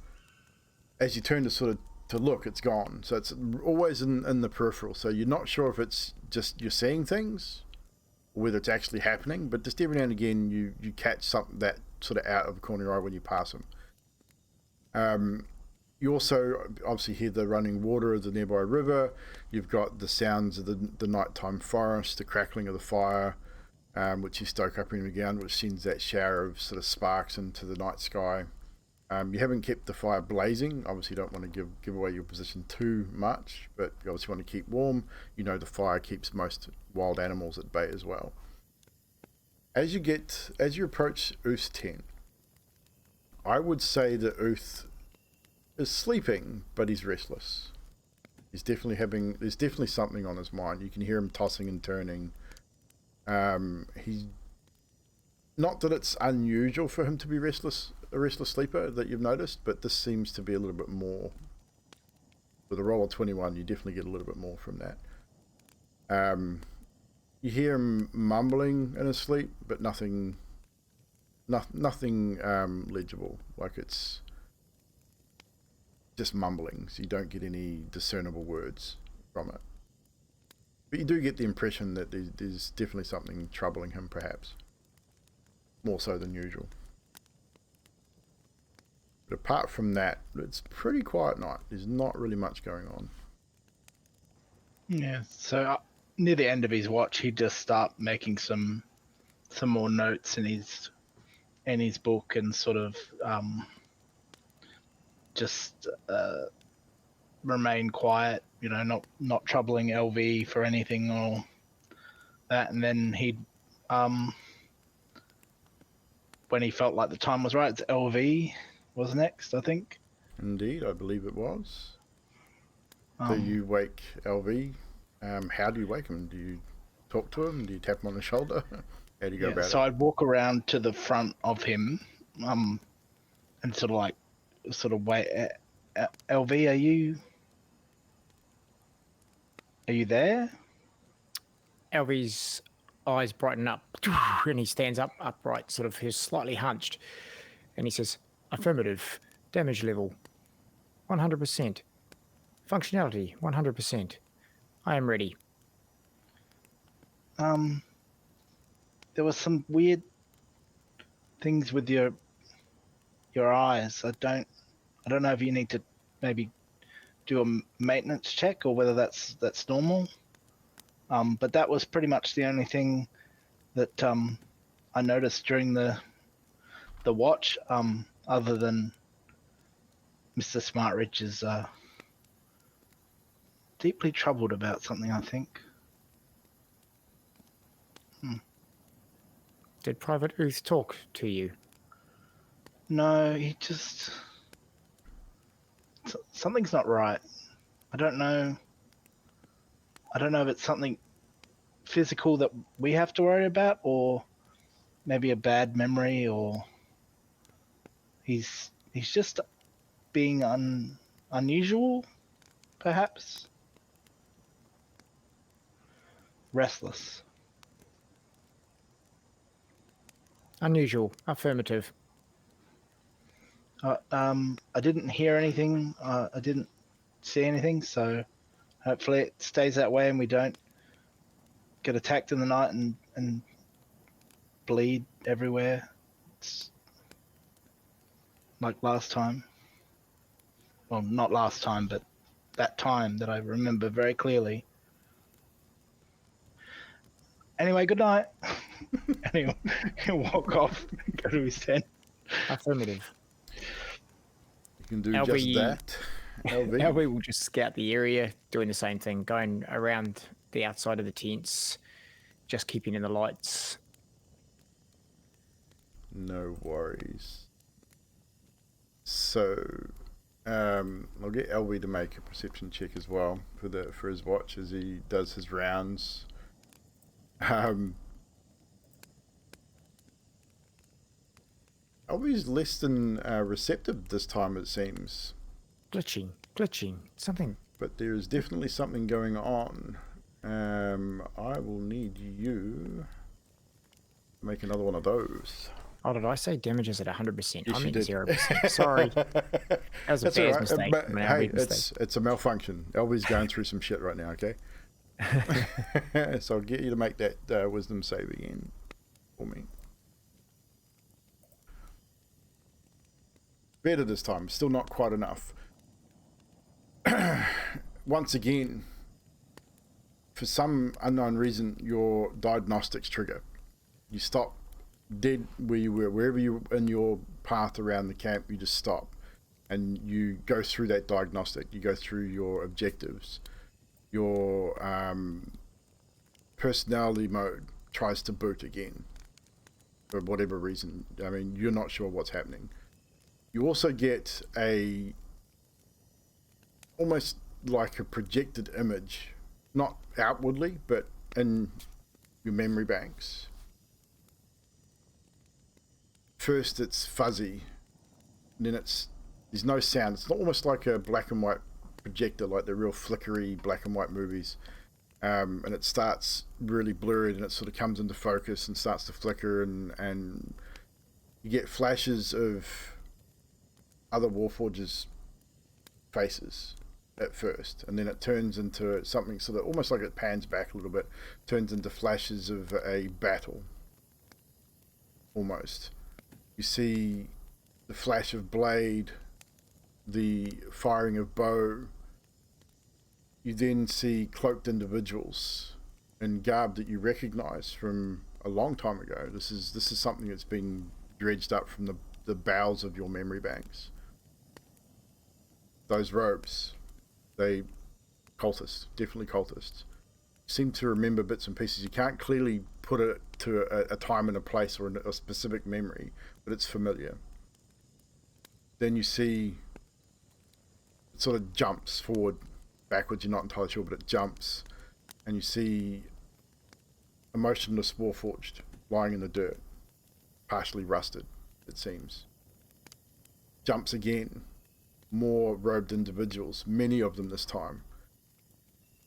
As you turn to to look, it's gone. So it's always in the peripheral. So you're not sure if it's just you're seeing things, or whether it's actually happening. But just every now and again, you catch something that sort of out of the corner of your eye when you pass them. You also obviously hear the running water of the nearby river. You've got the sounds of the nighttime forest, the crackling of the fire, which you stoke up in the ground, which sends that shower of sort of sparks into the night sky. You haven't kept the fire blazing. Obviously, you don't want to give away your position too much, but you obviously want to keep warm. You know the fire keeps most wild animals at bay as well. As you approach Uth's tent, I would say that Uth is sleeping, but he's restless. There's definitely something on his mind. You can hear him tossing and turning. He's not that it's unusual for him to be a restless sleeper that you've noticed, but this seems to be a little bit more. With a roll of 21, you definitely get a little bit more from that. You hear him mumbling in his sleep, but nothing legible. Like it's just mumbling, so you don't get any discernible words from it. But you do get the impression that there's definitely something troubling him, perhaps. More so than usual. But apart from that, it's a pretty quiet night. There's not really much going on. Yeah, so near the end of his watch, he'd just start making some more notes in his book and sort of just remain quiet, not troubling LV for anything or that. And then he'd when he felt like the time was right, it's LV was next, I think. Indeed, I believe it was. So you wake LV. How do you wake him? Do you talk to him? Do you tap him on the shoulder? How do you go about it? So I'd walk around to the front of him, and sort of wait. LV, are you there? LV's eyes brighten up, and he stands up upright, sort of he's slightly hunched, and he says, "Affirmative. Damage level 100%. Functionality 100%. I am ready." There was some weird things with your eyes. I don't know if you need to maybe do a maintenance check or whether that's normal. But that was pretty much the only thing that I noticed during the watch, other than Mr. Smartridge is deeply troubled about something, I think. Did Private Uth talk to you? No, he just... Something's not right. I don't know if it's something physical that we have to worry about, or maybe a bad memory, or he's just being unusual, perhaps. Restless. Unusual. Affirmative. I didn't hear anything. I didn't see anything, so hopefully it stays that way and we don't get attacked in the night and bleed everywhere. It's like last time. Well, not last time, but that time that I remember very clearly. Anyway, good night. And he'll walk off and go to his tent. Affirmative. You can do LV just that. LV. LV will just scout the area, doing the same thing, going around the outside of the tents, just keeping in the lights. No worries. So, I'll get LV to make a perception check as well for his watch as he does his rounds. LV's less than receptive this time, it seems. Glitching, something. But there is definitely something going on. I will need you to make another one of those. Oh, did I say damages at 100%? Yes, I you meant did. 0%. Sorry. That was a That's all bad right. mistake. But, an hey, LV mistake. it's a malfunction. LV's going through some shit right now, okay? So I'll get you to make that wisdom save again for me. Better this time, still not quite enough. Once again, for some unknown reason, your diagnostics trigger. You stop dead where you were, wherever you in your path around the camp, you just stop and you go through that diagnostic. You go through your objectives. Your personality mode tries to boot again for whatever reason. I mean, you're not sure what's happening. You also get almost like a projected image, not outwardly, but in your memory banks. First it's fuzzy, and then there's no sound. It's not almost like a black and white projector, like the real flickery black and white movies. And it starts really blurred, and it sort of comes into focus and starts to flicker, and you get flashes of other Warforgers' faces at first, and then it turns into something sort of almost like it pans back a little bit, turns into flashes of a battle almost. You see the flash of blade, the firing of bow. You then see cloaked individuals in garb that you recognize from a long time ago. This is something that's been dredged up from the bowels of your memory banks. Those robes, they cultists, definitely cultists. You seem to remember bits and pieces. You can't clearly put it to a time and a place or a specific memory, but it's familiar. Then you see it sort of jumps forward, backwards, you're not entirely sure, but it jumps, and you see a motionless Warforged lying in the dirt, partially rusted, it seems. Jumps again, more robed individuals, many of them this time.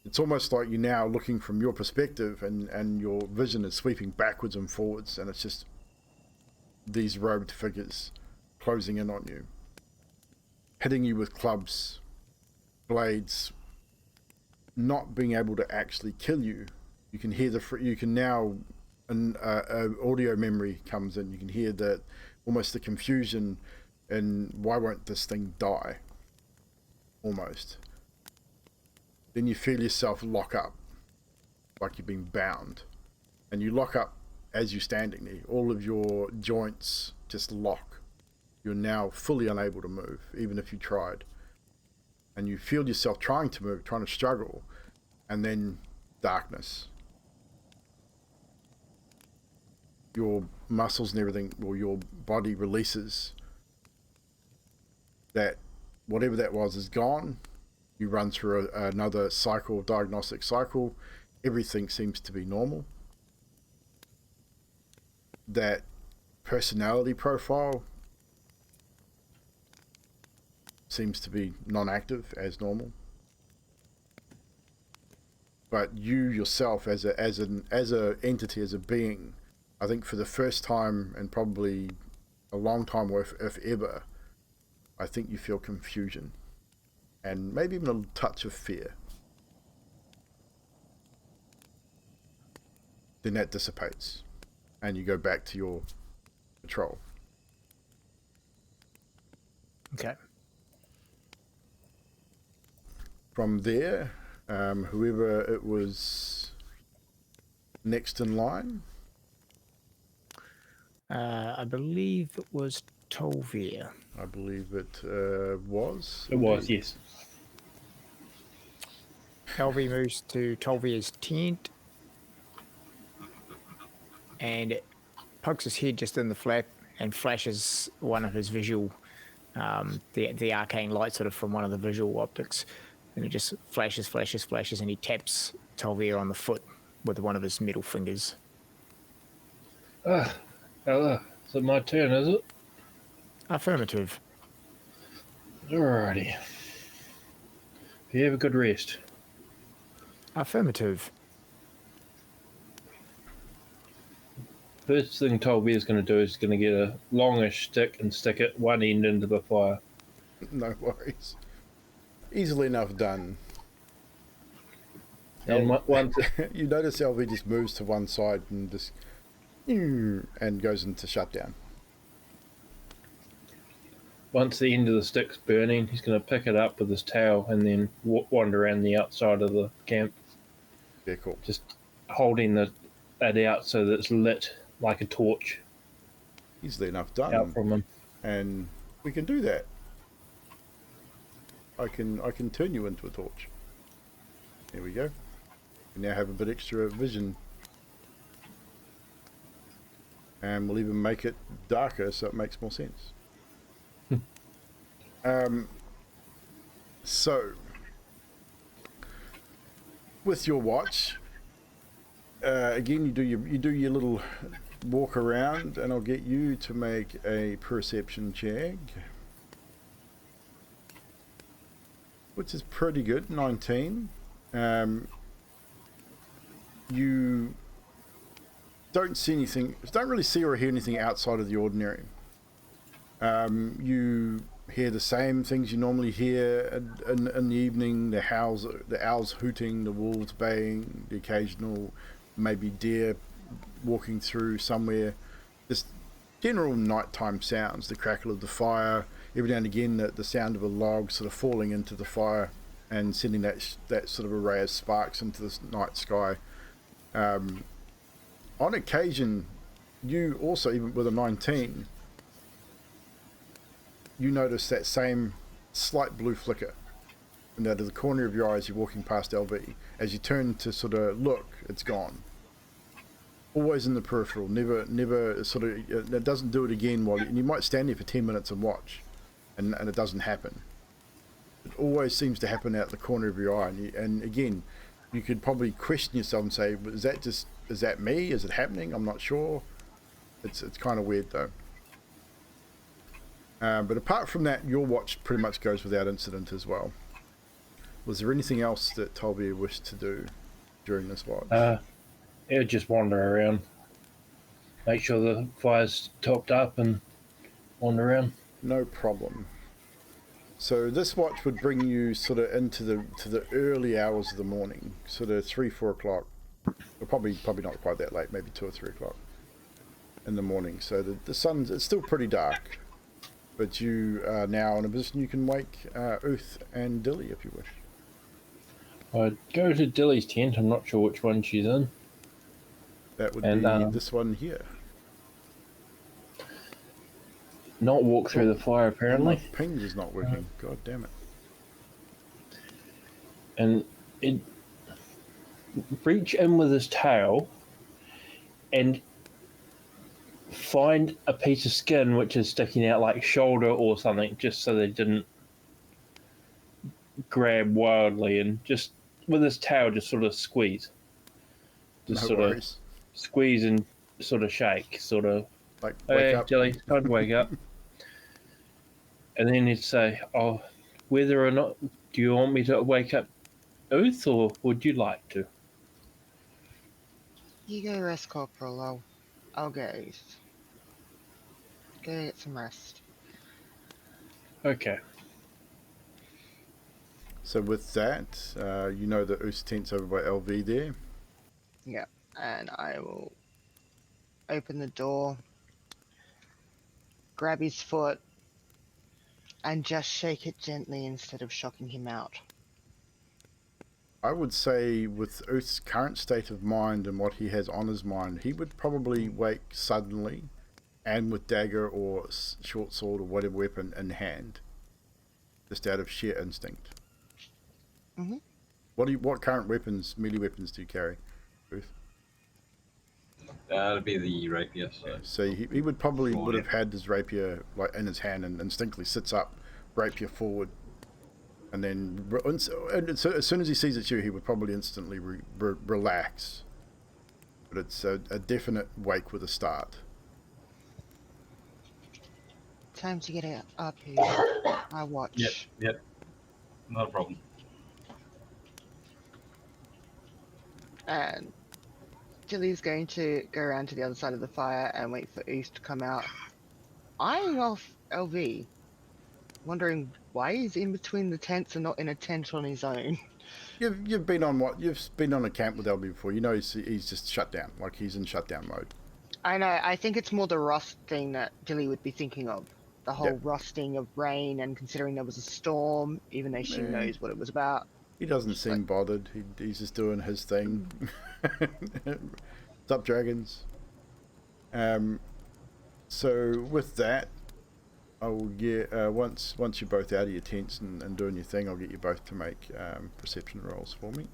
It's almost like you're now looking from your perspective, and your vision is sweeping backwards and forwards, and it's just these robed figures closing in on you, hitting you with clubs, blades, not being able to actually kill you. You can hear you can now, an audio memory comes in. You can hear that almost the confusion and why won't this thing die? Almost. Then you feel yourself lock up, like you've been bound, and you lock up as you're standing there. All of your joints just lock. You're now fully unable to move, even if you tried. And you feel yourself trying to move, trying to struggle, and then darkness. Your muscles and everything, or your body releases that whatever that was is gone. You run through another cycle, diagnostic cycle. Everything seems to be normal. That personality profile seems to be non-active as normal. But you yourself, as an entity, as a being, I think for the first time and probably a long time, or if ever, I think you feel confusion and maybe even a touch of fear. Then that dissipates, and you go back to your patrol. Okay. From there, whoever it was next in line. I believe it was Tolvir. I believe it was. It was, yes. Tolvir moves to Tolvir's tent and pokes his head just in the flap and flashes one of his visual, the arcane light sort of from one of the visual optics. And it just flashes, and he taps Tolvir on the foot with one of his middle fingers. Hello. Is it my turn, is it? Affirmative. Alrighty. You have a good rest. Affirmative. First thing Tolby is going to do is going to get a longish stick and stick it one end into the fire. No worries. Easily enough done. And once you notice LV just moves to one side and just and goes into shutdown. once the end of the stick's burning, he's going to pick it up with his tail and then wander around the outside of the camp. Yeah, cool. Just holding that out so that it's lit like a torch. Easily enough done. Out from him. And we can do that. I can turn you into a torch. There we go. We now have a bit extra vision. And we'll even make it darker so it makes more sense. So, with your watch, again, you do your little walk around, and I'll get you to make a perception check, which is pretty good, 19. You don't see anything, don't really see or hear anything outside of the ordinary. You hear the same things you normally hear in the evening, the owls hooting, the wolves baying, the occasional maybe deer walking through somewhere. Just general nighttime sounds, the crackle of the fire, every now and again the sound of a log sort of falling into the fire and sending that sort of array of sparks into the night sky. On occasion, you also, even with a 19, you notice that same slight blue flicker. And out of the corner of your eyes, you're walking past LV. As you turn to sort of look, it's gone. Always in the peripheral, never sort of, it doesn't do it again and you might stand there for 10 minutes and watch, and it doesn't happen. It always seems to happen out the corner of your eye. And again, you could probably question yourself and say, is that me? Is it happening? I'm not sure. It's kind of weird though. But apart from that, your watch pretty much goes without incident as well. Was there anything else that Tolby wished to do during this watch? It would just wander around. Make sure the fire's topped up and wander around. No problem. So this watch would bring you sort of into the early hours of the morning, sort of 3-4 o'clock. Well, probably not quite that late, maybe 2 or 3 o'clock in the morning. So the sun's, it's still pretty dark. But you are now in a position you can wake Uth and Dilly if you wish. I'd go to Dilly's tent. I'm not sure which one she's in. That would be this one here. Not walk through the fire, apparently. My ping is not working. God damn it. And it reach in with his tail and find a piece of skin which is sticking out like shoulder or something, just so they didn't grab wildly, and just with his tail just sort of squeeze. Just No sort worries. of squeeze and sort of shake, sort of, Like, wake hey, up. Jelly, time to wake up. And then he'd say, oh, whether or not, do you want me to wake up Oath, or would you like to? You go rest, Corporal. I'll go. Go get some rest. Okay. So with that, you know that Uth's tent's over by LV there. Yeah, and I will open the door, grab his foot, and just shake it gently instead of shocking him out. I would say with Uth's current state of mind and what he has on his mind, he would probably wake suddenly and with dagger or short sword or whatever weapon in hand, just out of sheer instinct. Mm-hmm. What current weapons, melee weapons, do you carry, Uth? That'd be the rapier. So he would probably would have had his rapier like in his hand and instinctively sits up, rapier forward, and then so as soon as he sees it's you, he would probably instantly relax. But it's a definite wake with a start. Time to get it up here. I watch. Yep. Not a problem. And Jilly's going to go around to the other side of the fire and wait for Uth to come out, eyeing off LV, wondering why he's in between the tents and not in a tent on his own. You've been on a camp with LB before. You know he's just shut down, like he's in shutdown mode. I know. I think it's more the rust thing that Jilly would be thinking of. The whole rusting of rain, and considering there was a storm, even though she knows what it was about. He doesn't seem bothered. He's just doing his thing. What's up, dragons? So with that, I will get once you're both out of your tents and doing your thing, I'll get you both to make perception rolls for me.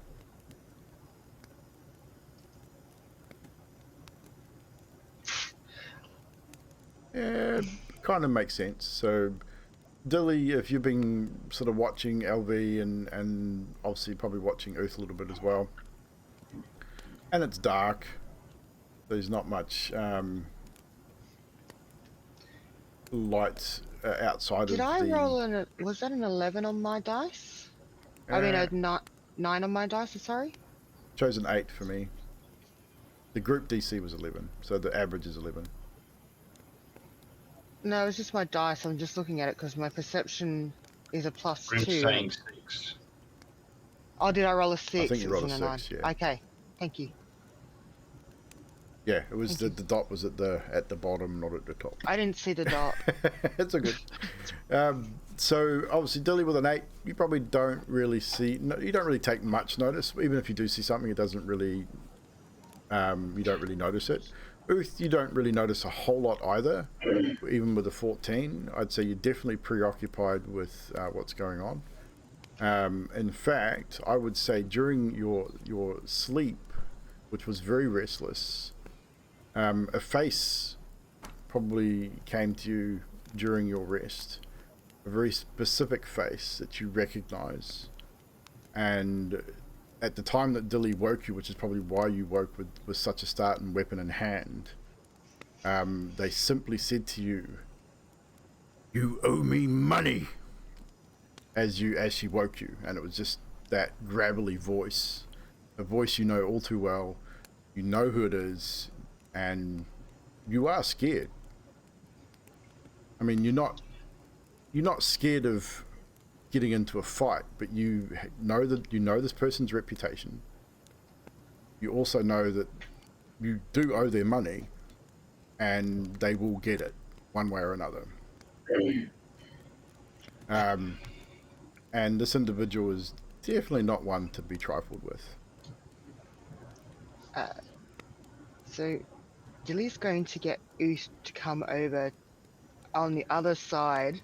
Yeah, kind of makes sense. So, Dilly, if you've been sort of watching LV and obviously probably watching Uth a little bit as well, and it's dark, there's not much light outside Did of I the... roll was that an 11 on my dice? I mean, a 9 on my dice, sorry? Chose an 8 for me. The group DC was 11, so the average is 11. No, it's just my dice. I'm just looking at it because my perception is a +2. Grim's saying 6. Oh, did I roll a 6? I think you rolled a 6, 9. yeah. Okay, thank you. Yeah, it was the dot was at the bottom, not at the top. I didn't see the dot. It's a good. So obviously, Dilly with an 8, you probably don't really see. No, you don't really take much notice. Even if you do see something, it doesn't really. You don't really notice it. Uth, you don't really notice a whole lot either. Even with a 14, I'd say you're definitely preoccupied with what's going on. In fact, I would say during your sleep, which was very restless, a face probably came to you during your rest, a very specific face that you recognize, and at the time that Dilly woke you, which is probably why you woke with such a start and weapon in hand, they simply said to you, "You owe me money," as she woke you, and it was just that gravelly voice, a voice you know all too well. You know who it is, and you are scared. I mean, you're not scared of getting into a fight, but you know this person's reputation. You also know that you do owe their money, and they will get it one way or another. And this individual is definitely not one to be trifled with. So, Dilly's going to get Uth to come over on the other side,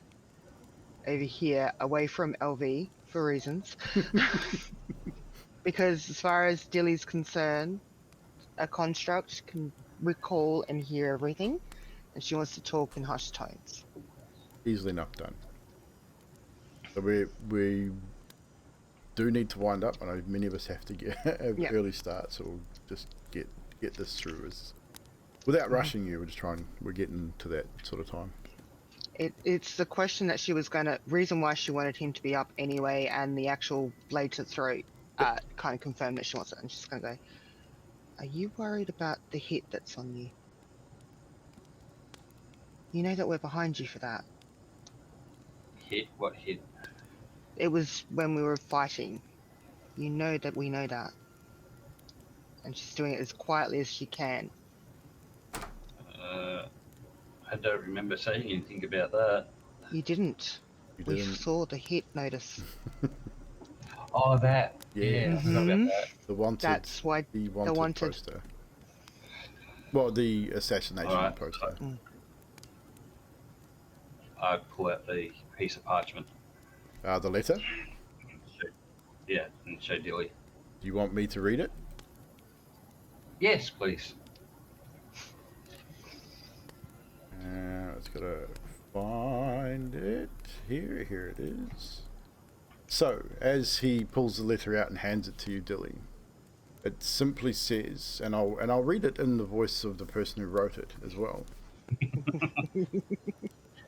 over here, away from LV, for reasons. Because as far as Dilly's concerned, a construct can recall and hear everything, and she wants to talk in hushed tones. Easily enough done. So we do need to wind up. I know many of us have to have early starts, so we'll just get this through without rushing you. We're getting to that sort of time. It's the question that she was reason why she wanted him to be up anyway, and the actual blade to the throat kind of confirmed that she wants it, and she's gonna go, "Are you worried about the hit that's on you? You know that we're behind you for that." Hit? What hit? It was when we were fighting. You know that we know that. And she's doing it as quietly as she can. I don't remember saying anything about that. You didn't. You We didn't. saw the hit notice. Oh, that. Yeah. I forgot about that. The wanted. That's why The the wanted. poster. Well, the assassination Alright. poster. I pull out the piece of parchment. The letter. And show Dilly. Do you want me to read it? Yes, please. It's gotta find it. Here it is. So, as he pulls the letter out and hands it to you, Dilly, it simply says, and I'll read it in the voice of the person who wrote it as well.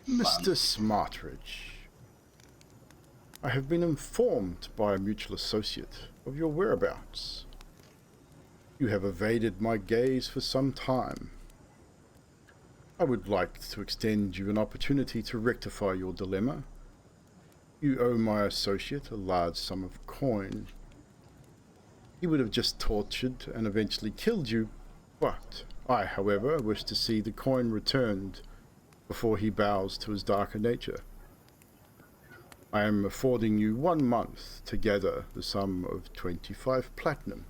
Mr. Smartridge, I have been informed by a mutual associate of your whereabouts. You have evaded my gaze for some time. I would like to extend you an opportunity to rectify your dilemma. You owe my associate a large sum of coin. He would have just tortured and eventually killed you, but I, however, wish to see the coin returned before he bows to his darker nature. I am affording you 1 month to gather the sum of 25 platinum,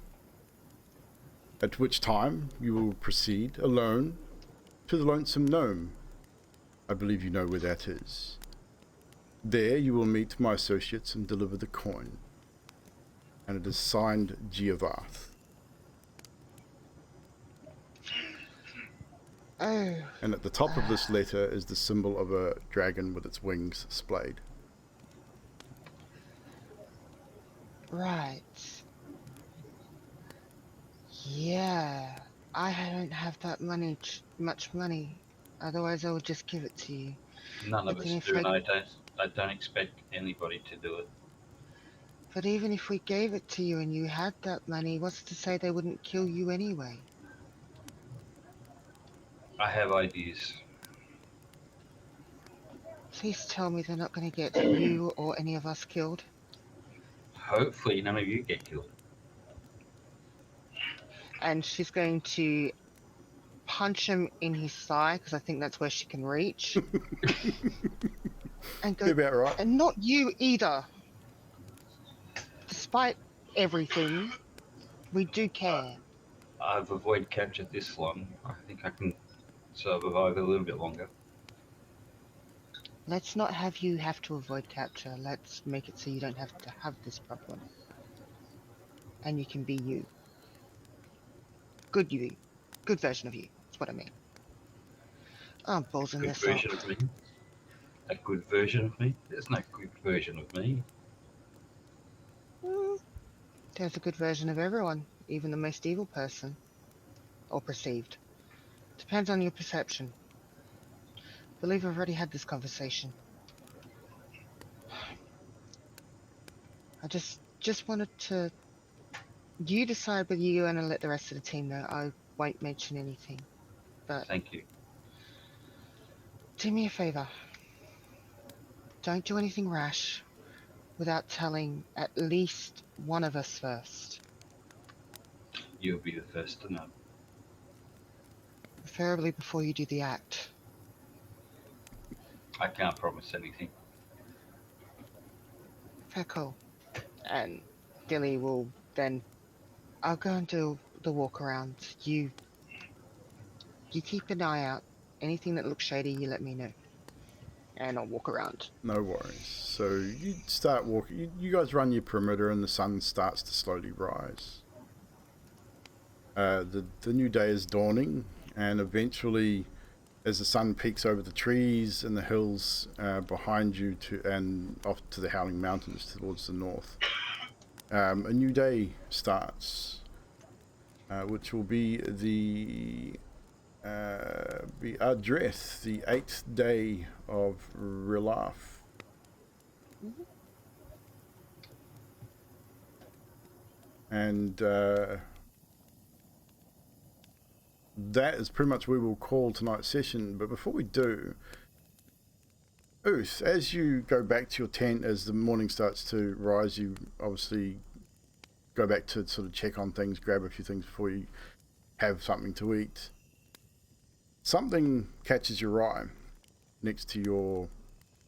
at which time you will proceed alone to the Lonesome Gnome. I believe you know where that is. There you will meet my associates and deliver the coin. And it is signed Giovanth. Oh. And at the top of this letter is the symbol of a dragon with its wings splayed. Right. Yeah. I don't have that much money. Otherwise, I would just give it to you. None of But us then if do, and I don't expect anybody to do it. But even if we gave it to you and you had that money, what's to say they wouldn't kill you anyway? I have ideas. Please tell me they're not going to get you or any of us killed. Hopefully none of you get killed. And she's going to punch him in his thigh, because I think that's where she can reach. And go, You're about right. and not you either. Despite everything, we do care. I've avoided capture this long. I think I can survive a little bit longer. Let's not have you have to avoid capture. Let's make it so you don't have to have this problem. And you can be you. Good you. Good version of you. That's what I mean. I'm ballsing Good this version up. of me. A good version of me? There's no good version of me. There's a good version of everyone, even the most evil person. Or perceived. Depends on your perception. Believe I've already had this conversation. I just wanted to... You decide whether you're going to let the rest of the team know. I won't mention anything. But Thank you. do me a favor. Don't do anything rash without telling at least one of us first. You'll be the first to know. Preferably before you do the act. I can't promise anything. Fair call. And Dilly will then... I'll go and do the walk around. You keep an eye out. Anything that looks shady, you let me know. And I'll walk around. No worries. So you start walking. You guys run your perimeter and the sun starts to slowly rise. The new day is dawning, and eventually, as the sun peeks over the trees and the hills behind you and off to the Howling Mountains towards the north, a new day starts, which will be Ardreth, the 8th day of Rilaf. And that is pretty much where we'll call tonight's session. But before we do, Uth, as you go back to your tent, as the morning starts to rise, you obviously go back to sort of check on things, grab a few things before you have something to eat. something catches your eye next to your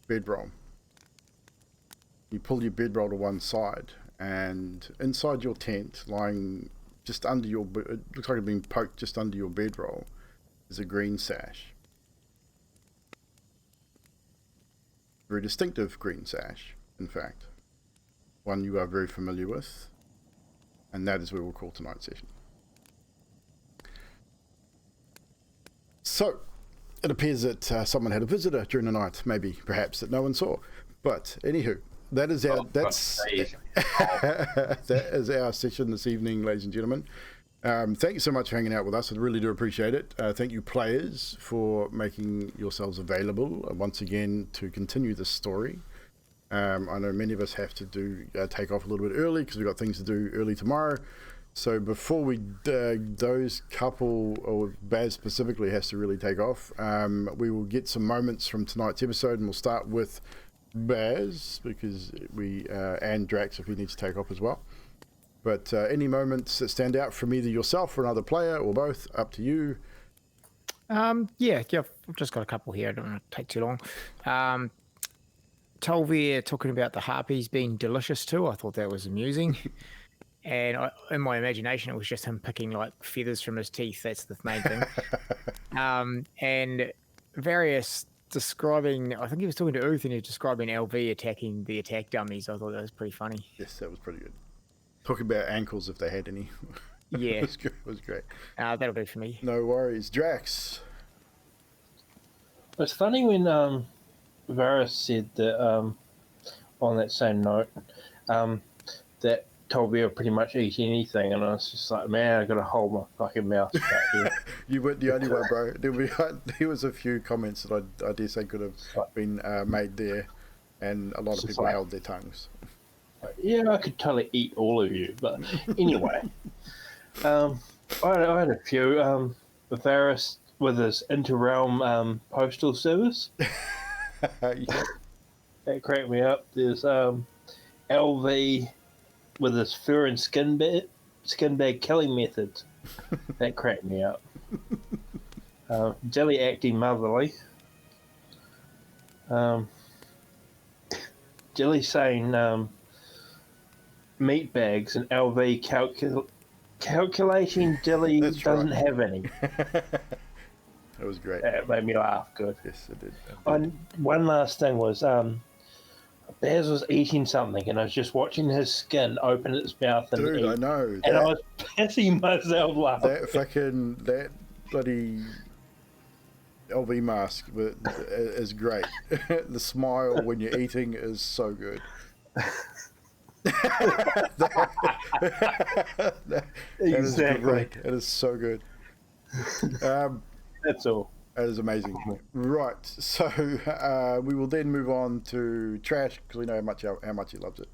bedroll. You pull your bedroll to one side, and inside your tent, lying just under your, it looks like it's been poked just under your bedroll, is a green sash. Very distinctive green sash, in fact. One you are very familiar with, and that is where we'll call tonight's session. So, it appears that someone had a visitor during the night, maybe, perhaps, that no one saw. But, anywho, that is our, that is our session this evening, ladies and gentlemen. Thank you so much for hanging out with us. I really do appreciate it. Thank you, players, for making yourselves available once again to continue this story. I know many of us have to take off a little bit early because we've got things to do early tomorrow. So before we those couple, or Baz specifically, has to really take off, we will get some moments from tonight's episode, and we'll start with Baz because and Drax if he needs to take off as well. But any moments that stand out from either yourself or another player or both, up to you. Yeah, I've just got a couple here. I don't want to take too long. Tolvir talking about the Harpies being delicious too. I thought that was amusing. And in my imagination, it was just him picking like feathers from his teeth. That's the main thing. And various describing, I think he was talking to Uth and he was describing LV attacking the attack dummies. I thought that was pretty funny. Yes, that was pretty good. Talking about ankles if they had any. Yeah. It was good. It was great. That'll do for me. No worries. Drax. It's funny when Varys said that, on that same note, that Tolvir would pretty much eat anything, and I was just like, man, I gotta hold my fucking mouth shut here. You weren't the only one, bro. There was a few comments that I dare say could have been made there, and a lot of people held their tongues. Yeah, I could totally eat all of you, but anyway, I had a few. Varys with his interrealm postal service. Yeah. That cracked me up. There's LV with his fur and skin bag killing methods. That cracked me up. Jelly acting motherly. Jelly saying meat bags, and LV calculating Jelly doesn't have any. That was great. It made me laugh good. Yes, it did. And one last thing was Baz was eating something, and I was just watching his skin open its mouth and Dude, eat. I know. And I was pissing myself laughing. That bloody LV mask is great. The smile when you're eating is so good. That Exactly. is great. It is so good. That's all. That is amazing. Right, so we will then move on to Trash because we know how much he loves it.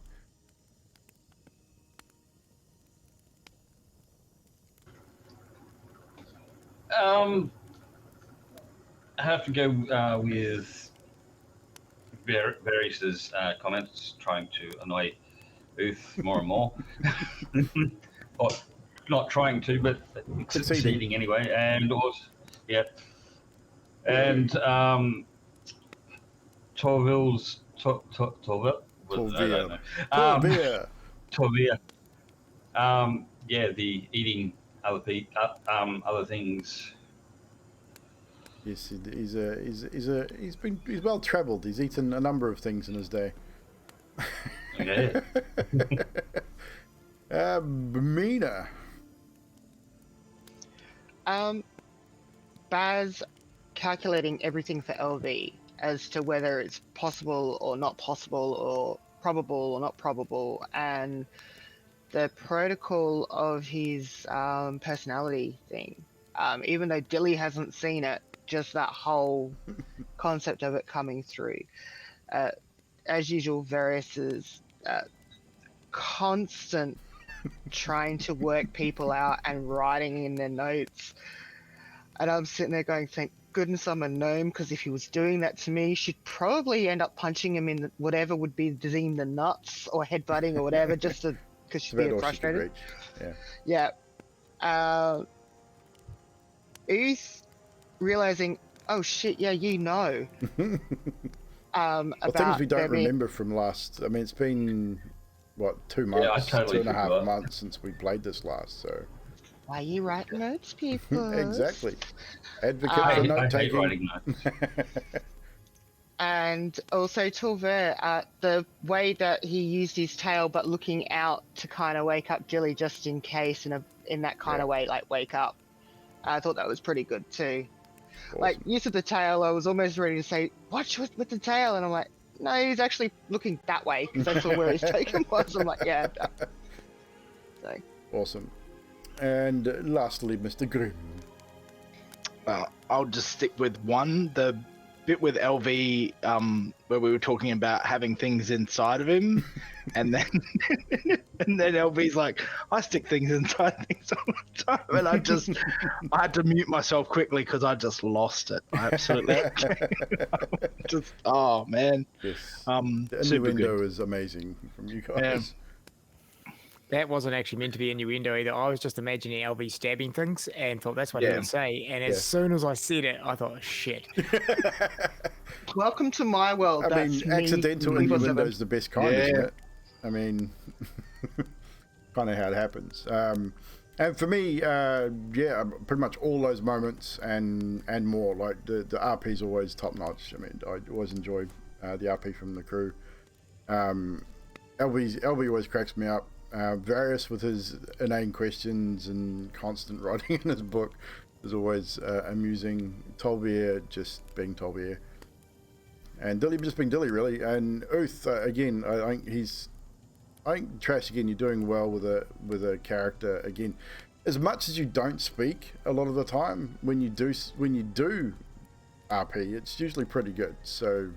I have to go with Varys' comments, trying to annoy Uth more and more. Or not trying to, but succeeding anyway. And also, yeah. And Torville. Yeah, the eating other things. Yes, he's well travelled. He's eaten a number of things in his day. Yeah. Mina. Baz calculating everything for LV as to whether it's possible or not possible, or probable or not probable, and the protocol of his personality thing. Even though Dilly hasn't seen it, just that whole concept of it coming through. As usual, Varys' constant trying to work people out and writing in their notes. And I'm sitting there going, thank goodness I'm a gnome, because if he was doing that to me, she'd probably end up punching him in whatever would be deemed the nuts, or headbutting or whatever, just to, because she'd be frustrated. Yeah. Uth realizing, oh shit, yeah, you know. Well, About things we don't there being- remember from last. I mean, it's been what, 2 Yeah, I months, totally 2.5 forgot. months since we played this last. So Why you write notes, people? exactly, advocate I for hate note taking. writing notes. And also Tulver, the way that he used his tail, but looking out to kind of wake up Jilly just in case, in that kind of way, like wake up. I thought that was pretty good too. Awesome. Like use of the tail, I was almost ready to say, "Watch with the tail," and I'm like, "No, he's actually looking that way because I saw where his taken was." I'm like, "Yeah." So. Awesome. And lastly, Mr. Grimm. I'll just stick with one. The bit with LV, where we were talking about having things inside of him, and then LV's like, I stick things inside things all the time, and I had to mute myself quickly because I just lost it. I absolutely just, oh man. Yes. The Super innuendo good. is amazing from you guys. Yeah. That wasn't actually meant to be innuendo either. I was just imagining LV stabbing things and thought that's what he Yeah. would say. And as soon as I said it, I thought, shit. Welcome to my world. I That's mean, me, accidental 24/7. innuendo is the best kind, isn't Yeah. it? I mean, kind of how it happens. And for me, pretty much all those moments and more. Like the RP is always top notch. I mean, I always enjoy the RP from the crew. LV always cracks me up. Various with his inane questions and constant writing in his book is always amusing. Tolvier just being Tolvier, and Dilly just being Dilly, really. And Uth, again, I think Trash, again, you're doing well with a character. Again, as much as you don't speak a lot of the time, when you do RP, it's usually pretty good. So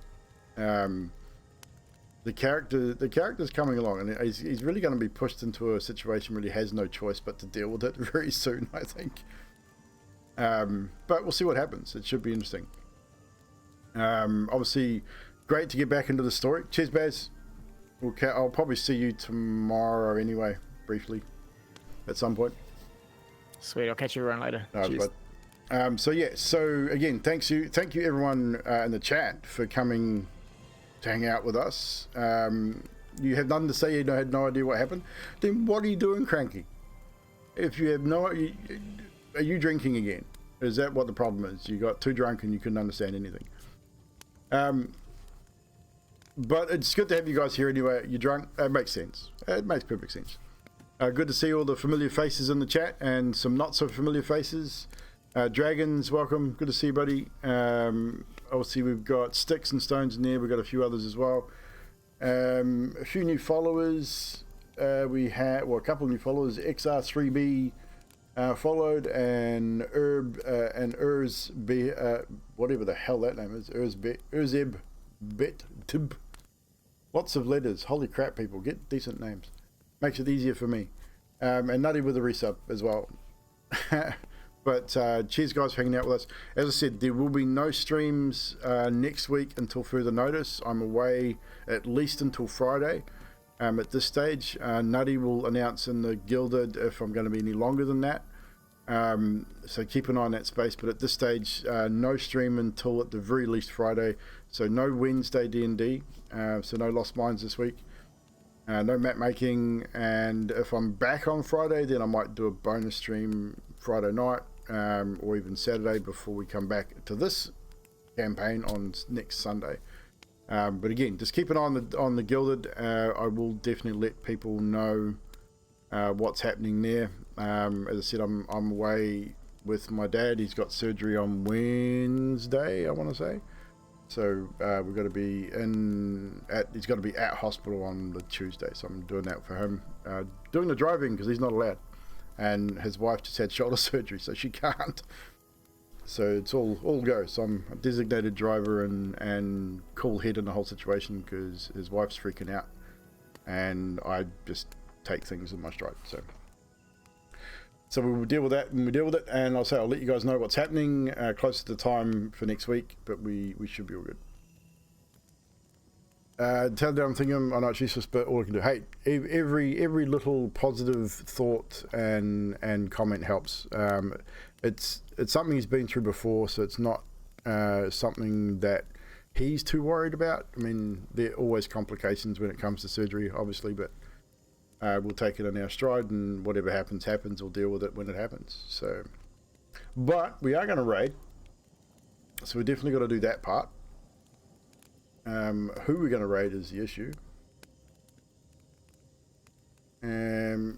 the character's coming along, and he's really going to be pushed into a situation where he has no choice but to deal with it very soon, I think. But we'll see what happens. It should be interesting. Obviously, great to get back into the story. Cheers, Baz. I'll probably see you tomorrow anyway, briefly, at some point. Sweet, I'll catch you around later. Cheers. So again, thank you everyone in the chat for coming to hang out with us. You have nothing to say, you had no idea what happened, then what are you doing, Cranky? If you have are you drinking again? Is that what the problem is? You got too drunk and you couldn't understand anything. But it's good to have you guys here anyway. You're drunk, it makes sense. It makes perfect sense. Good to see all the familiar faces in the chat and some not so familiar faces. Dragons, welcome. Good to see you, buddy. Obviously, we've got Sticks and Stones in there. We've got a few others as well. A few new followers. We had, a couple of new followers. XR3B followed, and whatever the hell that name is. Urzeb Bet. Lots of letters. Holy crap, people. Get decent names. Makes it easier for me. And Nutty with a resub as well. But cheers, guys, for hanging out with us. As I said, there will be no streams next week until further notice. I'm away at least until Friday. At this stage, Nutty will announce in the Gilded if I'm going to be any longer than that. So keep an eye on that space. But at this stage, no stream until at the very least Friday. So no Wednesday D&D. So no Lost Minds this week. No map making. And if I'm back on Friday, then I might do a bonus stream Friday night. Or even Saturday before we come back to this campaign on next Sunday. But again, just keep an eye on the Gilded. I will definitely let people know what's happening there. As I said, I'm away with my dad. He's got surgery on Wednesday, I want to say. So we've got to be he's got to be at hospital on the Tuesday. So I'm doing that for him. Doing the driving because he's not allowed. And his wife just had shoulder surgery, so she can't. So it's all go. So I'm a designated driver and cool head in the whole situation because his wife's freaking out, and I just take things in my stride. So we will deal with that when we deal with it, and I'll let you guys know what's happening closer to the time for next week. But we should be all good. Tell down Thingham, I know it's useless, but all I can do. Hey, every little positive thought and comment helps. It's something he's been through before, so it's not something that he's too worried about. I mean, there are always complications when it comes to surgery, obviously, but we'll take it in our stride, and whatever happens, we'll deal with it when it happens. So, but we are going to raid, so we definitely got to do that part. Who we're going to raid is the issue. Alright,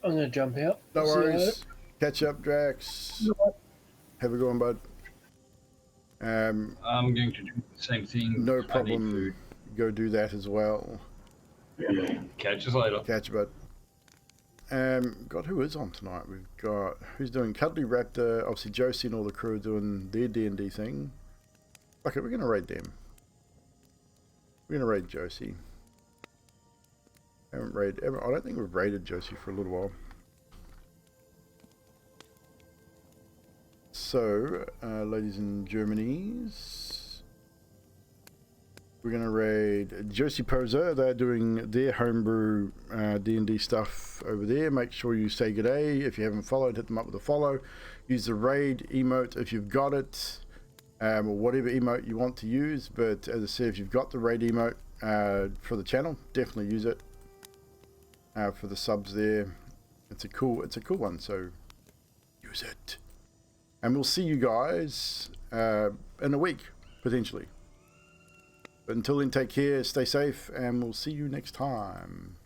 I'm going to jump out. No See you later. worries. Catch up, Drax. Have a good one, bud. I'm going to do the same thing. No I need problem. food. Go do that as well. Catch us later. Catch you, bud. God, who is on tonight? We've got who's doing Cuddly Raptor. Obviously, Josie and all the crew are doing their D&D thing. Okay, we're gonna raid them. We're gonna raid Josie. I don't think we've raided Josie for a little while. So, ladies and Germanies, we're gonna raid Josie Poser. They're doing their homebrew D&D stuff over there. Make sure you say g'day. If you haven't followed, hit them up with a follow. Use the raid emote if you've got it, or whatever emote you want to use. But as I said, if you've got the raid emote for the channel, definitely use it for the subs there. It's a cool one. So use it. And we'll see you guys in a week, potentially. But until then, take care, stay safe, and we'll see you next time.